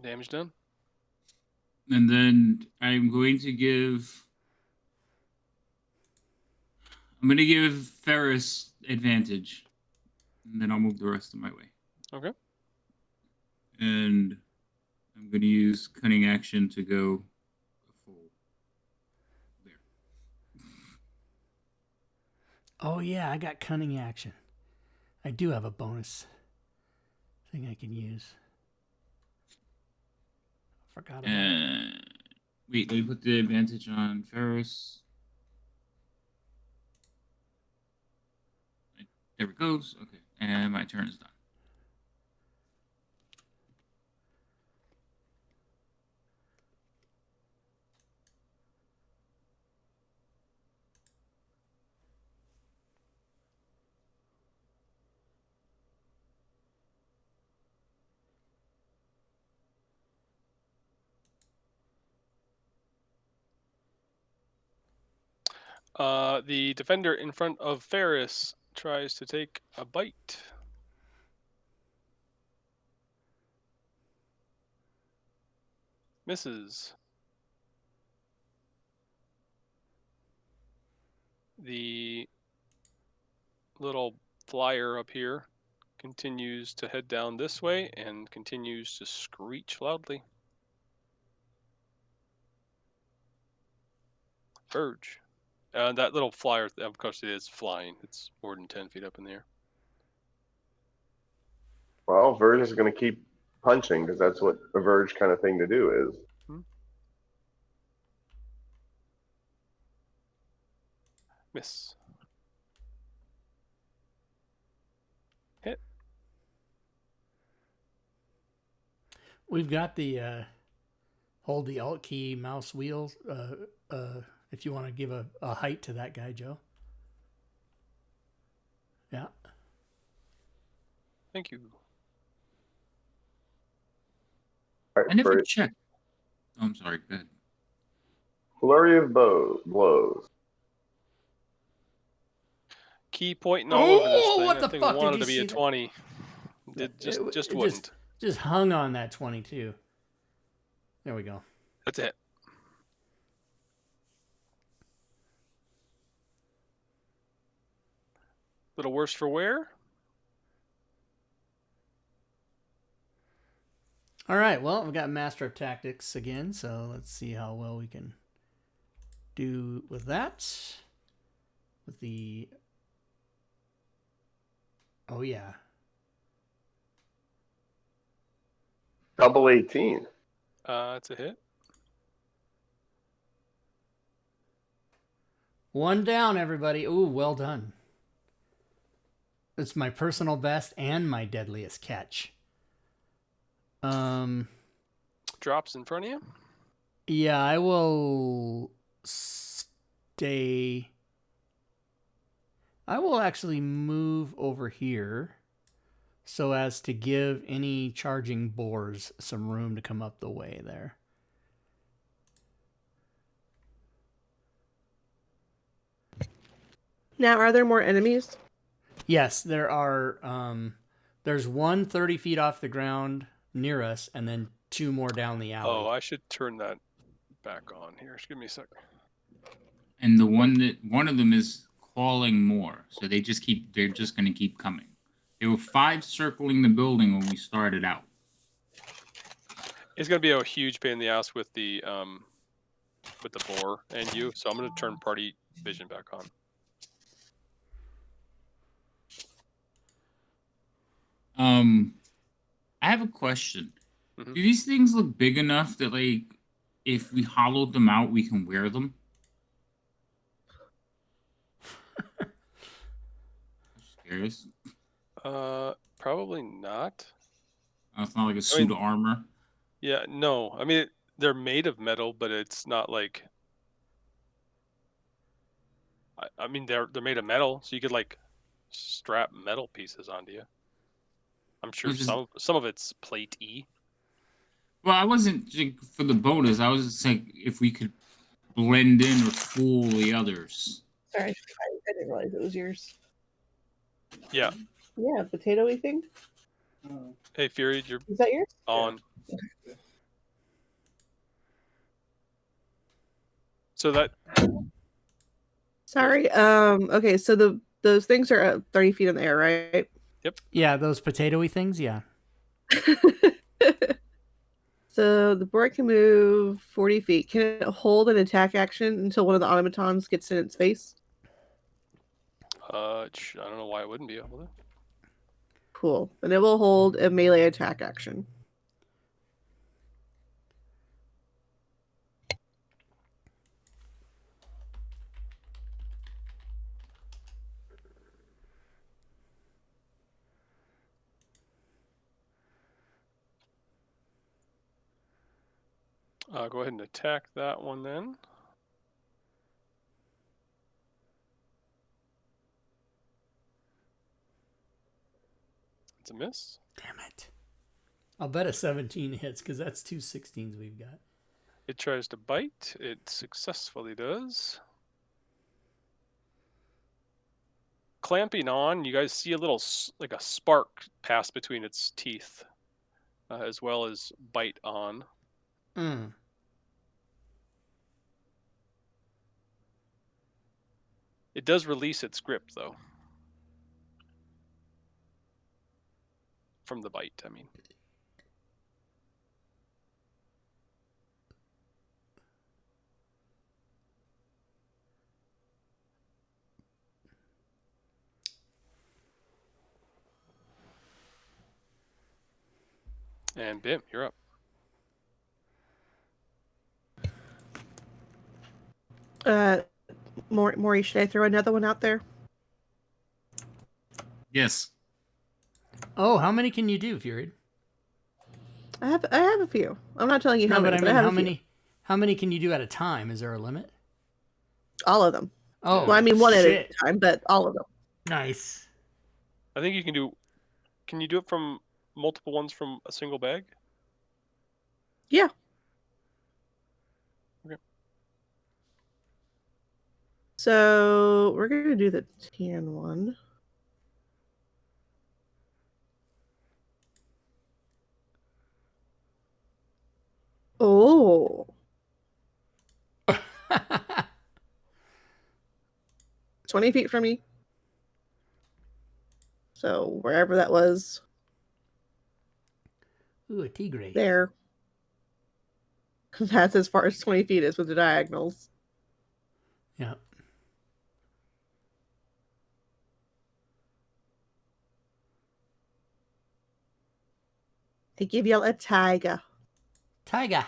[SPEAKER 2] Damage done.
[SPEAKER 3] And then I'm going to give Ferris advantage. And then I'll move the rest of my way.
[SPEAKER 2] Okay.
[SPEAKER 3] And I'm going to use cunning action to go full there.
[SPEAKER 1] Oh yeah, I got cunning action. I do have a bonus thing I can use. Forgot about it.
[SPEAKER 3] Wait, let me put the advantage on Ferris. There it goes. Okay, and my turn is done.
[SPEAKER 2] The defender in front of Ferris tries to take a bite. Misses. The little flyer up here continues to head down this way and continues to screech loudly. Verge. That little flyer, of course, it is flying. It's more than 10 feet up in the air.
[SPEAKER 4] Well, Verge is going to keep punching because that's what a verge kind of thing to do is.
[SPEAKER 2] Miss. Hit.
[SPEAKER 1] We've got the hold the Alt key mouse wheels. If you want to give a height to that guy, Joe. Yeah.
[SPEAKER 2] Thank you.
[SPEAKER 4] All right,
[SPEAKER 3] I never
[SPEAKER 4] for
[SPEAKER 3] checked. Oh, I'm sorry. Go ahead.
[SPEAKER 4] flurry of blows.
[SPEAKER 2] Key pointing all over this thing.
[SPEAKER 1] What the
[SPEAKER 2] That thing
[SPEAKER 1] fuck? Did
[SPEAKER 2] wanted
[SPEAKER 1] you
[SPEAKER 2] to be
[SPEAKER 1] see
[SPEAKER 2] a
[SPEAKER 1] that?
[SPEAKER 2] 20. Did just wouldn't.
[SPEAKER 1] Just hung on that 22. There we go.
[SPEAKER 2] That's it. Little worse for wear.
[SPEAKER 1] All right. Well, we've got Master of Tactics again, so let's see how well we can do with that. With the... Oh, yeah.
[SPEAKER 4] Double 18.
[SPEAKER 2] It's a hit.
[SPEAKER 1] One down, everybody. Ooh, well done. It's my personal best and my deadliest catch.
[SPEAKER 2] Drops in front of you.
[SPEAKER 1] Yeah, I will stay. I will actually move over here so as to give any charging boars some room to come up the way there.
[SPEAKER 5] Now, are there more enemies?
[SPEAKER 1] Yes, there are. There's one 30 feet off the ground near us, and then two more down the alley.
[SPEAKER 2] Oh, I should turn that back on here. Just give me a sec.
[SPEAKER 3] And one of them is calling more, so they're just going to keep coming. There were 5 circling the building when we started out.
[SPEAKER 2] It's gonna be a huge pain in the ass with the boar and you, so I'm gonna turn party vision back on.
[SPEAKER 3] I have a question.
[SPEAKER 2] Mhm.
[SPEAKER 3] Do these things look big enough that, like, if we hollowed them out, we can wear them? Just curious.
[SPEAKER 2] Probably not.
[SPEAKER 3] It's not like a suit of armor.
[SPEAKER 2] Yeah, no. I mean, they're made of metal, but it's not like. I mean, they're made of metal, so you could like strap metal pieces onto you. I'm sure some of it's plate-y.
[SPEAKER 3] Well, I wasn't like, for the bonus. I was just like if we could blend in or fool the others.
[SPEAKER 5] Sorry, I didn't realize it was yours.
[SPEAKER 2] Yeah.
[SPEAKER 5] Yeah, potato-y thing.
[SPEAKER 2] Hey, Fury, you're
[SPEAKER 5] Is that yours?
[SPEAKER 2] on. So that.
[SPEAKER 5] Sorry. Okay, so those things are at 30 feet in the air, right?
[SPEAKER 2] Yep.
[SPEAKER 1] Yeah, those potato-y things, yeah.
[SPEAKER 5] So the board can move 40 feet. Can it hold an attack action until one of the automatons gets in its face?
[SPEAKER 2] I don't know why it wouldn't be able to.
[SPEAKER 5] Cool. Then it will hold a melee attack action.
[SPEAKER 2] Go ahead and attack that one then. It's a miss.
[SPEAKER 1] Damn it. I'll bet a 17 hits because that's 2 16s we've got.
[SPEAKER 2] It tries to bite. It successfully does. Clamping on, you guys see a little, like a spark pass between its teeth, as well as bite on. It does release its grip, though. From the bite, I mean. And Bim, you're up.
[SPEAKER 5] Maury, should I throw another one out there?
[SPEAKER 3] Yes.
[SPEAKER 1] Oh, how many can you do, Fury?
[SPEAKER 5] I have a few. I'm not telling you how
[SPEAKER 1] No,
[SPEAKER 5] many,
[SPEAKER 1] but I mean,
[SPEAKER 5] have
[SPEAKER 1] how
[SPEAKER 5] a few.
[SPEAKER 1] many? How many can you do at a time? Is there a limit?
[SPEAKER 5] All of them.
[SPEAKER 1] Oh,
[SPEAKER 5] Well, I mean, one
[SPEAKER 1] shit.
[SPEAKER 5] at a time, but all of them.
[SPEAKER 1] Nice.
[SPEAKER 2] I think you can do. Can you do it from multiple ones from a single bag?
[SPEAKER 5] Yeah.
[SPEAKER 2] Okay.
[SPEAKER 5] So we're gonna do the tan one. Oh, 20 feet from me. So wherever that was,
[SPEAKER 1] Ooh, a tigre.
[SPEAKER 5] there. That's as far as 20 feet is with the diagonals.
[SPEAKER 1] Yeah.
[SPEAKER 5] I give y'all a tiger.
[SPEAKER 1] Tiger.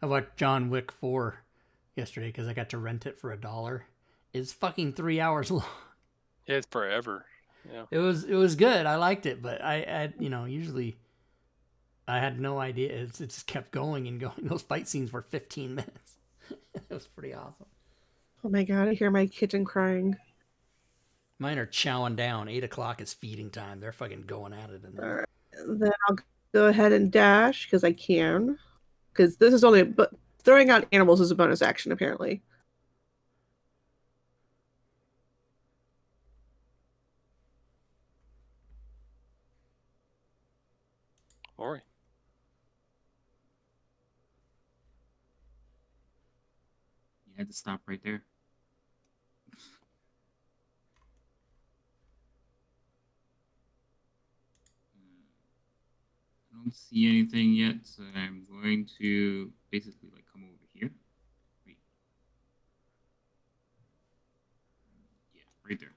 [SPEAKER 1] I watched John Wick 4 yesterday because I got to rent it for $1. It's fucking 3 hours long.
[SPEAKER 2] Yeah, it's forever. Yeah.
[SPEAKER 1] It was good. I liked it, but I usually I had no idea. It just kept going and going. Those fight scenes were 15 minutes. It was pretty awesome.
[SPEAKER 5] Oh my god, I hear my kitten crying.
[SPEAKER 1] Mine are chowing down. 8 o'clock is feeding time. They're fucking going at it in there.
[SPEAKER 5] All right. Then I'll go ahead and dash because I can. Because this is only, but throwing out animals is a bonus action apparently.
[SPEAKER 2] Maury.
[SPEAKER 3] You had to stop right there. I don't see anything yet, so I'm going to basically like come over here. Wait. Yeah, right there.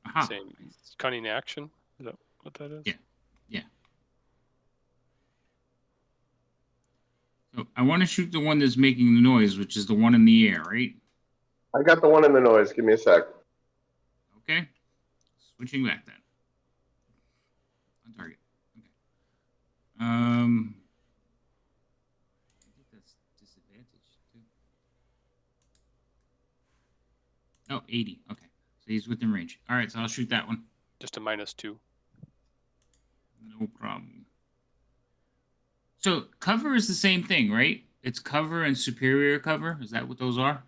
[SPEAKER 3] Aha.
[SPEAKER 2] Same cunning action. Is that what that is?
[SPEAKER 3] Yeah. Yeah. So I want to shoot the one that's making the noise, which is the one in the air, right?
[SPEAKER 4] I got the one in the noise. Give me a sec.
[SPEAKER 3] Okay. Switching back then. On target. Okay. I think that's disadvantage too. Oh, 80. Okay. So he's within range. All right, so I'll shoot that one.
[SPEAKER 2] Just a -2.
[SPEAKER 3] No problem. So cover is the same thing, right? It's cover and superior cover. Is that what those are?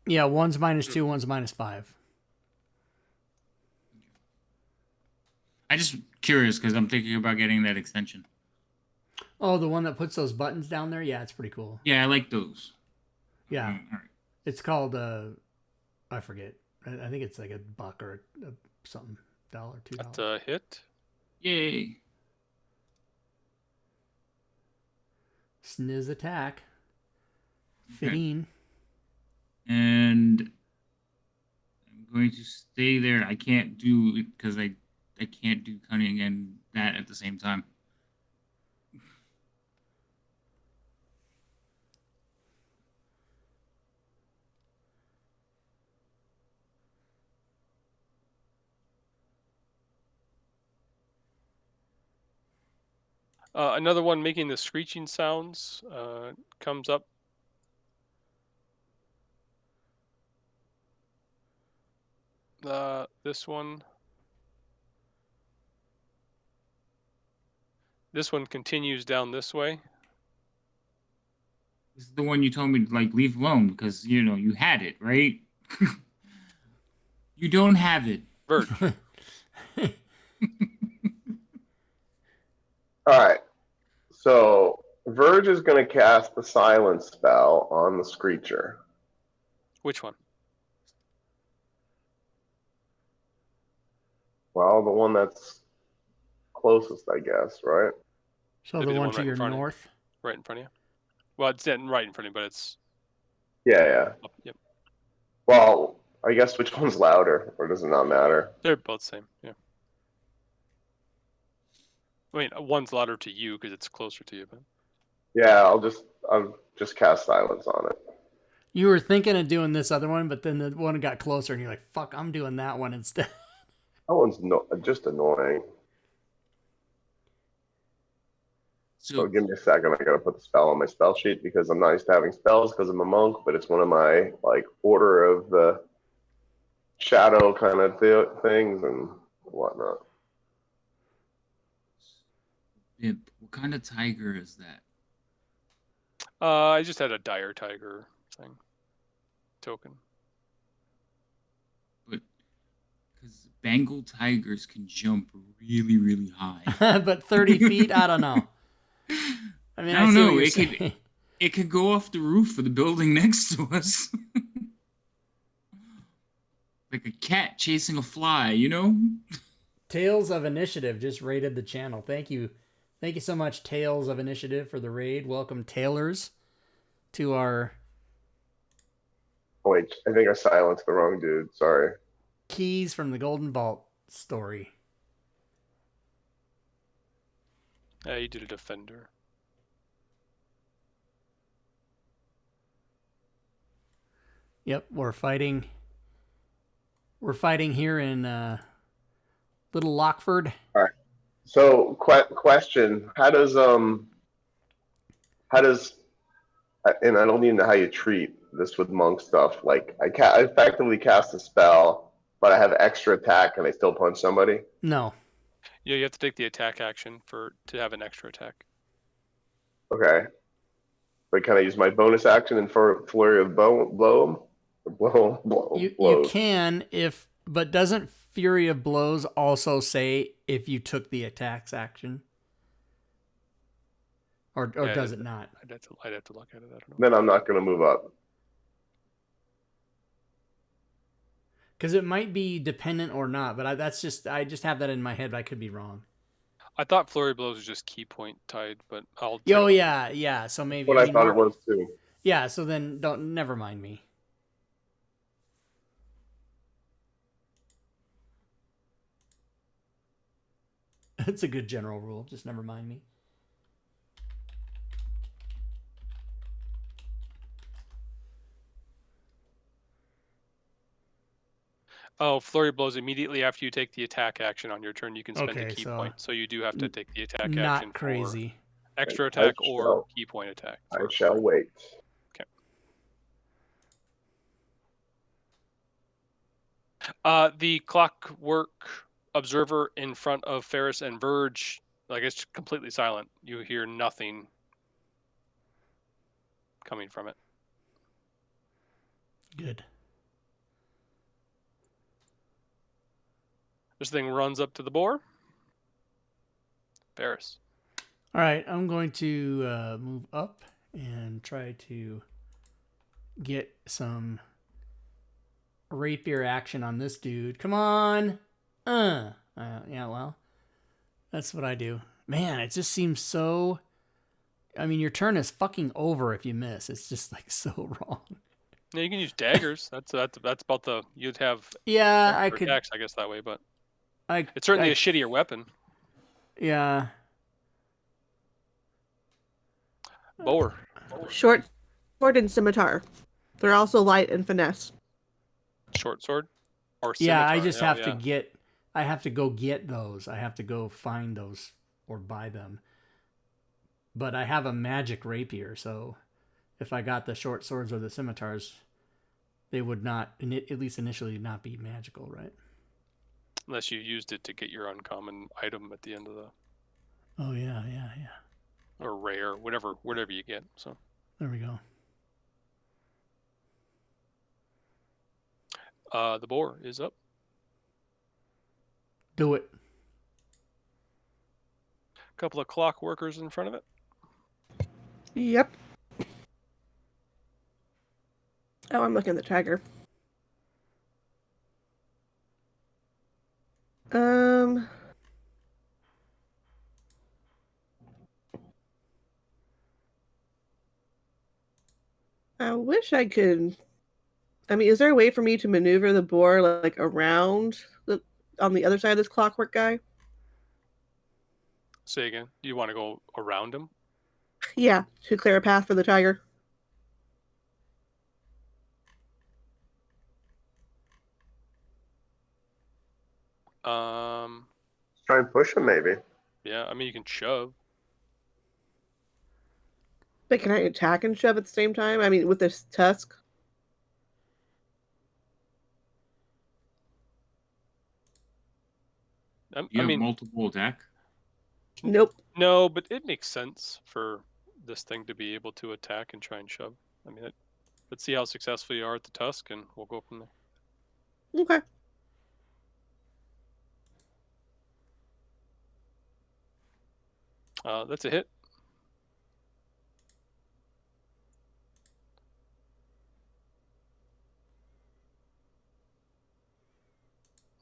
[SPEAKER 1] Yeah, one's -2, one's -5.
[SPEAKER 3] I just curious because I'm thinking about getting that extension.
[SPEAKER 1] Oh, the one that puts those buttons down there? Yeah, it's pretty cool.
[SPEAKER 3] Yeah, I like those.
[SPEAKER 1] Yeah.
[SPEAKER 3] All right.
[SPEAKER 1] It's called, I forget. I think it's like $1 or something. $1, $2.
[SPEAKER 2] That's a hit.
[SPEAKER 3] Yay.
[SPEAKER 1] Sniz attack.
[SPEAKER 3] Okay.
[SPEAKER 1] Fitting.
[SPEAKER 3] And I'm going to stay there. I can't do it because I can't do cunning and that at the same time.
[SPEAKER 2] Another one making the screeching sounds comes up. This one. This one continues down this way.
[SPEAKER 3] This is the one you told me to like leave alone because you had it, right? You don't have it.
[SPEAKER 2] Verge.
[SPEAKER 4] All right. So Verge is going to cast the silence spell on the Screecher.
[SPEAKER 2] Which one?
[SPEAKER 4] Well, the one that's closest, I guess, right?
[SPEAKER 1] So
[SPEAKER 2] It'd
[SPEAKER 1] the
[SPEAKER 2] be the
[SPEAKER 1] one
[SPEAKER 2] one
[SPEAKER 1] to
[SPEAKER 2] right in
[SPEAKER 1] your
[SPEAKER 2] front of you.
[SPEAKER 1] north.
[SPEAKER 2] Right in front of you. Well, it's right in front of you, but it's
[SPEAKER 4] Yeah.
[SPEAKER 2] up. Yep.
[SPEAKER 4] Well, I guess which one's louder, or does it not matter?
[SPEAKER 2] They're both same. Yeah. I mean, one's louder to you because it's closer to you, but
[SPEAKER 4] Yeah, I'll just cast silence on it.
[SPEAKER 1] You were thinking of doing this other one, but then the one got closer, and you're like, "Fuck, I'm doing that one instead."
[SPEAKER 4] That one's just annoying. So give me a second. I gotta put the spell on my spell sheet because I'm not used to having spells because I'm a monk, but it's one of my like order of the shadow kind of things and whatnot.
[SPEAKER 3] Yeah, what kind of tiger is that?
[SPEAKER 2] I just had a dire tiger thing token.
[SPEAKER 3] But because Bengal tigers can jump really, really high.
[SPEAKER 1] But 30 feet, I don't know. I mean,
[SPEAKER 3] I don't
[SPEAKER 1] see what
[SPEAKER 3] know.
[SPEAKER 1] you're
[SPEAKER 3] It
[SPEAKER 1] saying.
[SPEAKER 3] could go off the roof of the building next to us. Like a cat chasing a fly, you know?
[SPEAKER 1] Tales of Initiative just raided the channel. Thank you. Thank you so much, Tales of Initiative, for the raid. Welcome, Tailors, to our
[SPEAKER 4] Wait, I think I silenced the wrong dude. Sorry.
[SPEAKER 1] Keys from the Golden Vault story.
[SPEAKER 2] Yeah, you did a defender.
[SPEAKER 1] Yep, we're fighting. We're fighting here in Little Lockford.
[SPEAKER 4] All right. So, question: how does and I don't even know how you treat this with monk stuff. Like, I effectively cast a spell, but I have extra attack, and I still punch somebody.
[SPEAKER 1] No.
[SPEAKER 2] Yeah, you have to take the attack action to have an extra attack.
[SPEAKER 4] Okay. But can I use my bonus action and for flurry of blow him?
[SPEAKER 1] You can but doesn't Fury of Blows also say if you took the attacks action? Or
[SPEAKER 2] Yeah,
[SPEAKER 1] does it not?
[SPEAKER 2] I'd have to look at it. I don't know.
[SPEAKER 4] Then I'm not going to move up.
[SPEAKER 1] Because it might be dependent or not, but I just have that in my head, but I could be wrong.
[SPEAKER 2] I thought Flurry Blows was just key point tied, but I'll.
[SPEAKER 1] Oh yeah. So maybe.
[SPEAKER 4] What I thought it was too.
[SPEAKER 1] Yeah. So then never mind me. It's a good general rule. Just never mind me.
[SPEAKER 2] Oh, Flurry Blows immediately after you take the attack action on your turn. You can spend a key
[SPEAKER 1] so
[SPEAKER 2] point, so you do have to take the attack action.
[SPEAKER 1] Not crazy.
[SPEAKER 2] For extra attack or key point attack.
[SPEAKER 4] I shall wait.
[SPEAKER 2] Okay. The Clockwork Observer in front of Ferris and Verge, like, it's completely silent. You hear nothing coming from it.
[SPEAKER 1] Good.
[SPEAKER 2] This thing runs up to the boar. Ferris.
[SPEAKER 1] All right, I'm going to move up and try to get some rapier action on this dude. Come on. Yeah, well, that's what I do. Man, it just seems so... I mean, your turn is fucking over if you miss. It's just, like, so wrong.
[SPEAKER 2] Yeah, you can use daggers. That's about the... You'd have...
[SPEAKER 1] Yeah, I could...
[SPEAKER 2] attacks, I guess, that way, but... It's certainly a shittier weapon.
[SPEAKER 1] Yeah.
[SPEAKER 2] Boar.
[SPEAKER 5] Short sword and scimitar. They're also light and finesse.
[SPEAKER 2] Short sword? Or
[SPEAKER 1] Yeah,
[SPEAKER 2] scimitar.
[SPEAKER 1] I just have to get... I have to go get those. I have to go find those or buy them. But I have a magic rapier, so if I got the short swords or the scimitars, they would not, at least initially, not be magical, right?
[SPEAKER 2] Unless you used it to get your uncommon item at the end of the...
[SPEAKER 1] Oh, yeah.
[SPEAKER 2] Or rare, whatever you get, so...
[SPEAKER 1] There we go.
[SPEAKER 2] The boar is up.
[SPEAKER 1] Do it.
[SPEAKER 2] A couple of clock workers in front of it.
[SPEAKER 5] Yep. Oh, I'm looking at the tiger. I wish I could. I mean, is there a way for me to maneuver the boar like around on the other side of this clockwork guy?
[SPEAKER 2] Say again. Do you want to go around him?
[SPEAKER 5] Yeah, to clear a path for the tiger.
[SPEAKER 4] Try and push him, maybe.
[SPEAKER 2] Yeah, I mean you can shove.
[SPEAKER 5] But can I attack and shove at the same time? I mean, with this tusk?
[SPEAKER 3] You
[SPEAKER 2] I
[SPEAKER 3] have
[SPEAKER 2] mean,
[SPEAKER 3] multiple attack.
[SPEAKER 5] Nope.
[SPEAKER 2] no, but it makes sense for this thing to be able to attack and try and shove. I mean, let's see how successful you are at the tusk, and we'll go from there.
[SPEAKER 5] Okay.
[SPEAKER 2] That's a hit.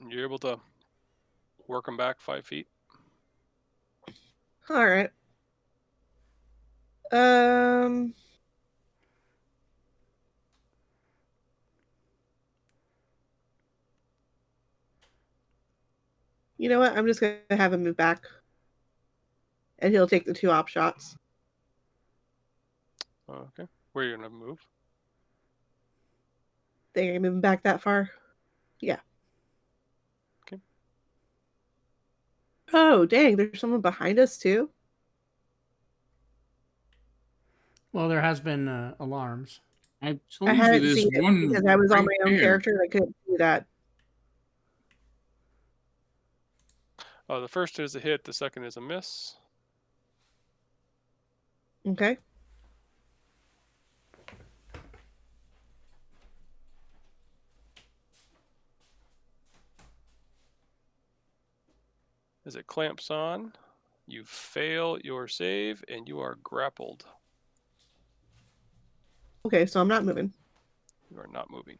[SPEAKER 2] You're able to work him back 5 feet.
[SPEAKER 5] All right. You know what? I'm just gonna have him move back, and he'll take the 2 op shots.
[SPEAKER 2] Okay. Where are you gonna move?
[SPEAKER 5] They ain't moving back that far. Yeah.
[SPEAKER 2] Okay.
[SPEAKER 5] Oh, dang! There's someone behind us too.
[SPEAKER 1] Well, there has been alarms.
[SPEAKER 3] I told
[SPEAKER 5] I
[SPEAKER 3] you
[SPEAKER 5] hadn't
[SPEAKER 3] there's
[SPEAKER 5] seen it
[SPEAKER 3] one
[SPEAKER 5] because I was on
[SPEAKER 3] right
[SPEAKER 5] my own
[SPEAKER 3] there.
[SPEAKER 5] character and I couldn't see that.
[SPEAKER 2] The first is a hit. The second is a miss.
[SPEAKER 5] Okay.
[SPEAKER 2] As it clamps on, you fail your save and you are grappled.
[SPEAKER 5] Okay, so I'm not moving.
[SPEAKER 2] You are not moving.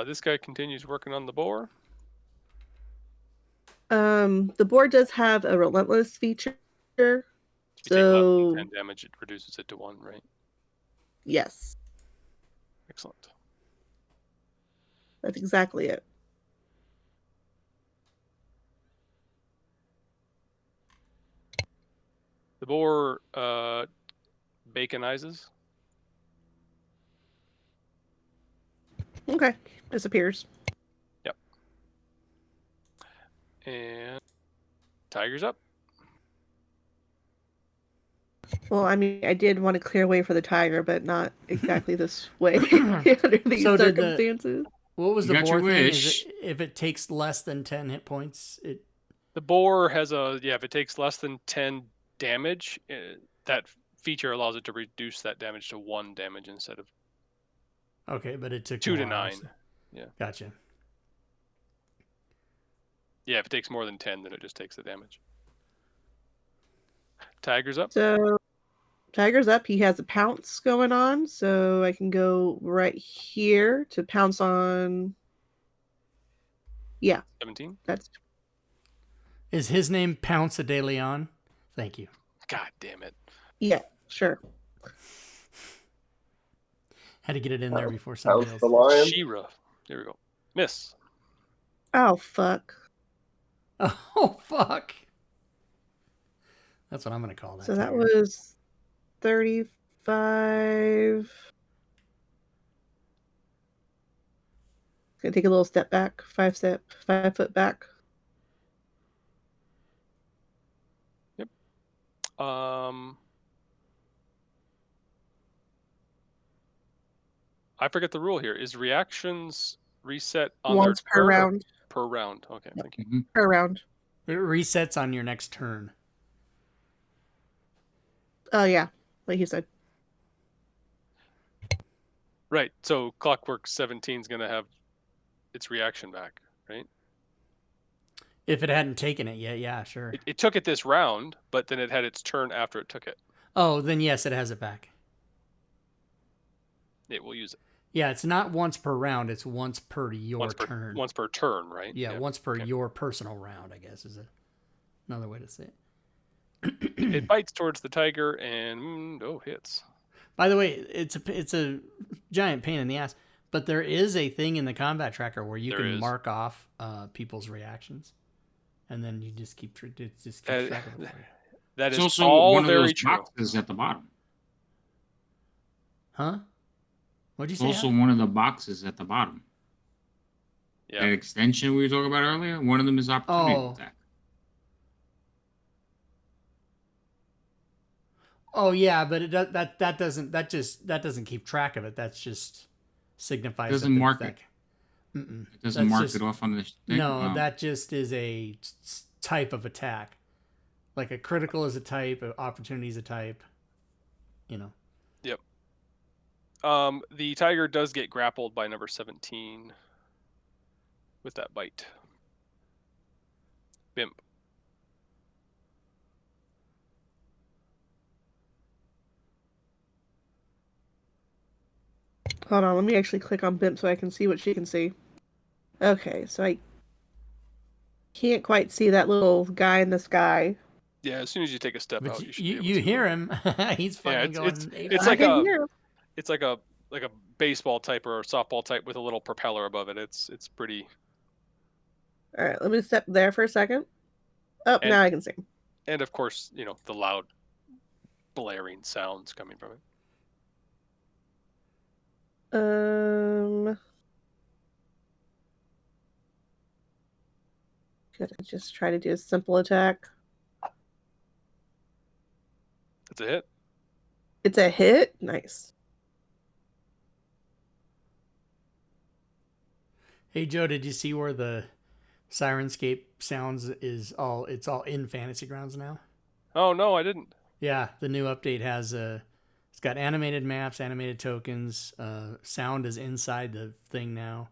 [SPEAKER 2] This guy continues working on the boar.
[SPEAKER 5] The board does have a relentless feature.
[SPEAKER 2] If you take less than 10 damage, it reduces it to 1, right?
[SPEAKER 5] Yes.
[SPEAKER 2] Excellent.
[SPEAKER 5] That's exactly it.
[SPEAKER 2] The boar baconizes.
[SPEAKER 5] Okay. Disappears.
[SPEAKER 2] Yep. And tiger's up.
[SPEAKER 5] Well, I mean, I did want to clear way for the tiger, but not exactly this way under these
[SPEAKER 1] So did
[SPEAKER 5] circumstances.
[SPEAKER 1] What was
[SPEAKER 3] You
[SPEAKER 1] the
[SPEAKER 3] got your
[SPEAKER 1] boar thing?
[SPEAKER 3] wish.
[SPEAKER 1] If it takes less than 10 hit points, it
[SPEAKER 2] The boar has if it takes less than 10 damage, that feature allows it to reduce that damage to 1 damage instead of
[SPEAKER 1] okay, but it took
[SPEAKER 2] 2 to
[SPEAKER 1] a while,
[SPEAKER 2] 9.
[SPEAKER 1] so-
[SPEAKER 2] Yeah.
[SPEAKER 1] Gotcha.
[SPEAKER 2] Yeah, if it takes more than 10, then it just takes the damage. Tiger's up.
[SPEAKER 5] So, tiger's up. He has a pounce going on, so I can go right here to pounce on. Yeah,
[SPEAKER 2] 17.
[SPEAKER 5] that's
[SPEAKER 1] Is his name Pounce de Leon? Thank you.
[SPEAKER 2] God damn it.
[SPEAKER 5] yeah, sure.
[SPEAKER 1] Had to get it in there before somebody
[SPEAKER 4] How's
[SPEAKER 1] else.
[SPEAKER 4] the lion?
[SPEAKER 2] She-Ra. There we go. Miss.
[SPEAKER 5] Oh fuck.
[SPEAKER 1] Oh fuck! That's what I'm gonna call that.
[SPEAKER 5] So that
[SPEAKER 1] tiger.
[SPEAKER 5] was 35. Gonna take a little step back, 5 foot back.
[SPEAKER 2] Yep. I forget the rule here. Is reactions reset on
[SPEAKER 5] Once
[SPEAKER 2] their
[SPEAKER 5] per
[SPEAKER 2] turn or
[SPEAKER 5] round.
[SPEAKER 2] per round? Okay, thank you.
[SPEAKER 3] Mhm.
[SPEAKER 5] Per round.
[SPEAKER 1] It resets on your next turn.
[SPEAKER 5] Oh yeah, like you said.
[SPEAKER 2] Right. So Clockwork 17 is going to have its reaction back, right?
[SPEAKER 1] If it hadn't taken it yet, yeah, sure.
[SPEAKER 2] It took it this round, but then it had its turn after it took it.
[SPEAKER 1] Oh, then yes, it has it back.
[SPEAKER 2] It will use it.
[SPEAKER 1] Yeah, it's not once per round. It's once per your turn.
[SPEAKER 2] Once per turn, right?
[SPEAKER 1] Yeah, once per your personal round, I guess, is another way to say it.
[SPEAKER 2] It bites towards the tiger and hits.
[SPEAKER 1] By the way, it's a giant pain in the ass, but there is a thing in the combat tracker where you can mark off people's reactions, and then you just keep track of it for you.
[SPEAKER 2] That is
[SPEAKER 3] also
[SPEAKER 2] all
[SPEAKER 3] one of
[SPEAKER 2] very
[SPEAKER 3] those
[SPEAKER 2] true.
[SPEAKER 3] boxes at the bottom.
[SPEAKER 1] Huh? What'd you say?
[SPEAKER 3] Also, one of the boxes at the bottom.
[SPEAKER 2] Yeah.
[SPEAKER 3] That extension we were talking about earlier. One of them is opportunity attack.
[SPEAKER 1] Oh yeah, but that doesn't keep track of it. That's just signifies.
[SPEAKER 3] It doesn't mark
[SPEAKER 1] it.
[SPEAKER 3] It doesn't mark it off on the thing?
[SPEAKER 1] No, that just is a type of attack. Like a critical is a type, an opportunity is a type. You know.
[SPEAKER 2] Yep. The tiger does get grappled by number 17 with that bite. Bimp.
[SPEAKER 5] Hold on, let me actually click on Bimp so I can see what she can see. Okay, so I can't quite see that little guy in the sky.
[SPEAKER 2] Yeah, as soon as you take a step out, you should be able
[SPEAKER 1] you
[SPEAKER 2] to
[SPEAKER 1] hear him. He's fucking going.
[SPEAKER 2] It's like a baseball type or a softball type with a little propeller above it. It's pretty.
[SPEAKER 5] All right, let me step there for a second. Oh, now I can see.
[SPEAKER 2] And of course, the loud blaring sounds coming from it.
[SPEAKER 5] Could I just try to do a simple attack?
[SPEAKER 2] It's a hit.
[SPEAKER 5] It's a hit? Nice.
[SPEAKER 1] Hey Joe, did you see where the Sirenscape sounds it's all in Fantasy Grounds now?
[SPEAKER 2] Oh no, I didn't.
[SPEAKER 1] Yeah, the new update has it's got animated maps, animated tokens. Sound is inside the thing now.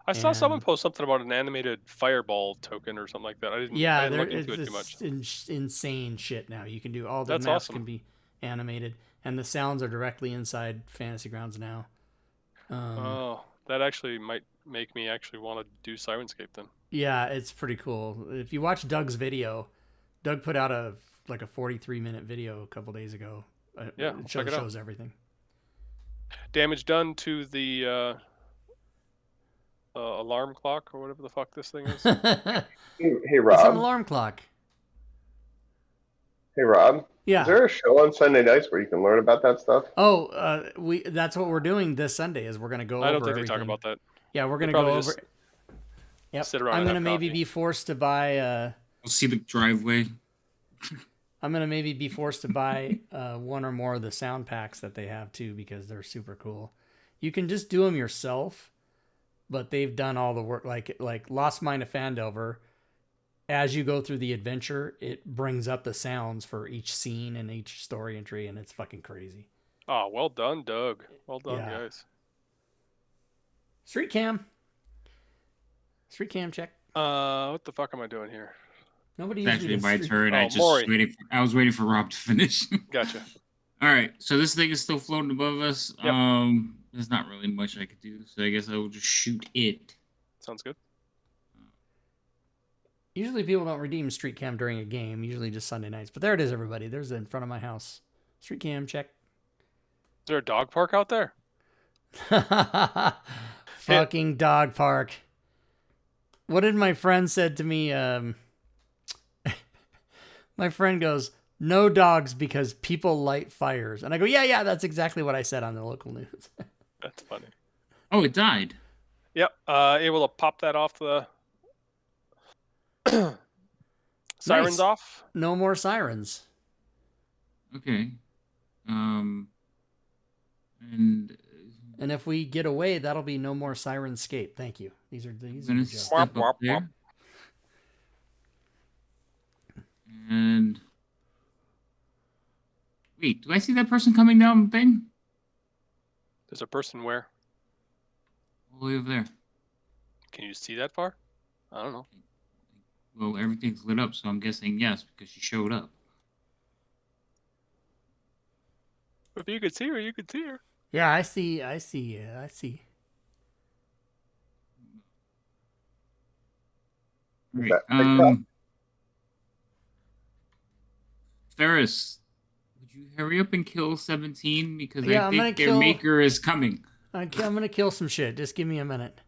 [SPEAKER 2] I saw someone post something about an animated fireball token or something like that. I didn't look into it too much.
[SPEAKER 1] Insane shit now. You can do all the maps awesome. Can be animated, and the sounds are directly inside Fantasy Grounds now.
[SPEAKER 2] That actually might make me actually want to do Sirenscape then.
[SPEAKER 1] Yeah, it's pretty cool. If you watch Doug's video, Doug put out a 43-minute video a couple days ago.
[SPEAKER 2] Yeah,
[SPEAKER 1] it shows everything.
[SPEAKER 2] Damage done to the alarm clock or whatever the fuck this thing is.
[SPEAKER 4] Hey Rob.
[SPEAKER 1] It's an alarm clock.
[SPEAKER 4] Hey Rob.
[SPEAKER 1] Yeah.
[SPEAKER 4] Is there a show on Sunday nights where you can learn about that stuff?
[SPEAKER 1] Oh, that's what we're doing this Sunday. Is we're gonna go.
[SPEAKER 2] I don't
[SPEAKER 1] over
[SPEAKER 2] think
[SPEAKER 1] everything.
[SPEAKER 2] They talk about that.
[SPEAKER 1] Yeah, we're gonna go over. Yep.
[SPEAKER 2] Sit around
[SPEAKER 1] I'm gonna
[SPEAKER 2] maybe
[SPEAKER 1] be forced to buy.
[SPEAKER 3] I'll see the driveway.
[SPEAKER 1] I'm gonna maybe be forced to buy one or more of the sound packs that they have too, because they're super cool. You can just do them yourself, but they've done all the work. Like Lost Mine of Phandelver. As you go through the adventure, it brings up the sounds for each scene and each story entry, and it's fucking crazy.
[SPEAKER 2] Oh, well done, Doug. Well done, guys.
[SPEAKER 1] Street cam check.
[SPEAKER 2] What the fuck am I doing here?
[SPEAKER 1] Nobody
[SPEAKER 3] it's actually my turn. I was waiting for Rob to finish.
[SPEAKER 2] Gotcha.
[SPEAKER 3] All right, so this thing is still floating above us. Yep. There's not really much I could do, so I guess I will just shoot it.
[SPEAKER 2] Sounds good.
[SPEAKER 1] Usually people don't redeem street cam during a game, usually just Sunday nights. But there it is, everybody. There's in front of my house. Street cam check.
[SPEAKER 2] Is there a dog park out there?
[SPEAKER 1] Fucking dog park. What did my friend said to me? My friend goes, "No dogs because people light fires." And I go, yeah, that's exactly what I said on the local news.
[SPEAKER 2] That's funny.
[SPEAKER 3] Oh, it died.
[SPEAKER 2] Yep. Able to pop that off the sirens off.
[SPEAKER 1] No more sirens.
[SPEAKER 3] Okay. And
[SPEAKER 1] if we get away, that'll be no more Sirenscape. Thank you. These are
[SPEAKER 3] step up there. And wait, do I see that person coming down the thing?
[SPEAKER 2] There's a person where?
[SPEAKER 3] All the way over there.
[SPEAKER 2] Can you see that far? I don't know.
[SPEAKER 3] Well, everything's lit up, so I'm guessing yes, because she showed up.
[SPEAKER 2] If you could see her, you could see her.
[SPEAKER 1] Yeah, I see. I see. I see.
[SPEAKER 3] Right.
[SPEAKER 4] That picked up.
[SPEAKER 3] Ferris, would you hurry up and kill 17? Because
[SPEAKER 1] Yeah,
[SPEAKER 3] I
[SPEAKER 1] I'm gonna
[SPEAKER 3] think their
[SPEAKER 1] kill-
[SPEAKER 3] maker is coming.
[SPEAKER 1] I'm gonna kill some shit. Just give me a minute.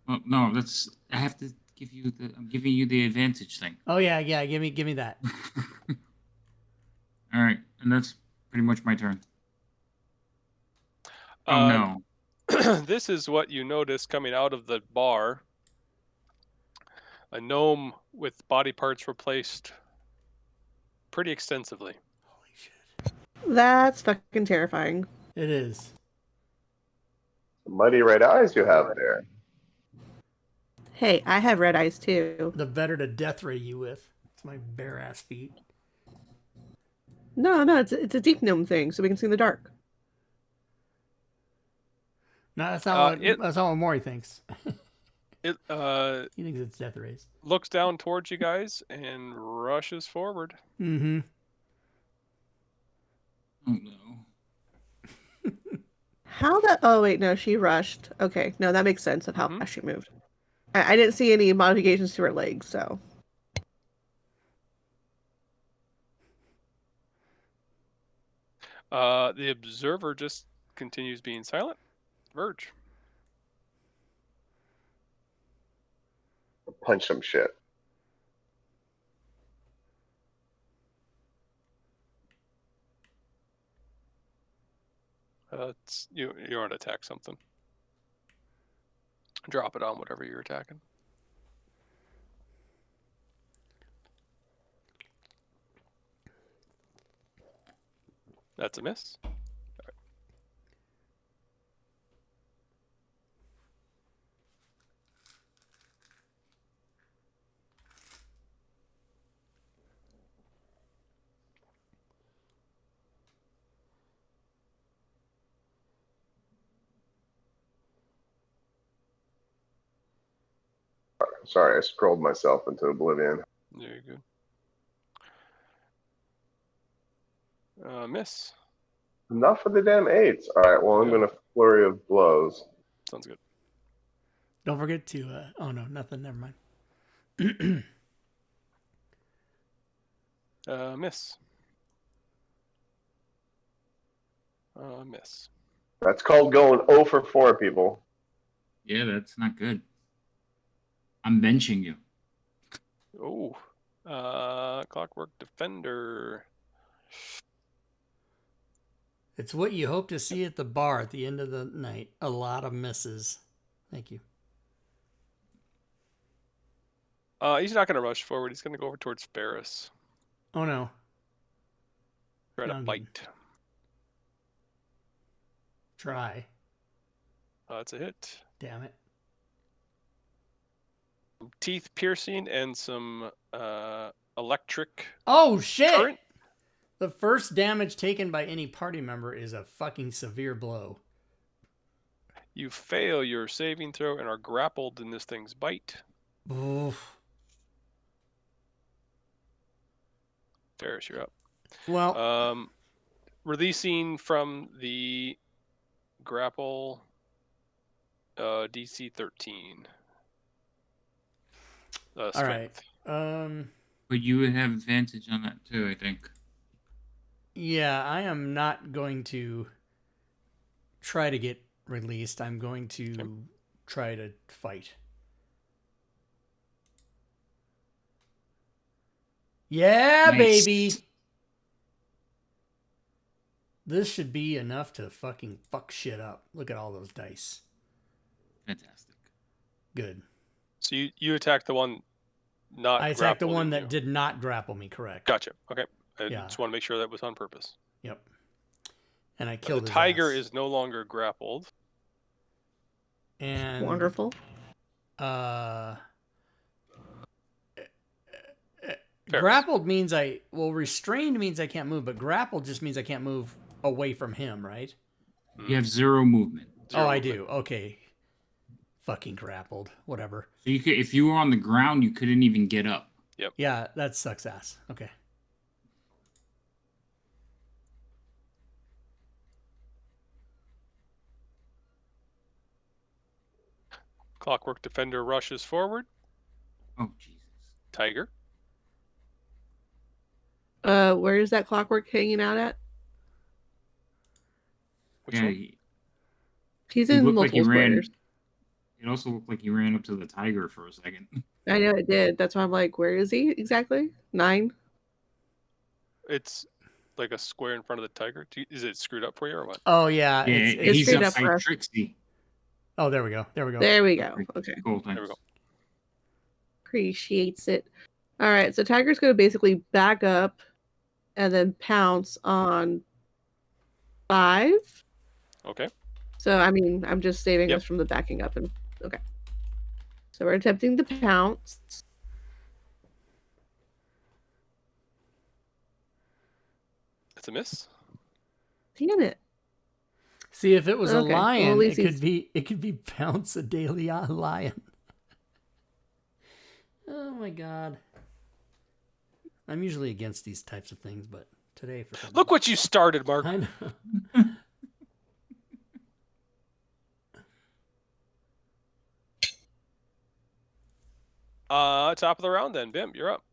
[SPEAKER 3] Well, no, I have to give you I'm giving you the advantage thing.
[SPEAKER 1] Oh yeah. Give me that.
[SPEAKER 3] All right, and that's pretty much my turn. Oh no.
[SPEAKER 2] This is what you notice coming out of the bar. A gnome with body parts replaced pretty extensively.
[SPEAKER 1] Holy shit.
[SPEAKER 5] That's fucking terrifying.
[SPEAKER 1] It is.
[SPEAKER 4] Mighty red eyes you have there.
[SPEAKER 5] Hey, I have red eyes too.
[SPEAKER 1] The better to death ray you with. It's my bare ass feet.
[SPEAKER 5] No, it's a deep gnome thing, so we can see in the dark.
[SPEAKER 1] No, that's not that's not what Maury thinks.
[SPEAKER 2] It
[SPEAKER 1] He thinks it's death rays.
[SPEAKER 2] looks down towards you guys and rushes forward.
[SPEAKER 1] Mm-hmm.
[SPEAKER 3] Oh no.
[SPEAKER 5] How the? Oh wait, no, she rushed. Okay, no, that makes sense of how
[SPEAKER 2] Mhm.
[SPEAKER 5] fast she moved. I didn't see any modifications to her legs, so.
[SPEAKER 2] The observer just continues being silent. Verge.
[SPEAKER 4] Punch some shit.
[SPEAKER 2] You want to attack something. Drop it on whatever you're attacking. That's a miss.
[SPEAKER 4] Sorry, I scrolled myself into oblivion.
[SPEAKER 2] There you go. Miss.
[SPEAKER 4] Enough of the damn 8s. All right, well, I'm
[SPEAKER 2] Yeah.
[SPEAKER 4] going to flurry of blows.
[SPEAKER 2] Sounds good.
[SPEAKER 1] Don't forget to. Oh no, nothing. Never mind.
[SPEAKER 2] Miss. Miss.
[SPEAKER 4] That's called going 0 for 4, people.
[SPEAKER 3] Yeah, that's not good. I'm benching you.
[SPEAKER 2] Oh. Clockwork Defender.
[SPEAKER 1] It's what you hope to see at the bar at the end of the night. A lot of misses. Thank you.
[SPEAKER 2] He's not going to rush forward. He's going to go over towards Ferris.
[SPEAKER 1] Oh no.
[SPEAKER 2] Try to
[SPEAKER 1] Down.
[SPEAKER 2] bite.
[SPEAKER 1] Try.
[SPEAKER 2] It's a hit.
[SPEAKER 1] Damn it.
[SPEAKER 2] Teeth piercing and some electric
[SPEAKER 1] Oh shit!
[SPEAKER 2] current.
[SPEAKER 1] The first damage taken by any party member is a fucking severe blow.
[SPEAKER 2] You fail your saving throw and are grappled in this thing's bite.
[SPEAKER 1] Oof.
[SPEAKER 2] Ferris, you're up.
[SPEAKER 1] Well,
[SPEAKER 2] Releasing from the grapple, DC 13.
[SPEAKER 1] all
[SPEAKER 2] Strength.
[SPEAKER 1] right.
[SPEAKER 3] But you would have advantage on that too, I think.
[SPEAKER 1] Yeah, I am not going to try to get released. I'm going to try to fight. Yeah,
[SPEAKER 3] Nice.
[SPEAKER 1] baby. This should be enough to fucking fuck shit up. Look at all those dice.
[SPEAKER 3] Fantastic.
[SPEAKER 1] Good.
[SPEAKER 2] So you attacked the one not
[SPEAKER 1] I attacked the
[SPEAKER 2] grappled
[SPEAKER 1] one
[SPEAKER 2] in
[SPEAKER 1] that
[SPEAKER 2] you.
[SPEAKER 1] did not grapple me, correct?
[SPEAKER 2] Gotcha. Okay. I
[SPEAKER 1] Yeah.
[SPEAKER 2] just want to make sure that was on purpose.
[SPEAKER 1] Yep. And I
[SPEAKER 2] The
[SPEAKER 1] killed his
[SPEAKER 2] tiger
[SPEAKER 1] ass.
[SPEAKER 2] is no longer grappled.
[SPEAKER 1] And
[SPEAKER 5] Wonderful.
[SPEAKER 2] Ferris.
[SPEAKER 1] grappled means restrained means I can't move, but grappled just means I can't move away from him, right?
[SPEAKER 3] You have 0 movement.
[SPEAKER 2] Zero
[SPEAKER 1] Oh, I
[SPEAKER 2] movement.
[SPEAKER 1] do. Okay. fucking grappled. Whatever.
[SPEAKER 3] So you could, if you were on the ground, you couldn't even get up.
[SPEAKER 1] Yeah, that sucks ass. Okay.
[SPEAKER 2] Clockwork Defender rushes forward.
[SPEAKER 3] Oh Jesus!
[SPEAKER 2] Tiger.
[SPEAKER 5] Where is that Clockwork hanging out at?
[SPEAKER 2] Which
[SPEAKER 3] Yeah,
[SPEAKER 2] one?
[SPEAKER 5] He's
[SPEAKER 3] he
[SPEAKER 5] in
[SPEAKER 3] looked like he
[SPEAKER 5] multiple
[SPEAKER 3] ran.
[SPEAKER 5] squares.
[SPEAKER 3] It also looked like he ran up to the tiger for a second.
[SPEAKER 5] I know it did. That's why I'm like, where is he exactly? 9?
[SPEAKER 2] It's like a square in front of the tiger. Is it screwed up for you or what?
[SPEAKER 1] Oh yeah.
[SPEAKER 3] Yeah,
[SPEAKER 1] It's
[SPEAKER 3] he's
[SPEAKER 5] straight
[SPEAKER 3] up
[SPEAKER 5] up for
[SPEAKER 3] by
[SPEAKER 5] us.
[SPEAKER 3] Trixie.
[SPEAKER 1] Oh, there we go. There we go.
[SPEAKER 5] There we go. Okay.
[SPEAKER 3] Cool,
[SPEAKER 2] There we
[SPEAKER 3] thanks.
[SPEAKER 2] go.
[SPEAKER 5] Appreciates it. All right. So Tiger's going to basically back up and then pounce on 5.
[SPEAKER 2] Okay.
[SPEAKER 5] So, I mean, I'm just saving
[SPEAKER 2] Yep.
[SPEAKER 5] us from the backing up. And okay. So we're attempting to pounce.
[SPEAKER 2] It's a miss.
[SPEAKER 5] Damn it.
[SPEAKER 1] See, if it was a
[SPEAKER 5] Okay, well, at
[SPEAKER 1] lion,
[SPEAKER 5] least
[SPEAKER 1] it could be Pounce a daily lion. Oh my god. I'm usually against these types of things, but today for some
[SPEAKER 2] Look what you started, Mark.
[SPEAKER 1] I know.
[SPEAKER 2] Top of the round then. Bim, you're up.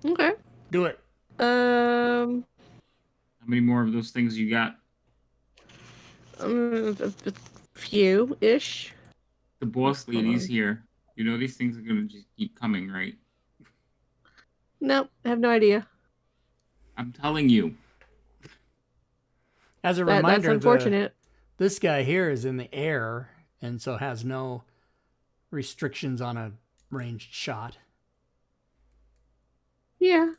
[SPEAKER 5] Okay.
[SPEAKER 1] Do it.
[SPEAKER 3] How many more of those things you got?
[SPEAKER 5] A few-ish.
[SPEAKER 3] The boss
[SPEAKER 5] Hold
[SPEAKER 3] lady's
[SPEAKER 5] on.
[SPEAKER 3] here. You know these things are gonna just keep coming, right?
[SPEAKER 5] Nope. I have no idea.
[SPEAKER 3] I'm telling you.
[SPEAKER 1] As a
[SPEAKER 5] That's
[SPEAKER 1] reminder,
[SPEAKER 5] unfortunate.
[SPEAKER 1] this guy here is in the air and so has no restrictions on a ranged shot.
[SPEAKER 5] Yeah.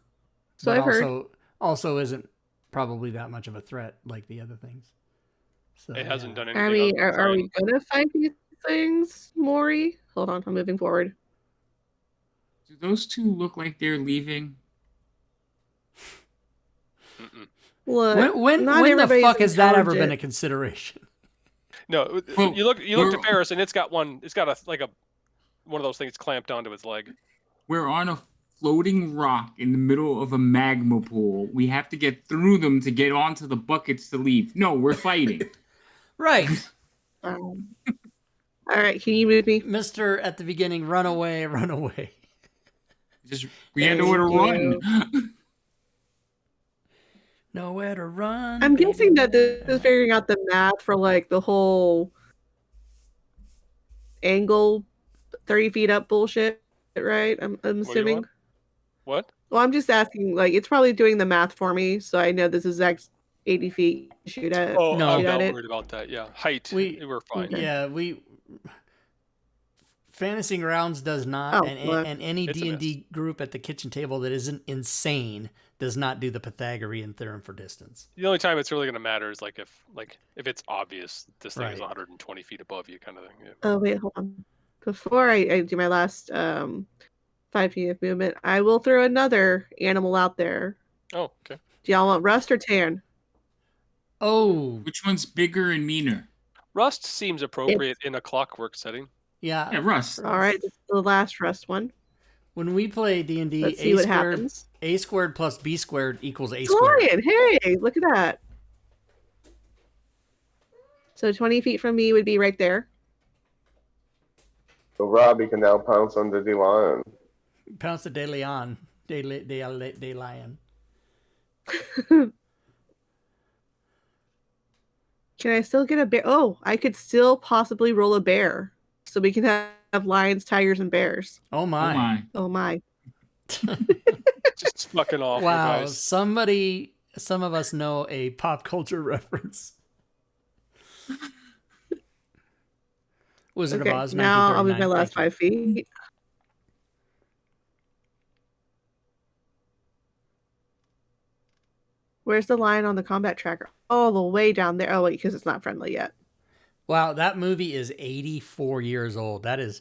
[SPEAKER 5] So
[SPEAKER 1] But
[SPEAKER 5] I've heard.
[SPEAKER 1] also isn't probably that much of a threat like the other things. So
[SPEAKER 2] It hasn't done anything.
[SPEAKER 5] I mean,
[SPEAKER 2] other than
[SPEAKER 5] are we
[SPEAKER 2] threaten.
[SPEAKER 5] going to fight these things, Maury? Hold on. I'm moving forward.
[SPEAKER 3] Do those two look like they're leaving?
[SPEAKER 2] Mm-mm.
[SPEAKER 5] Look,
[SPEAKER 1] When
[SPEAKER 5] not
[SPEAKER 1] the
[SPEAKER 5] everybody's
[SPEAKER 1] fuck has that ever been a
[SPEAKER 5] intelligent.
[SPEAKER 1] consideration?
[SPEAKER 2] No,
[SPEAKER 3] Well,
[SPEAKER 2] you look to
[SPEAKER 3] we're-
[SPEAKER 2] Ferris and it's got one of those things clamped onto its leg.
[SPEAKER 3] We're on a floating rock in the middle of a magma pool. We have to get through them to get onto the buckets to leave. No, we're fighting.
[SPEAKER 1] Right.
[SPEAKER 5] All right, can you move me?
[SPEAKER 1] Mr. At the beginning, run away, run away.
[SPEAKER 3] Just we had nowhere to
[SPEAKER 5] Thank
[SPEAKER 3] run.
[SPEAKER 1] Nowhere to run.
[SPEAKER 5] I'm
[SPEAKER 1] baby,
[SPEAKER 5] guessing that this
[SPEAKER 1] nowhere
[SPEAKER 5] is figuring out the math for like the whole angle 30 feet up bullshit, right? I'm
[SPEAKER 2] do you
[SPEAKER 5] assuming.
[SPEAKER 2] want? What?
[SPEAKER 5] Well, I'm just asking, like, it's probably doing the math for me, so I know this is X 80 feet to shoot at.
[SPEAKER 2] Oh,
[SPEAKER 1] No.
[SPEAKER 2] I'm
[SPEAKER 5] shoot
[SPEAKER 2] not
[SPEAKER 5] at it.
[SPEAKER 2] worried about that. Yeah, height.
[SPEAKER 1] We-
[SPEAKER 2] We're fine.
[SPEAKER 5] Okay.
[SPEAKER 1] Yeah, Fantasy Grounds does not,
[SPEAKER 5] Oh, well,
[SPEAKER 1] and any
[SPEAKER 2] it's a
[SPEAKER 1] D&D group at the kitchen table that isn't insane does not do the Pythagorean theorem for distance.
[SPEAKER 2] The only time it's really going to matter is if it's obvious this thing is
[SPEAKER 1] Right.
[SPEAKER 2] 120 feet above you, kind of thing. Yeah.
[SPEAKER 5] Oh, wait, hold on. Before I do my last 5 feet of movement, I will throw another animal out there.
[SPEAKER 2] Oh, okay.
[SPEAKER 5] Do y'all want rust or tan?
[SPEAKER 1] Oh,
[SPEAKER 3] Which one's bigger and meaner?
[SPEAKER 2] Rust seems appropriate in a clockwork setting.
[SPEAKER 3] Yeah,
[SPEAKER 1] yeah.
[SPEAKER 3] Russ.
[SPEAKER 5] All right, this is the last rust one.
[SPEAKER 1] When we play D&D,
[SPEAKER 5] Let's see
[SPEAKER 1] A
[SPEAKER 5] what
[SPEAKER 1] squared,
[SPEAKER 5] happens.
[SPEAKER 1] A squared plus B squared equals A squared.
[SPEAKER 5] Lion, hey, look at that. So 20 feet from me would be right there.
[SPEAKER 4] So Robbie can now pounce on the lion.
[SPEAKER 1] Pounce de Leon. De Lion.
[SPEAKER 5] Can I still get a bear? Oh, I could still possibly roll a bear. So we can have lions, tigers, and bears.
[SPEAKER 1] Oh
[SPEAKER 3] Oh
[SPEAKER 1] my.
[SPEAKER 3] my.
[SPEAKER 5] Oh my.
[SPEAKER 2] Just fucking awful,
[SPEAKER 1] Wow,
[SPEAKER 2] guys.
[SPEAKER 1] some of us know a pop culture reference. Wizard
[SPEAKER 5] Okay,
[SPEAKER 1] of Oz,
[SPEAKER 5] now I'll move my
[SPEAKER 1] 1939.
[SPEAKER 5] last
[SPEAKER 1] Thank you.
[SPEAKER 5] 5 feet. Where's the lion on the combat tracker? Oh, the way down there. Oh, wait, because it's not friendly yet.
[SPEAKER 1] Wow, that movie is 84 years old. That is,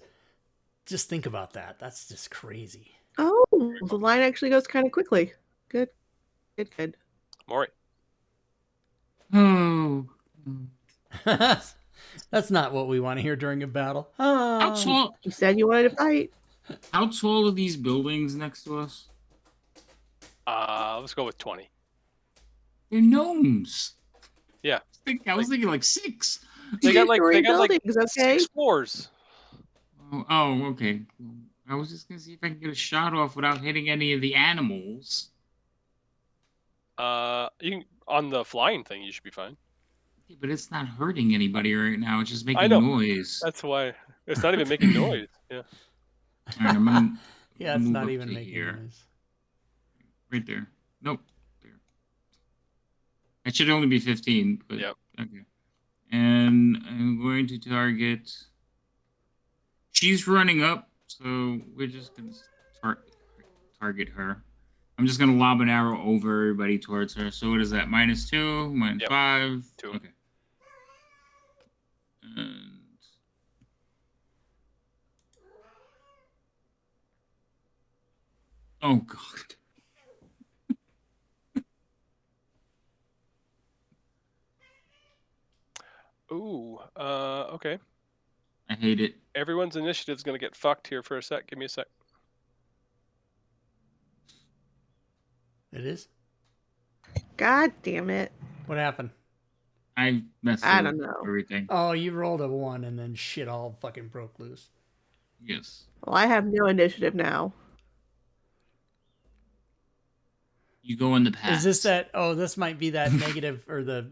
[SPEAKER 1] just think about that. That's just crazy.
[SPEAKER 5] Oh, the line actually goes kind of quickly. Good. Good, good.
[SPEAKER 2] Maury.
[SPEAKER 3] Oh.
[SPEAKER 1] That's not what we want to hear during a battle.
[SPEAKER 3] How
[SPEAKER 1] Oh.
[SPEAKER 3] tall?
[SPEAKER 5] You said you wanted to fight.
[SPEAKER 3] How tall are these buildings next to us?
[SPEAKER 2] Let's go with 20.
[SPEAKER 3] They're gnomes.
[SPEAKER 2] Yeah.
[SPEAKER 3] I was thinking like 6.
[SPEAKER 2] They got like
[SPEAKER 5] buildings, okay?
[SPEAKER 2] 6 floors.
[SPEAKER 3] Oh, okay. I was just gonna see if I can get a shot off without hitting any of the animals.
[SPEAKER 2] You can, on the flying thing, you should be fine.
[SPEAKER 3] Yeah, but it's not hurting anybody right now. It's just making
[SPEAKER 2] know.
[SPEAKER 3] noise.
[SPEAKER 2] That's why it's not even making noise. Yeah.
[SPEAKER 3] All right, I'm gonna.
[SPEAKER 1] Yeah, it's
[SPEAKER 3] move
[SPEAKER 1] not
[SPEAKER 3] up
[SPEAKER 1] even
[SPEAKER 3] to
[SPEAKER 1] making
[SPEAKER 3] here.
[SPEAKER 1] noise.
[SPEAKER 3] Right there. Nope. There. It should only be 15. But,
[SPEAKER 2] Yep.
[SPEAKER 3] Okay. And I'm going to target. She's running up, so we're just gonna target her. I'm just gonna lob an arrow over everybody towards her. So what is that? -2,
[SPEAKER 2] Yep.
[SPEAKER 3] -5.
[SPEAKER 2] 2.
[SPEAKER 3] Okay. And oh god.
[SPEAKER 2] Ooh. Okay.
[SPEAKER 3] I hate it.
[SPEAKER 2] Everyone's initiative's gonna get fucked here for a sec. Give me a sec.
[SPEAKER 1] It is?
[SPEAKER 5] God damn it.
[SPEAKER 1] What happened?
[SPEAKER 3] I messed
[SPEAKER 5] I
[SPEAKER 3] up
[SPEAKER 5] don't know.
[SPEAKER 3] everything.
[SPEAKER 1] Oh, you rolled a 1 and then shit all fucking broke loose.
[SPEAKER 3] Yes.
[SPEAKER 5] Well, I have no initiative now.
[SPEAKER 3] You go in the past.
[SPEAKER 1] Is this that? Oh, this might be that negative or the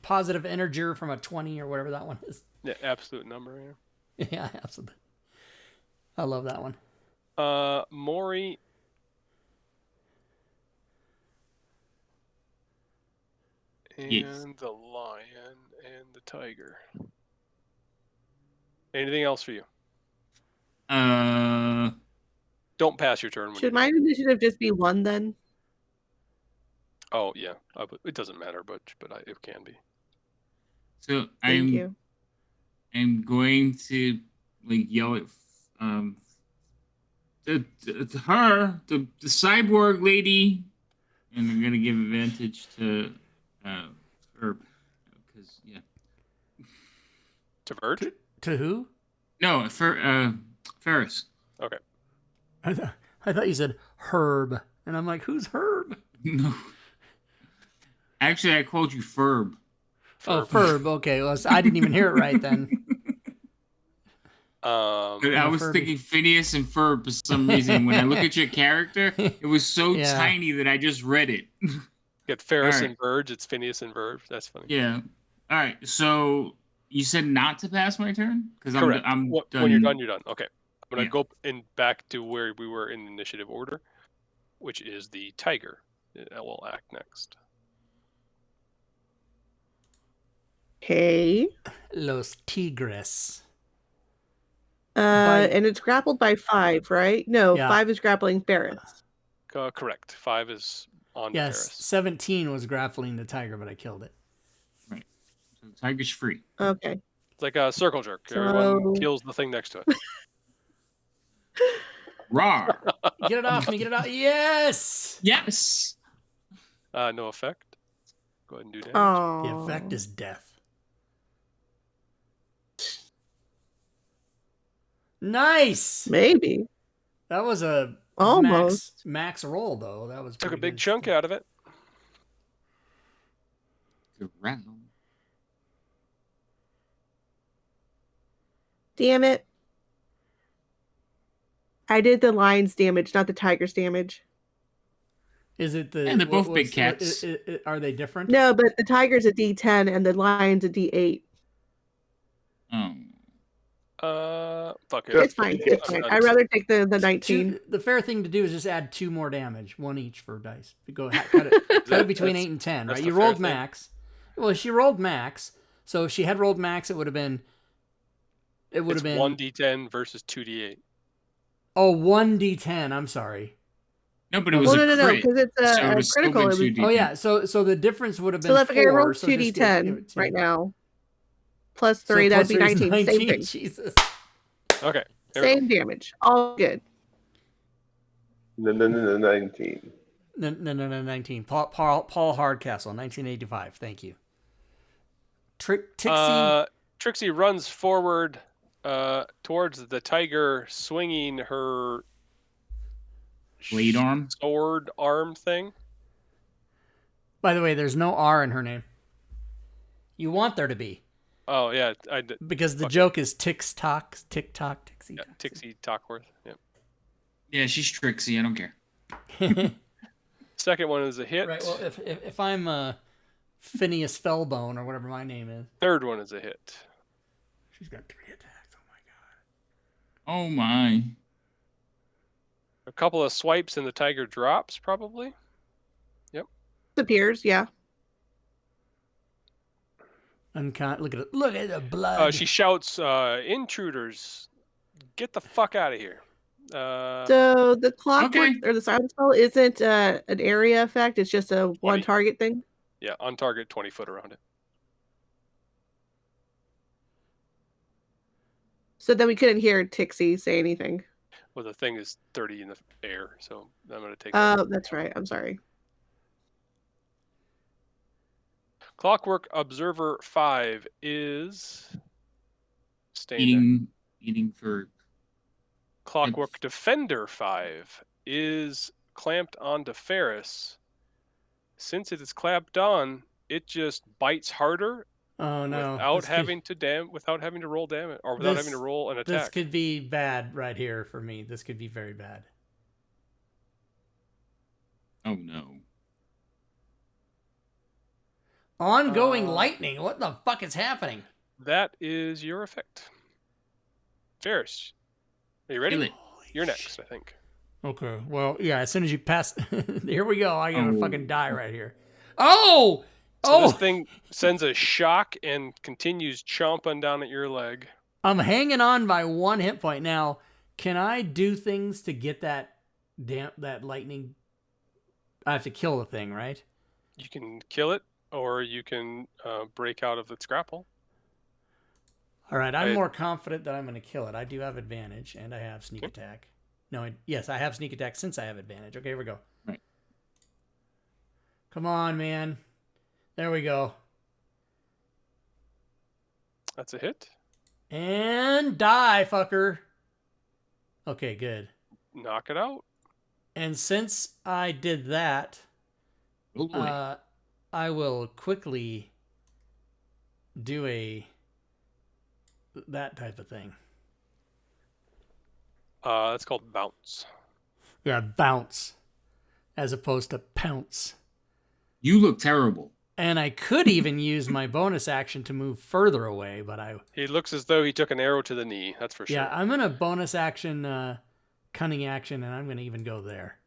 [SPEAKER 1] positive integer from a 20 or whatever that one is.
[SPEAKER 2] Yeah, absolute number here.
[SPEAKER 1] Yeah, absolutely. I love that one.
[SPEAKER 2] Maury. And
[SPEAKER 3] Yes.
[SPEAKER 2] the lion and the tiger. Anything else for you? Don't pass your turn. When
[SPEAKER 5] Should
[SPEAKER 2] you
[SPEAKER 5] my initiative just be 1 then?
[SPEAKER 2] Oh yeah, it doesn't matter, but it can be.
[SPEAKER 3] So
[SPEAKER 5] Thank you.
[SPEAKER 3] I'm going to like yell at the cyborg lady, and I'm gonna give advantage to her because yeah.
[SPEAKER 2] To Verge?
[SPEAKER 1] To who?
[SPEAKER 3] No, for Ferris.
[SPEAKER 2] Okay.
[SPEAKER 1] I thought you said Herb, and I'm like, who's Herb?
[SPEAKER 3] No. Actually, I called you Ferb.
[SPEAKER 1] Oh, Ferb. Okay, well, I didn't even hear it right then.
[SPEAKER 3] I was
[SPEAKER 1] Furby.
[SPEAKER 3] thinking Phineas and Ferb for some reason. When I look at your character, it was so
[SPEAKER 1] Yeah.
[SPEAKER 3] tiny that I just read it.
[SPEAKER 2] Get Ferris
[SPEAKER 3] Alright.
[SPEAKER 2] and Verge. It's Phineas and Verge. That's funny.
[SPEAKER 3] Yeah. All right. So you said not to pass my turn because
[SPEAKER 2] Correct.
[SPEAKER 3] I'm done.
[SPEAKER 2] When you're done, you're done. Okay. I'm gonna
[SPEAKER 3] Yeah.
[SPEAKER 2] go in back to where we were in initiative order, which is the tiger. It will act next.
[SPEAKER 5] Okay.
[SPEAKER 1] Los Tigres.
[SPEAKER 5] And it's grappled by 5, right? No,
[SPEAKER 1] Yeah.
[SPEAKER 5] 5 is grappling Ferris.
[SPEAKER 2] Correct. 5 is on
[SPEAKER 1] Yes,
[SPEAKER 2] Ferris.
[SPEAKER 1] 17 was grappling the tiger, but I killed it.
[SPEAKER 3] So the tiger's free.
[SPEAKER 5] Okay.
[SPEAKER 2] It's like a circle jerk. Everyone
[SPEAKER 5] So-
[SPEAKER 2] kills the thing next to it.
[SPEAKER 3] Rawr.
[SPEAKER 1] Get it off me, get it out. Yes!
[SPEAKER 3] Yes.
[SPEAKER 2] No effect. Go ahead and do damage.
[SPEAKER 5] Oh.
[SPEAKER 1] The effect is death. Nice!
[SPEAKER 5] Maybe.
[SPEAKER 1] That was a
[SPEAKER 5] Almost.
[SPEAKER 1] max roll, though. That was
[SPEAKER 2] Took a
[SPEAKER 1] pretty
[SPEAKER 2] big
[SPEAKER 1] good
[SPEAKER 2] chunk
[SPEAKER 1] stuff.
[SPEAKER 2] out of it.
[SPEAKER 3] Growl.
[SPEAKER 5] Damn it. I did the lion's damage, not the tiger's damage.
[SPEAKER 1] Is it the?
[SPEAKER 3] And they're both big
[SPEAKER 1] what's-
[SPEAKER 3] cats.
[SPEAKER 1] Are they different?
[SPEAKER 5] No, but the tiger's a D10 and the lion's a D8.
[SPEAKER 2] Fuck it.
[SPEAKER 4] Good.
[SPEAKER 5] It's fine. It's fine. I'd rather take the 19.
[SPEAKER 1] The fair thing to do is just add 2 more damage, 1 each for dice. Cut it between 8 and 10,
[SPEAKER 2] that's
[SPEAKER 1] right?
[SPEAKER 2] the
[SPEAKER 1] You
[SPEAKER 2] fair
[SPEAKER 1] rolled
[SPEAKER 2] thing.
[SPEAKER 1] max. Well, she rolled max, so if she had rolled max, it would have been. It would
[SPEAKER 2] It's
[SPEAKER 1] have been
[SPEAKER 2] 1d10 versus 2d8.
[SPEAKER 1] Oh, 1d10. I'm sorry.
[SPEAKER 3] No, but it was
[SPEAKER 5] Well,
[SPEAKER 3] a
[SPEAKER 5] no,
[SPEAKER 3] crit.
[SPEAKER 5] because it's
[SPEAKER 3] so it
[SPEAKER 5] a
[SPEAKER 3] was still
[SPEAKER 5] critical.
[SPEAKER 3] been
[SPEAKER 5] It was,
[SPEAKER 3] 2D10.
[SPEAKER 1] Oh yeah, so the difference would have been
[SPEAKER 5] so if I
[SPEAKER 1] 4.
[SPEAKER 5] roll
[SPEAKER 1] so just give
[SPEAKER 5] 2d10
[SPEAKER 1] it two.
[SPEAKER 5] right now, plus
[SPEAKER 1] So
[SPEAKER 5] 3,
[SPEAKER 1] plus
[SPEAKER 5] that'd be
[SPEAKER 1] 3 is
[SPEAKER 5] 19. Same thing.
[SPEAKER 1] Jesus.
[SPEAKER 2] Okay. There we
[SPEAKER 5] Same damage. All good.
[SPEAKER 4] No, 19.
[SPEAKER 1] No, 19. Paul Hardcastle, 1985. Thank you. Trixie.
[SPEAKER 2] go. Trixie runs forward towards the tiger, swinging her
[SPEAKER 3] Blade arm?
[SPEAKER 2] sword arm thing.
[SPEAKER 1] By the way, there's no R in her name. You want there to be.
[SPEAKER 2] Oh, yeah. I did.
[SPEAKER 1] Because the joke is tick-tock, Tixie.
[SPEAKER 2] Yeah, Tixie Talkworth. Yeah.
[SPEAKER 3] Yeah, she's Trixie. I don't care.
[SPEAKER 2] Second one is a hit.
[SPEAKER 1] Right, well, if I'm Phineas Fellbone or whatever my name is.
[SPEAKER 2] Third one is a hit.
[SPEAKER 1] She's got 3 attacks. Oh, my God.
[SPEAKER 3] Oh, my.
[SPEAKER 2] A couple of swipes and the tiger drops, probably. Yep.
[SPEAKER 5] Appears, yeah.
[SPEAKER 1] Look at the blood.
[SPEAKER 2] She shouts, intruders, get the fuck out of here.
[SPEAKER 5] So the clockwork
[SPEAKER 3] Okay.
[SPEAKER 5] or the silent spell isn't an area effect. It's just a one
[SPEAKER 2] 20.
[SPEAKER 5] target thing.
[SPEAKER 2] Yeah, on target, 20 foot around it.
[SPEAKER 5] So then we couldn't hear Tixie say anything.
[SPEAKER 2] Well, the thing is 30 in the air, so I'm going to take
[SPEAKER 5] Oh, that's right. I'm sorry.
[SPEAKER 2] Clockwork Observer 5 is staying there.
[SPEAKER 3] Eating for...
[SPEAKER 2] Clockwork Defender 5 is clamped onto Ferris. Since it is clamped on, it just bites harder
[SPEAKER 1] Oh no!
[SPEAKER 2] without having to roll damage or without having to roll an attack.
[SPEAKER 1] This could be bad right here for me. This could be very bad.
[SPEAKER 3] Oh, no.
[SPEAKER 1] Ongoing lightning. What the fuck is happening?
[SPEAKER 2] That is your effect. Ferris, are you ready?
[SPEAKER 3] Kill it.
[SPEAKER 2] You're next, I think.
[SPEAKER 1] Okay. Well, yeah. As soon as you pass, here we go. I'm gonna
[SPEAKER 3] Oh.
[SPEAKER 1] fucking die right here. Oh!
[SPEAKER 2] So this thing sends a shock and continues chomping down at your leg.
[SPEAKER 1] I'm hanging on by 1 hit point now. Can I do things to get that lightning? I have to kill the thing, right?
[SPEAKER 2] You can kill it, or you can break out of its grapple.
[SPEAKER 1] All right. I'm more confident that I'm going to kill it. I do have advantage, and I have sneak attack. No, yes, I have sneak attack since I have advantage. Okay, here we go.
[SPEAKER 3] Right.
[SPEAKER 1] Come on, man. There we go.
[SPEAKER 2] That's a hit.
[SPEAKER 1] And die, fucker. Okay, good.
[SPEAKER 2] Knock it out.
[SPEAKER 1] And since I did that,
[SPEAKER 3] Oh, boy.
[SPEAKER 1] I will quickly do that type of thing.
[SPEAKER 2] That's called bounce.
[SPEAKER 1] Yeah, bounce, as opposed to pounce.
[SPEAKER 3] You look terrible.
[SPEAKER 1] And I could even use my bonus action to move further away, but
[SPEAKER 2] He looks as though he took an arrow to the knee. That's for sure.
[SPEAKER 1] yeah, I'm gonna bonus action, cunning action, and I'm gonna even go there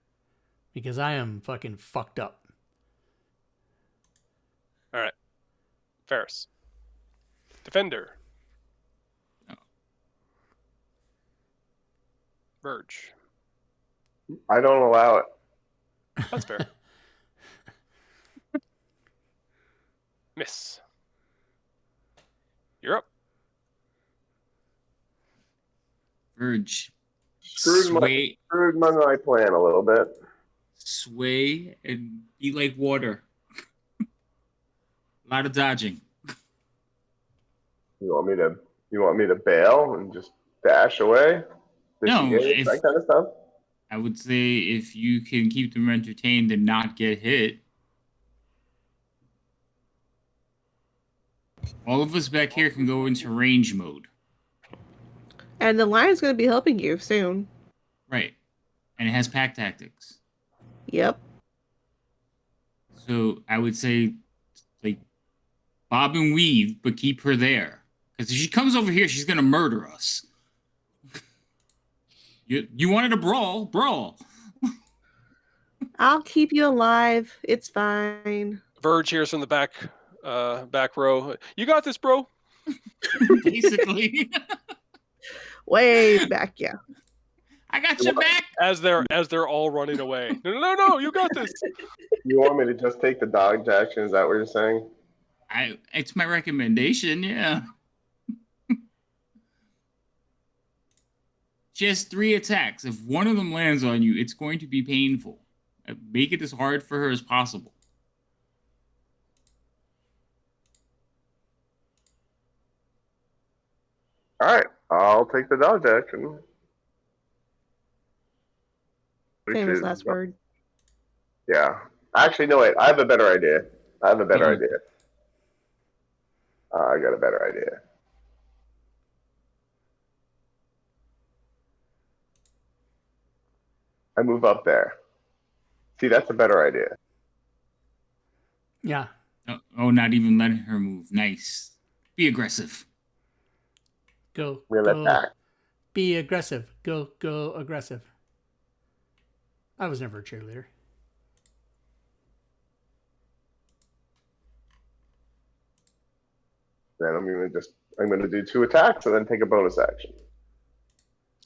[SPEAKER 1] because I am fucking fucked up.
[SPEAKER 2] All right. Ferris. Defender.
[SPEAKER 3] Oh.
[SPEAKER 2] Verge.
[SPEAKER 4] I don't allow it.
[SPEAKER 2] That's fair. Miss. You're up.
[SPEAKER 3] Verge.
[SPEAKER 4] Screwed my plan a little bit.
[SPEAKER 3] Sway and be like water. A lot of dodging.
[SPEAKER 4] You want me to bail and just dash away?
[SPEAKER 3] No,
[SPEAKER 4] Disengage, that kind of stuff.
[SPEAKER 3] I would say if you can keep them entertained and not get hit. All of us back here can go into range mode.
[SPEAKER 5] And the lion's going to be helping you soon.
[SPEAKER 3] Right. And it has pack tactics.
[SPEAKER 5] Yep.
[SPEAKER 3] So I would say, like, bob and weave, but keep her there. Because if she comes over here, she's going to murder us. You wanted a brawl? Brawl.
[SPEAKER 5] I'll keep you alive. It's fine.
[SPEAKER 2] Verge here's from the back row. You got this, bro.
[SPEAKER 3] Basically.
[SPEAKER 5] Way back, yeah.
[SPEAKER 3] I got your back.
[SPEAKER 2] As they're all running away. No, you got this.
[SPEAKER 4] You want me to just take the dodge action? Is that what you're saying?
[SPEAKER 3] It's my recommendation, yeah. She has 3 attacks. If one of them lands on you, it's going to be painful. Make it as hard for her as possible.
[SPEAKER 4] All right, I'll take the dodge action. Which
[SPEAKER 5] Famous
[SPEAKER 4] is-
[SPEAKER 5] last word.
[SPEAKER 4] Yeah. Actually, no, wait. I have a better idea. I got a better idea. I move up there. See, that's a better idea.
[SPEAKER 1] Yeah.
[SPEAKER 3] Not even letting her move. Nice. Be aggressive.
[SPEAKER 1] Go.
[SPEAKER 4] We'll
[SPEAKER 1] Go.
[SPEAKER 4] attack.
[SPEAKER 1] Be aggressive. Go aggressive. I was never a cheerleader.
[SPEAKER 4] Then I'm gonna do 2 attacks and then take a bonus action.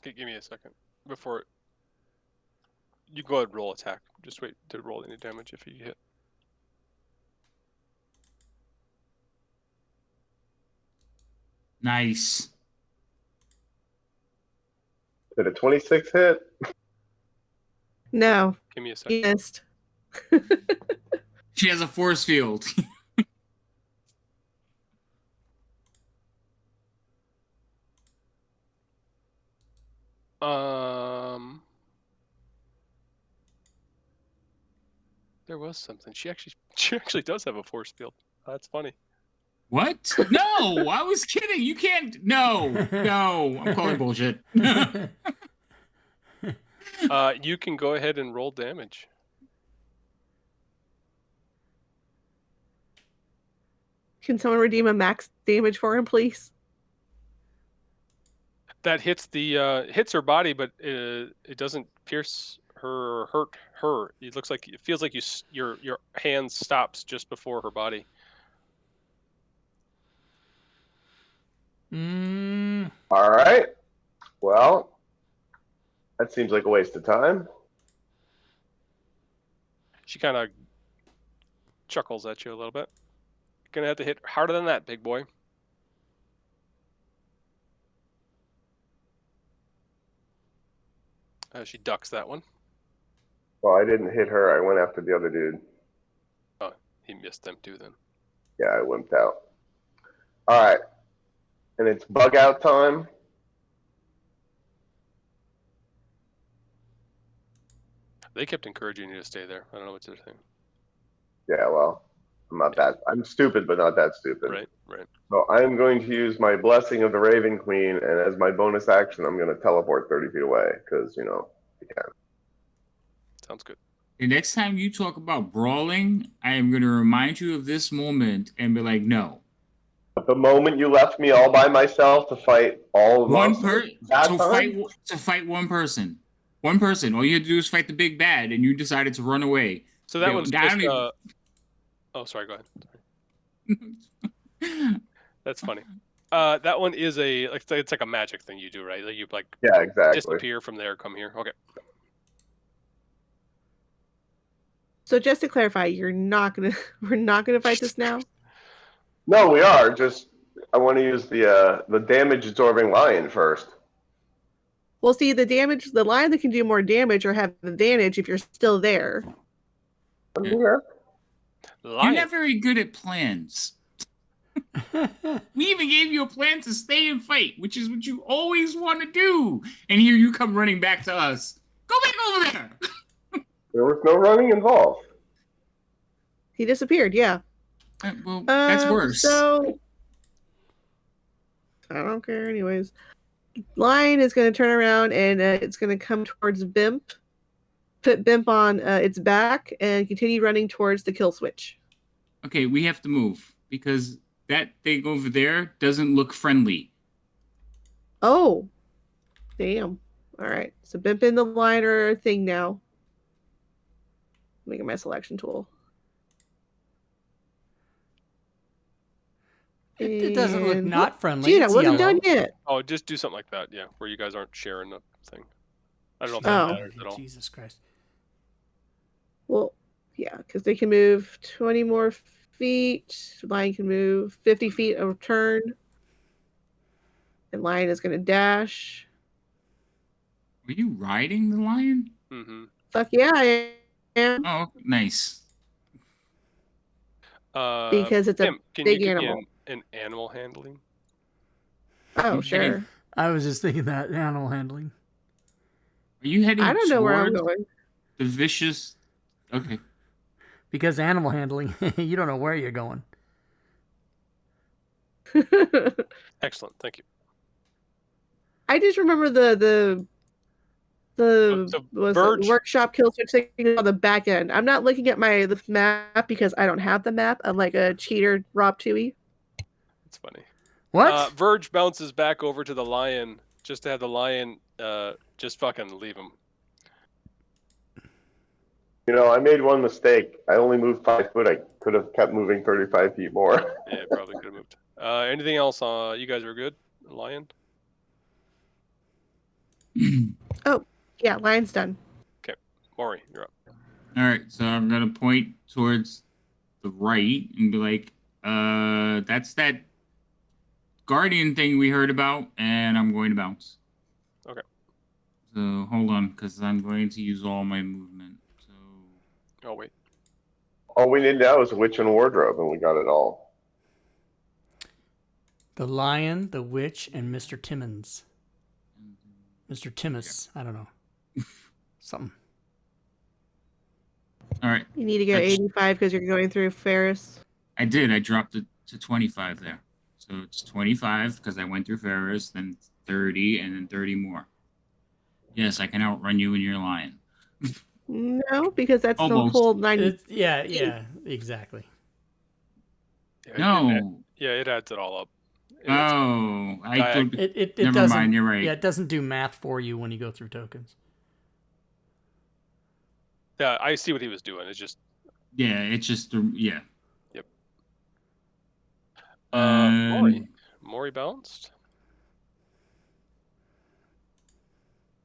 [SPEAKER 2] Okay, give me a second before. You go ahead and roll attack. Just wait to roll any damage if you hit.
[SPEAKER 3] Nice.
[SPEAKER 4] Did a 26 hit?
[SPEAKER 5] No,
[SPEAKER 2] Give me a second.
[SPEAKER 5] he missed.
[SPEAKER 3] She has a force field.
[SPEAKER 2] There was something. She actually does have a force field. That's funny.
[SPEAKER 3] What? No, I was kidding. You can't. No. I'm calling bullshit.
[SPEAKER 2] You can go ahead and roll damage.
[SPEAKER 5] Can someone redeem a max damage for him, please?
[SPEAKER 2] That hits her body, but it doesn't pierce her or hurt her. It feels like your hand stops just before her body.
[SPEAKER 4] All right. Well, that seems like a waste of time.
[SPEAKER 2] She kind of chuckles at you a little bit. Gonna have to hit harder than that, big boy. She ducks that one.
[SPEAKER 4] Well, I didn't hit her. I went after the other dude.
[SPEAKER 2] Oh, he missed them too then.
[SPEAKER 4] Yeah, I wimped out. All right. And it's bug out time.
[SPEAKER 2] They kept encouraging you to stay there. I don't know what they're saying.
[SPEAKER 4] Yeah, well, I'm stupid, but not that stupid.
[SPEAKER 2] Right.
[SPEAKER 4] So I'm going to use my Blessing of the Raven Queen, and as my bonus action, I'm going to teleport 30 feet away, because, you can.
[SPEAKER 2] Sounds good.
[SPEAKER 3] The next time you talk about brawling, I am going to remind you of this moment and be like, no.
[SPEAKER 4] But the moment you left me all by myself to fight all of
[SPEAKER 3] to fight one person. One person. All you had to do was fight the big bad, and you decided to run away.
[SPEAKER 2] So that one's just... Oh, sorry, go ahead. That's funny. That one is it's like a magic thing you do, right? Like you
[SPEAKER 4] yeah, exactly.
[SPEAKER 2] disappear from there, come here. Okay.
[SPEAKER 5] So just to clarify, we're not gonna fight this now?
[SPEAKER 4] No, we are. Just I want to use the damage absorbing lion first.
[SPEAKER 5] Well, see, the lion that can do more damage or have advantage if you're still there.
[SPEAKER 4] I'm here.
[SPEAKER 3] You're not very good at plans. We even gave you a plan to stay and fight, which is what you always want to do. And here you come running back to us. Go back over there.
[SPEAKER 4] There was no running involved.
[SPEAKER 5] He disappeared, yeah.
[SPEAKER 3] Well, that's worse.
[SPEAKER 5] So I don't care anyways. Lion is going to turn around and it's going to come towards Bimp. Put Bimp on its back and continue running towards the kill switch.
[SPEAKER 3] Okay, we have to move because that thing over there doesn't look friendly.
[SPEAKER 5] Oh, damn. All right. So Bimp in the liner thing now. Making my selection tool.
[SPEAKER 1] It doesn't look not friendly.
[SPEAKER 5] Gee, I
[SPEAKER 1] It's
[SPEAKER 5] wasn't
[SPEAKER 1] yellow.
[SPEAKER 5] done yet.
[SPEAKER 2] Oh, just do something like that, yeah, where you guys aren't sharing the thing. I don't know if
[SPEAKER 5] Oh.
[SPEAKER 2] that matters at all.
[SPEAKER 1] Jesus Christ.
[SPEAKER 5] Well, yeah, because they can move 20 more feet. Lion can move 50 feet a turn. And Lion is going to dash.
[SPEAKER 3] Were you riding the lion?
[SPEAKER 2] Mm-hmm.
[SPEAKER 5] Fuck yeah, I am.
[SPEAKER 3] Oh, nice.
[SPEAKER 5] Because it's a
[SPEAKER 2] Tim, can
[SPEAKER 5] big
[SPEAKER 2] you give
[SPEAKER 5] animal.
[SPEAKER 2] me an animal handling?
[SPEAKER 5] Oh,
[SPEAKER 3] You
[SPEAKER 5] sure.
[SPEAKER 3] heading-
[SPEAKER 1] I was just thinking that animal handling.
[SPEAKER 3] Are you heading
[SPEAKER 5] I don't know where I'm
[SPEAKER 3] towards
[SPEAKER 5] going.
[SPEAKER 3] the vicious? Okay.
[SPEAKER 1] Because animal handling, you don't know where you're going.
[SPEAKER 2] Excellent. Thank you.
[SPEAKER 5] I just remember the
[SPEAKER 2] So Verge-
[SPEAKER 5] workshop kill switch thing on the back end. I'm not looking at the map because I don't have the map. I'm like a cheater, Rob Toohey.
[SPEAKER 2] It's funny.
[SPEAKER 1] What?
[SPEAKER 2] Verge bounces back over to the lion just to have the lion just fucking leave him.
[SPEAKER 4] You know, I made one mistake. I only moved 5 foot. I could have kept moving 35 feet more.
[SPEAKER 2] Yeah, probably could have moved. Anything else? You guys are good? Lion?
[SPEAKER 5] Yeah, lion's done.
[SPEAKER 2] Maury, you're up.
[SPEAKER 3] All right, so I'm gonna point towards the right and be like, that's that guardian thing we heard about, and I'm going to bounce.
[SPEAKER 2] Okay.
[SPEAKER 3] So hold on, because I'm going to use all my movement. So
[SPEAKER 2] Oh, wait.
[SPEAKER 4] All we need now is a witch and wardrobe, and we got it all.
[SPEAKER 1] The lion, the witch, and Mr. Timmons. Mr. Timmis. I don't know. Something.
[SPEAKER 3] all right,
[SPEAKER 5] You need to go
[SPEAKER 3] That's-
[SPEAKER 5] 85 because you're going through Ferris.
[SPEAKER 3] I did. I dropped it to 25 there. So it's 25 because I went through Ferris, then 30, and then 30 more. Yes, I can outrun you and your lion.
[SPEAKER 5] No, because that's
[SPEAKER 3] Almost.
[SPEAKER 5] the whole 90.
[SPEAKER 1] Yeah, exactly.
[SPEAKER 2] Yeah,
[SPEAKER 3] No.
[SPEAKER 2] it adds it all up. And it's-
[SPEAKER 3] Oh, I
[SPEAKER 2] Diag-
[SPEAKER 3] thought.
[SPEAKER 1] It
[SPEAKER 3] Never
[SPEAKER 1] doesn't,
[SPEAKER 3] mind. You're right.
[SPEAKER 1] Yeah, it doesn't do math for you when you go through tokens.
[SPEAKER 2] yeah, I see what he was doing. It's just
[SPEAKER 3] Yeah, it's just yeah.
[SPEAKER 2] Maury bounced.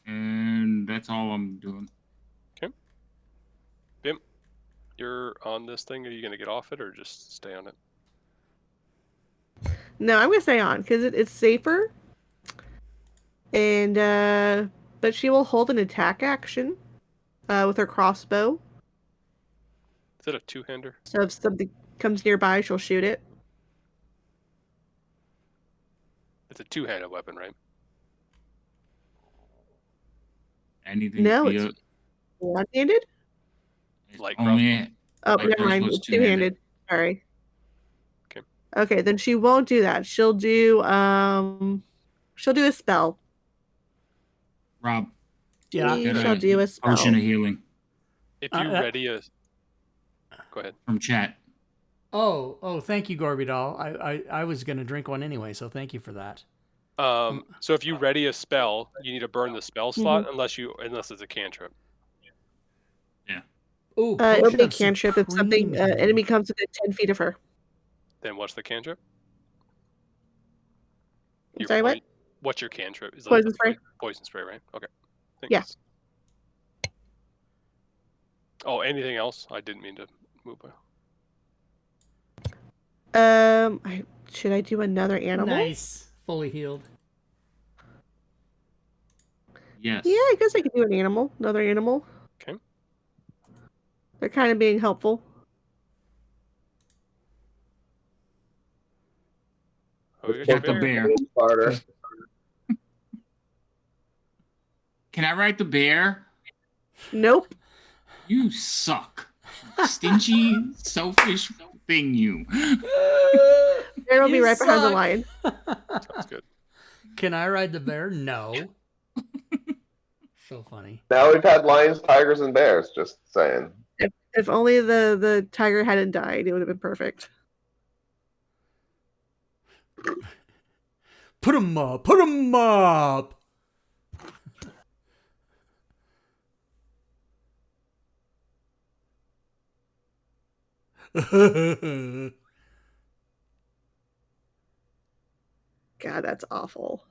[SPEAKER 3] And that's all I'm doing.
[SPEAKER 2] You're on this thing. Are you going to get off it or just stay on it?
[SPEAKER 5] No, I'm gonna stay on because it's safer. And but she will hold an attack action with her crossbow.
[SPEAKER 2] Is it a two-hander?
[SPEAKER 5] So if something comes nearby, she'll shoot it.
[SPEAKER 2] It's a two-handed weapon, right?
[SPEAKER 3] Anything?
[SPEAKER 5] No,
[SPEAKER 3] via-
[SPEAKER 5] it's one-handed.
[SPEAKER 3] it's
[SPEAKER 2] Like
[SPEAKER 3] only.
[SPEAKER 5] Oh,
[SPEAKER 3] Like
[SPEAKER 5] never mind.
[SPEAKER 3] crossbow's
[SPEAKER 5] It's two-handed. Sorry. Okay, then she won't do that. She'll do a spell.
[SPEAKER 3] Rob,
[SPEAKER 1] Yeah.
[SPEAKER 5] She
[SPEAKER 3] get
[SPEAKER 5] shall do a spell.
[SPEAKER 3] potion of healing
[SPEAKER 2] If you ready a... Go ahead.
[SPEAKER 3] from chat.
[SPEAKER 1] Oh, thank you, Gorby doll. I was gonna drink one anyway, so thank you for that.
[SPEAKER 2] So if you ready a spell, you need to burn the spell slot unless it's a cantrip.
[SPEAKER 1] Ooh,
[SPEAKER 5] It'll
[SPEAKER 1] potion
[SPEAKER 5] be a
[SPEAKER 1] of
[SPEAKER 5] cantrip if something
[SPEAKER 1] supreme healing.
[SPEAKER 5] enemy comes within 10 feet of her.
[SPEAKER 2] Then what's the cantrip?
[SPEAKER 5] I'm sorry, what?
[SPEAKER 2] What's your cantrip? Is it
[SPEAKER 5] Poison
[SPEAKER 2] the
[SPEAKER 5] spray.
[SPEAKER 2] Poison spray, right? Okay.
[SPEAKER 5] Yeah.
[SPEAKER 2] Oh, anything else? I didn't mean to move.
[SPEAKER 5] Should I do another animal?
[SPEAKER 1] Nice, fully healed.
[SPEAKER 3] Yes.
[SPEAKER 5] Yeah, I guess I could do an animal. Another animal.
[SPEAKER 2] Okay.
[SPEAKER 5] They're kind of being helpful.
[SPEAKER 2] Oh, you
[SPEAKER 3] Got
[SPEAKER 2] got
[SPEAKER 3] the
[SPEAKER 2] your
[SPEAKER 3] bear.
[SPEAKER 4] Starter.
[SPEAKER 3] Can I ride the bear?
[SPEAKER 5] Nope.
[SPEAKER 3] You suck. Stingy, selfish thing, you.
[SPEAKER 5] Bear will be
[SPEAKER 1] You
[SPEAKER 5] right behind the
[SPEAKER 1] suck.
[SPEAKER 5] lion.
[SPEAKER 2] Sounds good.
[SPEAKER 1] Can I ride the bear? No. So funny.
[SPEAKER 4] Now we've had lions, tigers, and bears. Just saying.
[SPEAKER 5] If only the tiger hadn't died, it would have been perfect.
[SPEAKER 1] Put him up. Put him up.
[SPEAKER 5] God, that's awful.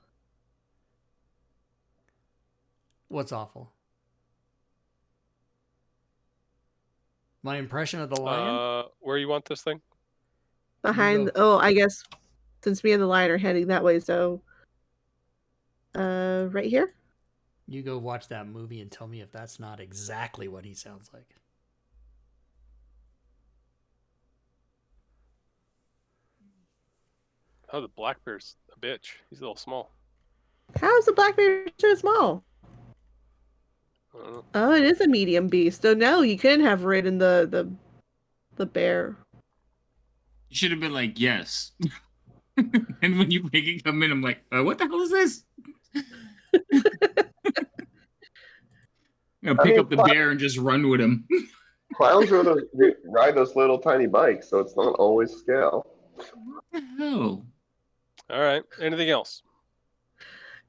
[SPEAKER 1] What's awful? My impression of the lion?
[SPEAKER 2] Where you want this thing?
[SPEAKER 5] Behind.
[SPEAKER 1] go.
[SPEAKER 5] Oh, I guess since me and the lion are heading that way, so. Right here.
[SPEAKER 1] You go watch that movie and tell me if that's not exactly what he sounds like.
[SPEAKER 2] Oh, the black bear's a bitch. He's a little small.
[SPEAKER 5] How is the black bear so small?
[SPEAKER 2] I don't know.
[SPEAKER 5] Oh, it is a medium beast. So no, you couldn't have ridden the bear.
[SPEAKER 3] You should have been like, yes. And when you make it come in, I'm like, what the hell is this?
[SPEAKER 4] I
[SPEAKER 3] Pick
[SPEAKER 4] mean,
[SPEAKER 3] up the bear and just run with him.
[SPEAKER 4] clowns ride those little tiny bikes, so it's not always scale.
[SPEAKER 3] What the hell?
[SPEAKER 2] All right. Anything else?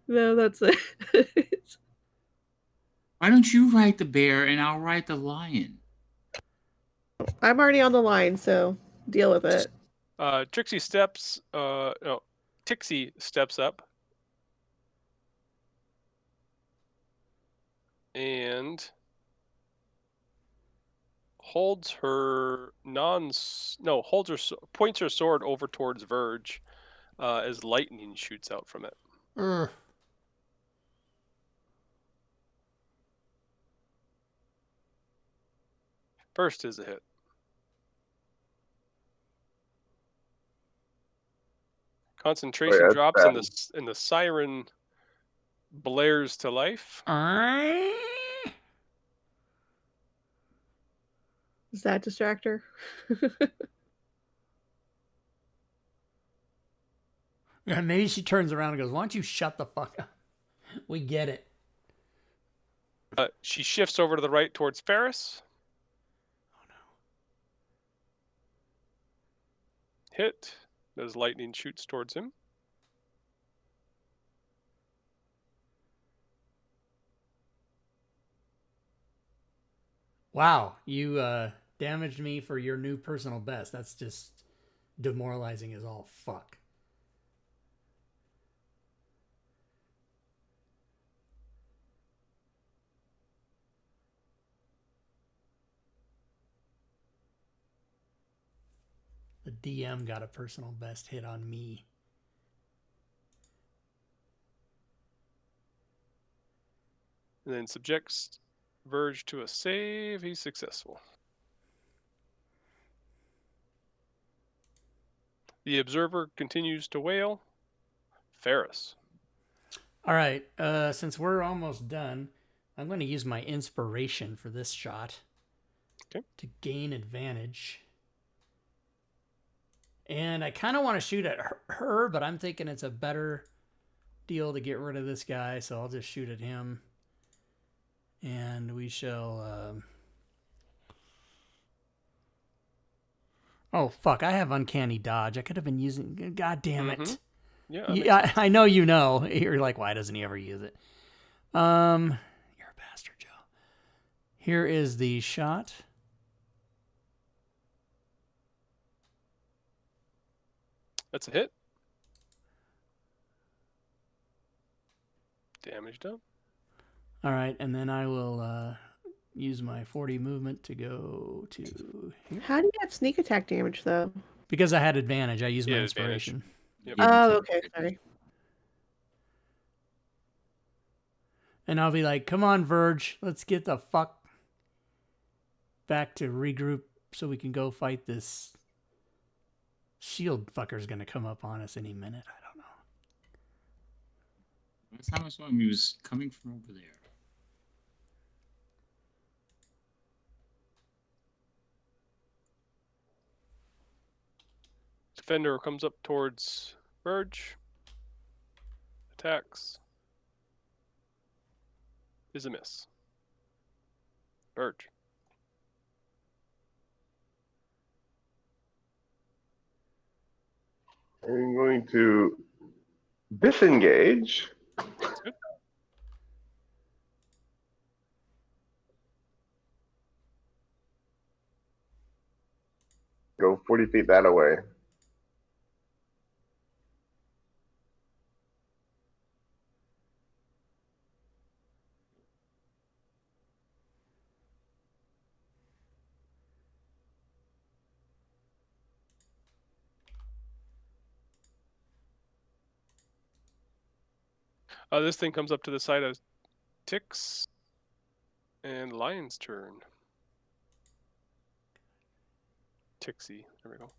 [SPEAKER 5] No, that's it.
[SPEAKER 3] Why don't you ride the bear and I'll ride the lion?
[SPEAKER 5] I'm already on the line, so deal with it.
[SPEAKER 2] Trixie steps. No, Tixie steps up and holds her points her sword over towards Verge, as lightning shoots out from it. First is a hit. Concentration
[SPEAKER 4] that's
[SPEAKER 2] drops
[SPEAKER 4] bad.
[SPEAKER 2] and the siren blares to life.
[SPEAKER 5] Is that distractor?
[SPEAKER 1] Yeah, maybe she turns around and goes, "Why don't you shut the fuck up? We get it."
[SPEAKER 2] She shifts over to the right towards Ferris.
[SPEAKER 1] Oh no.
[SPEAKER 2] Hit as lightning shoots towards him.
[SPEAKER 1] Wow, you damaged me for your new personal best. That's just demoralizing as all fuck. The DM got a personal best hit on me.
[SPEAKER 2] And then subjects Verge to a save. He's successful. The observer continues to wail. Ferris.
[SPEAKER 1] All right, since we're almost done, I'm going to use my inspiration for this shot.
[SPEAKER 2] Okay.
[SPEAKER 1] To gain advantage. And I kind of want to shoot at her, but I'm thinking it's a better deal to get rid of this guy, so I'll just shoot at him. And we shall... Oh, fuck, I have uncanny dodge. I could have been using... God damn it.
[SPEAKER 2] Yeah,
[SPEAKER 1] I know you know. You're like, why doesn't he ever use it? You're a bastard, Joe. Here is the shot.
[SPEAKER 2] That's a hit. Damage done.
[SPEAKER 1] All right, and then I will use my 40 movement to go to here.
[SPEAKER 5] How do you have sneak attack damage, though?
[SPEAKER 1] Because I had advantage, I used my
[SPEAKER 2] Yeah,
[SPEAKER 1] inspiration.
[SPEAKER 2] Yep.
[SPEAKER 5] Oh, okay, sorry.
[SPEAKER 1] And I'll be like, come on, Verge, let's get the fuck back to regroup so we can go fight this shield fucker's gonna come up on us any minute. I don't know.
[SPEAKER 3] Last time I saw him, he was coming from over there.
[SPEAKER 2] Defender comes up towards Verge. Attacks. Is a miss. Verge.
[SPEAKER 4] I'm going to disengage. Go 40 feet that away.
[SPEAKER 2] This thing comes up to the side of Tix. And Lion's turn. Tixie. There we go.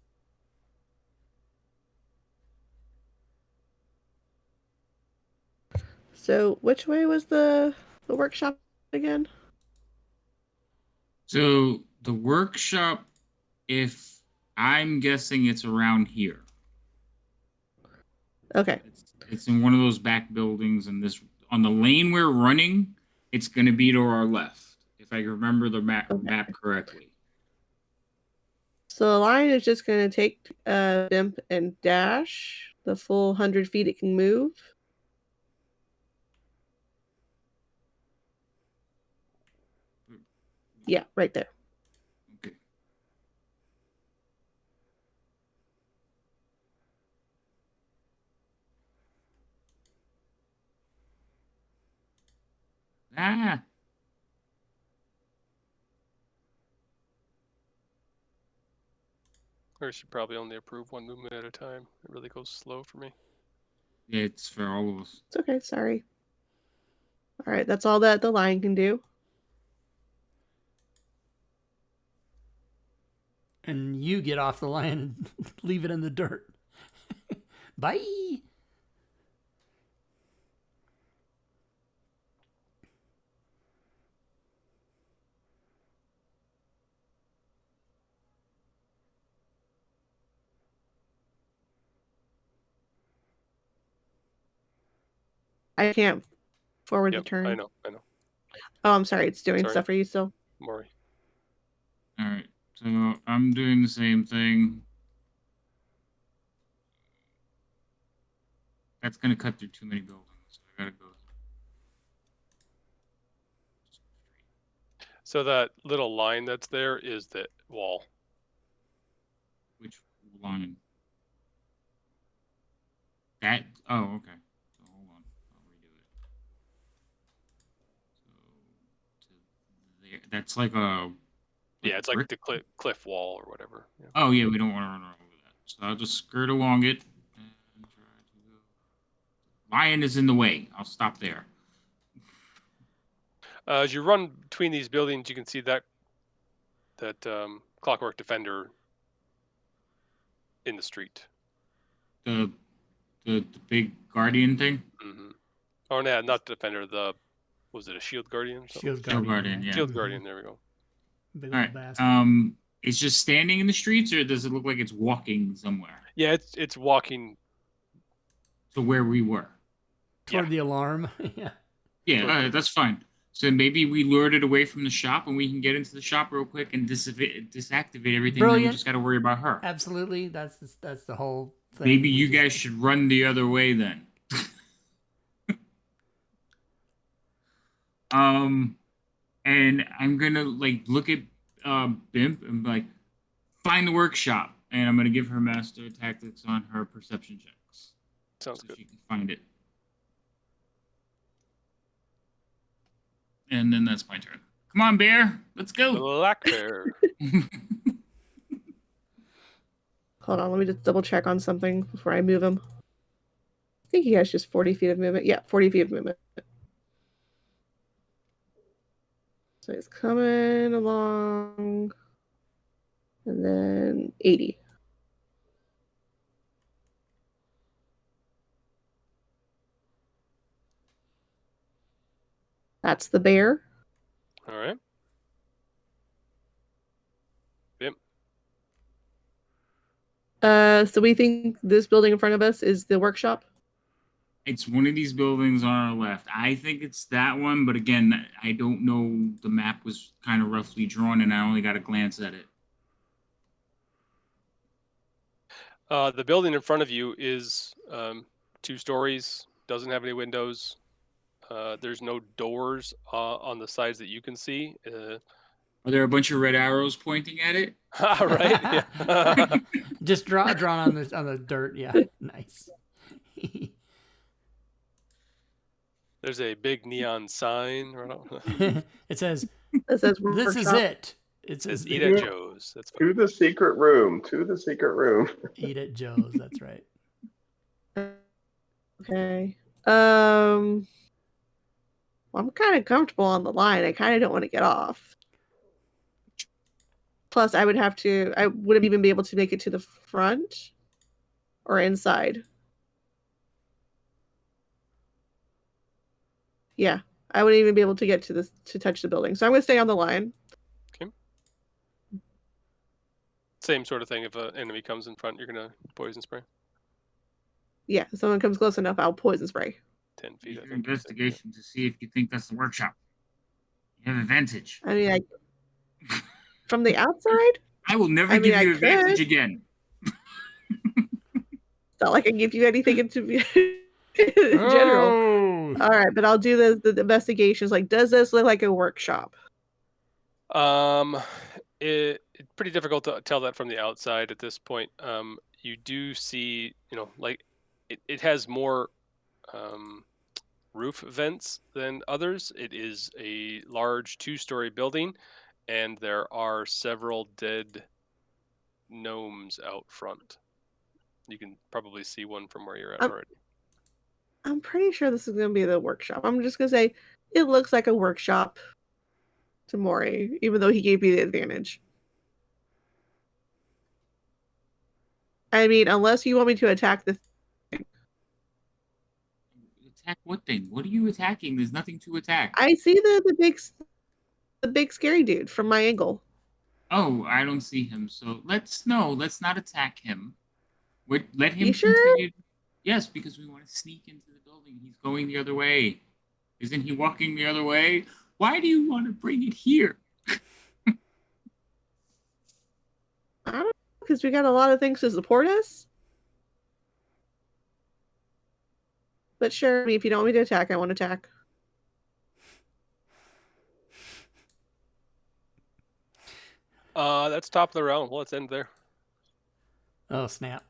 [SPEAKER 5] So which way was the workshop again?
[SPEAKER 3] So the workshop, if I'm guessing it's around here.
[SPEAKER 5] Okay.
[SPEAKER 3] It's in one of those back buildings, and this on the lane we're running, it's going to be to our left, if I remember the map correctly.
[SPEAKER 5] So the line is just going to take Bimp and dash the full 100 feet it can move. Yeah, right there.
[SPEAKER 3] Okay. Ah.
[SPEAKER 2] Or should probably only approve one movement at a time. It really goes slow for me.
[SPEAKER 3] Yeah, it's for all of us.
[SPEAKER 5] It's okay, sorry. All right, that's all that the line can do.
[SPEAKER 1] And you get off the line and leave it in the dirt. Bye.
[SPEAKER 5] I can't forward the turn.
[SPEAKER 2] I know.
[SPEAKER 5] Oh, I'm sorry. It's doing
[SPEAKER 2] Sorry.
[SPEAKER 5] stuff for you still.
[SPEAKER 2] Maury.
[SPEAKER 3] All right. So I'm doing the same thing. That's going to cut through too many buildings. So I got to go.
[SPEAKER 2] So that little line that's there is the wall.
[SPEAKER 3] Which line? That? Oh, okay. So hold on. I'll redo it. So to there. That's like a.
[SPEAKER 2] Yeah, it's like the cliff wall or whatever. Yeah.
[SPEAKER 3] Oh yeah, we don't want to run over that. So I'll just skirt along it and try to go. Lion is in the way. I'll stop there.
[SPEAKER 2] As you run between these buildings, you can see that Clockwork Defender in the street.
[SPEAKER 3] The big guardian thing.
[SPEAKER 2] Mm-hmm. Oh, no, not Defender. Was it a Shield Guardian?
[SPEAKER 1] Shield
[SPEAKER 3] Guardian. Yeah.
[SPEAKER 2] Shield Guardian. There we go.
[SPEAKER 1] Big
[SPEAKER 3] All
[SPEAKER 1] old
[SPEAKER 3] right.
[SPEAKER 1] bastard.
[SPEAKER 3] It's just standing in the streets, or does it look like it's walking somewhere?
[SPEAKER 2] Yeah, it's walking
[SPEAKER 3] to where we were.
[SPEAKER 1] Toward the alarm. Yeah.
[SPEAKER 3] Yeah, that's fine. So maybe we lured it away from the shop, and we can get into the shop real quick and deactivate everything.
[SPEAKER 1] Brilliant.
[SPEAKER 3] And we just got to worry about her.
[SPEAKER 1] Absolutely. That's the whole thing.
[SPEAKER 3] Maybe you guys should run the other way then. And I'm gonna look at Bimp and find the workshop, and I'm gonna give her master tactics on her perception checks.
[SPEAKER 2] Sounds
[SPEAKER 3] so
[SPEAKER 2] good.
[SPEAKER 3] She can find it. And then that's my turn. Come on, Bear. Let's go.
[SPEAKER 2] Black Bear.
[SPEAKER 5] Hold on, let me just double check on something before I move him. I think he has just 40 feet of movement. Yeah, 40 feet of movement. So he's coming along. And then 80. That's the bear.
[SPEAKER 2] All right. Bimp.
[SPEAKER 5] So we think this building in front of us is the workshop?
[SPEAKER 3] It's one of these buildings on our left. I think it's that one, but again, I don't know. The map was kind of roughly drawn, and I only got a glance at it.
[SPEAKER 2] The building in front of you is 2 stories, doesn't have any windows. There's no doors on the sides that you can see.
[SPEAKER 3] Are there a bunch of red arrows pointing at it?
[SPEAKER 2] Right. Yeah.
[SPEAKER 1] Just drawn on the dirt. Yeah, nice.
[SPEAKER 2] There's a big neon sign.
[SPEAKER 1] It says,
[SPEAKER 5] "This is
[SPEAKER 1] it."
[SPEAKER 2] It says "Eat at Joe's." That's
[SPEAKER 4] to the secret room. To the secret room.
[SPEAKER 1] Eat at Joe's. That's right.
[SPEAKER 5] Okay. Well, I'm kind of comfortable on the line. I kind of don't want to get off. Plus, I wouldn't even be able to make it to the front or inside. Yeah, I wouldn't even be able to get to touch the building. So I'm gonna stay on the line.
[SPEAKER 2] Okay. Same sort of thing. If an enemy comes in front, you're gonna poison spray.
[SPEAKER 5] Yeah, if someone comes close enough, I'll poison spray.
[SPEAKER 2] 10 feet.
[SPEAKER 3] Use your investigation to see if you think that's the workshop. You have advantage.
[SPEAKER 5] I mean, from the outside,
[SPEAKER 3] I will never give you advantage again.
[SPEAKER 5] It's not like I give you anything in general.
[SPEAKER 1] Oh.
[SPEAKER 5] All right, but I'll do the investigations. Like, does this look like a workshop?
[SPEAKER 2] It's pretty difficult to tell that from the outside at this point. You do see, like it has more roof vents than others. It is a large 2-story building, and there are several dead gnomes out front. You can probably see one from where you're at already.
[SPEAKER 5] I'm pretty sure this is going to be the workshop. I'm just going to say it looks like a workshop to Maury, even though he gave me the advantage. I mean, unless you want me to attack the thing.
[SPEAKER 3] Attack what thing? What are you attacking? There's nothing to attack.
[SPEAKER 5] I see the big scary dude from my angle.
[SPEAKER 3] Oh, I don't see him. So let's not attack him. Let him
[SPEAKER 5] You sure?
[SPEAKER 3] continue. Yes, because we want to sneak into the building. He's going the other way. Isn't he walking the other way? Why do you want to bring it here?
[SPEAKER 5] I don't know, because we got a lot of things to support us. But sure, I mean, if you don't want me to attack, I won't attack.
[SPEAKER 2] That's top of the round. Well, let's end there.
[SPEAKER 1] Oh, snap.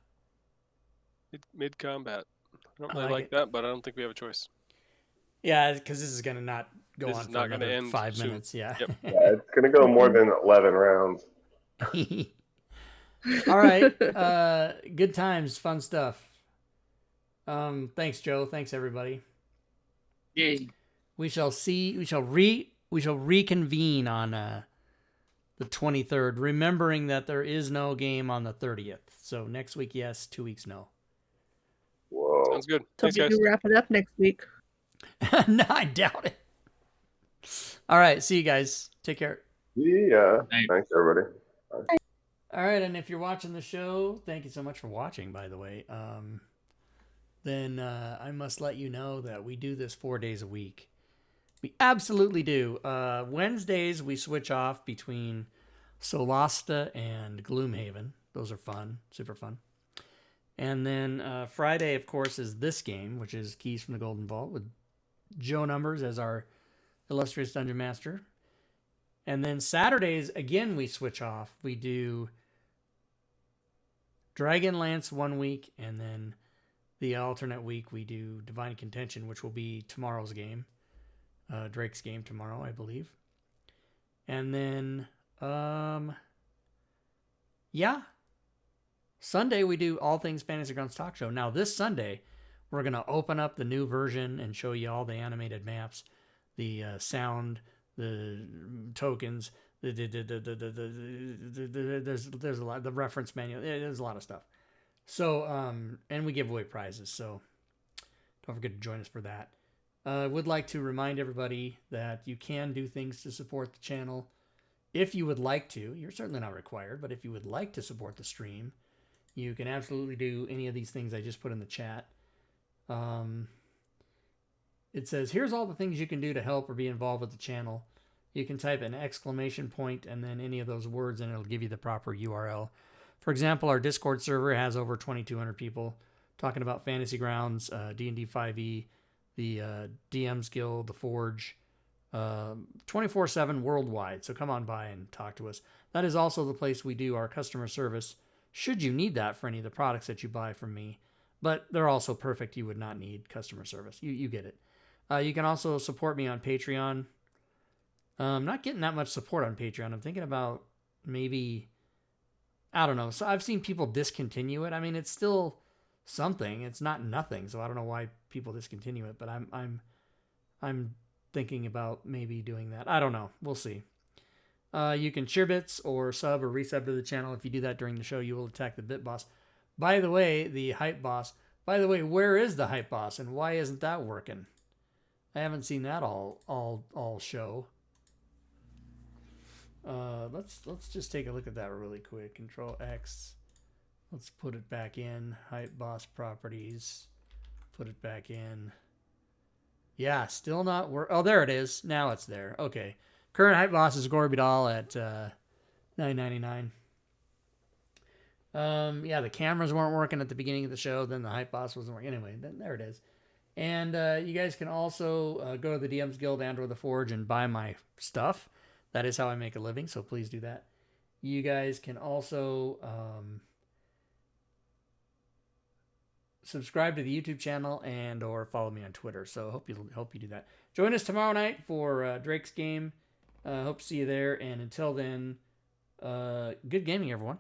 [SPEAKER 2] Mid combat. I don't
[SPEAKER 1] I
[SPEAKER 2] really like
[SPEAKER 1] it.
[SPEAKER 2] that, but I don't think we have a choice.
[SPEAKER 1] Yeah, because this is going to not go
[SPEAKER 2] This
[SPEAKER 1] on
[SPEAKER 2] is
[SPEAKER 1] for
[SPEAKER 2] not gonna
[SPEAKER 1] another
[SPEAKER 2] end
[SPEAKER 1] 5
[SPEAKER 2] soon.
[SPEAKER 1] minutes. Yeah.
[SPEAKER 2] Yep.
[SPEAKER 4] Yeah, it's gonna go more than 11 rounds.
[SPEAKER 1] All right. Good times, fun stuff. Thanks, Joe. Thanks, everybody.
[SPEAKER 3] Yay.
[SPEAKER 1] We shall reconvene on the 23rd, remembering that there is no game on the 30th. So next week, yes. 2 weeks, no.
[SPEAKER 4] Whoa.
[SPEAKER 2] Sounds good.
[SPEAKER 5] So
[SPEAKER 2] Thanks,
[SPEAKER 5] we
[SPEAKER 2] guys.
[SPEAKER 5] can wrap it up next week.
[SPEAKER 1] No, I doubt it. All right. See you guys. Take care.
[SPEAKER 4] Yeah.
[SPEAKER 3] Thanks.
[SPEAKER 4] Thanks, everybody.
[SPEAKER 1] All right. And if you're watching the show, thank you so much for watching, by the way. Then I must let you know that we do this 4 days a week. We absolutely do. Wednesdays, we switch off between Solasta and Gloomhaven. Those are fun. Super fun. And then Friday, of course, is this game, which is Keys from the Golden Vault with Joe Numbers as our illustrious Dungeon Master. And then Saturdays, again, we switch off. We do Dragonlance 1 week, and then the alternate week we do Divine Contention, which will be tomorrow's game. Drake's game tomorrow, I believe. And then, Sunday we do All Things Fantasy Grounds Talk Show. Now this Sunday, we're going to open up the new version and show you all the animated maps, the sound, the tokens, there's a lot, the reference manual. There's a lot of stuff. So, and we give away prizes. So don't forget to join us for that. I would like to remind everybody that you can do things to support the channel. If you would like to, you're certainly not required, but if you would like to support the stream, you can absolutely do any of these things I just put in the chat. It says, here's all the things you can do to help or be involved with the channel. You can type an exclamation point and then any of those words and it'll give you the proper URL. For example, our Discord server has over 2,200 people talking about Fantasy Grounds, D&D 5e, the DM's Guild, the Forge, 24/7 worldwide. So come on by and talk to us. That is also the place we do our customer service, should you need that for any of the products that you buy from me. But they're also perfect. You would not need customer service. You get it. You can also support me on Patreon. I'm not getting that much support on Patreon. I'm thinking about maybe, I don't know. So I've seen people discontinue it. I mean, it's still something. It's not nothing. So I don't know why people discontinue it, but I'm thinking about maybe doing that. I don't know. We'll see. You can share bits or sub or resub to the channel. If you do that during the show, you will attack the Bit Boss. By the way, the Hype Boss. By the way, where is the Hype Boss and why isn't that working? I haven't seen that all show. Let's just take a look at that really quick. Control X. Let's put it back in. Hype Boss properties. Put it back in. Yeah, still not work. Oh, there it is. Now it's there. Okay. Current Hype Boss is Gorbidal at $9.99. Yeah, the cameras weren't working at the beginning of the show. Then the Hype Boss wasn't working. Anyway, then there it is. And you guys can also go to the DMs Guild and or the Forge and buy my stuff. That is how I make a living, so please do that. You guys can also subscribe to the YouTube channel and or follow me on Twitter. So hope you do that. Join us tomorrow night for Drake's game. Hope to see you there. And until then, good gaming, everyone.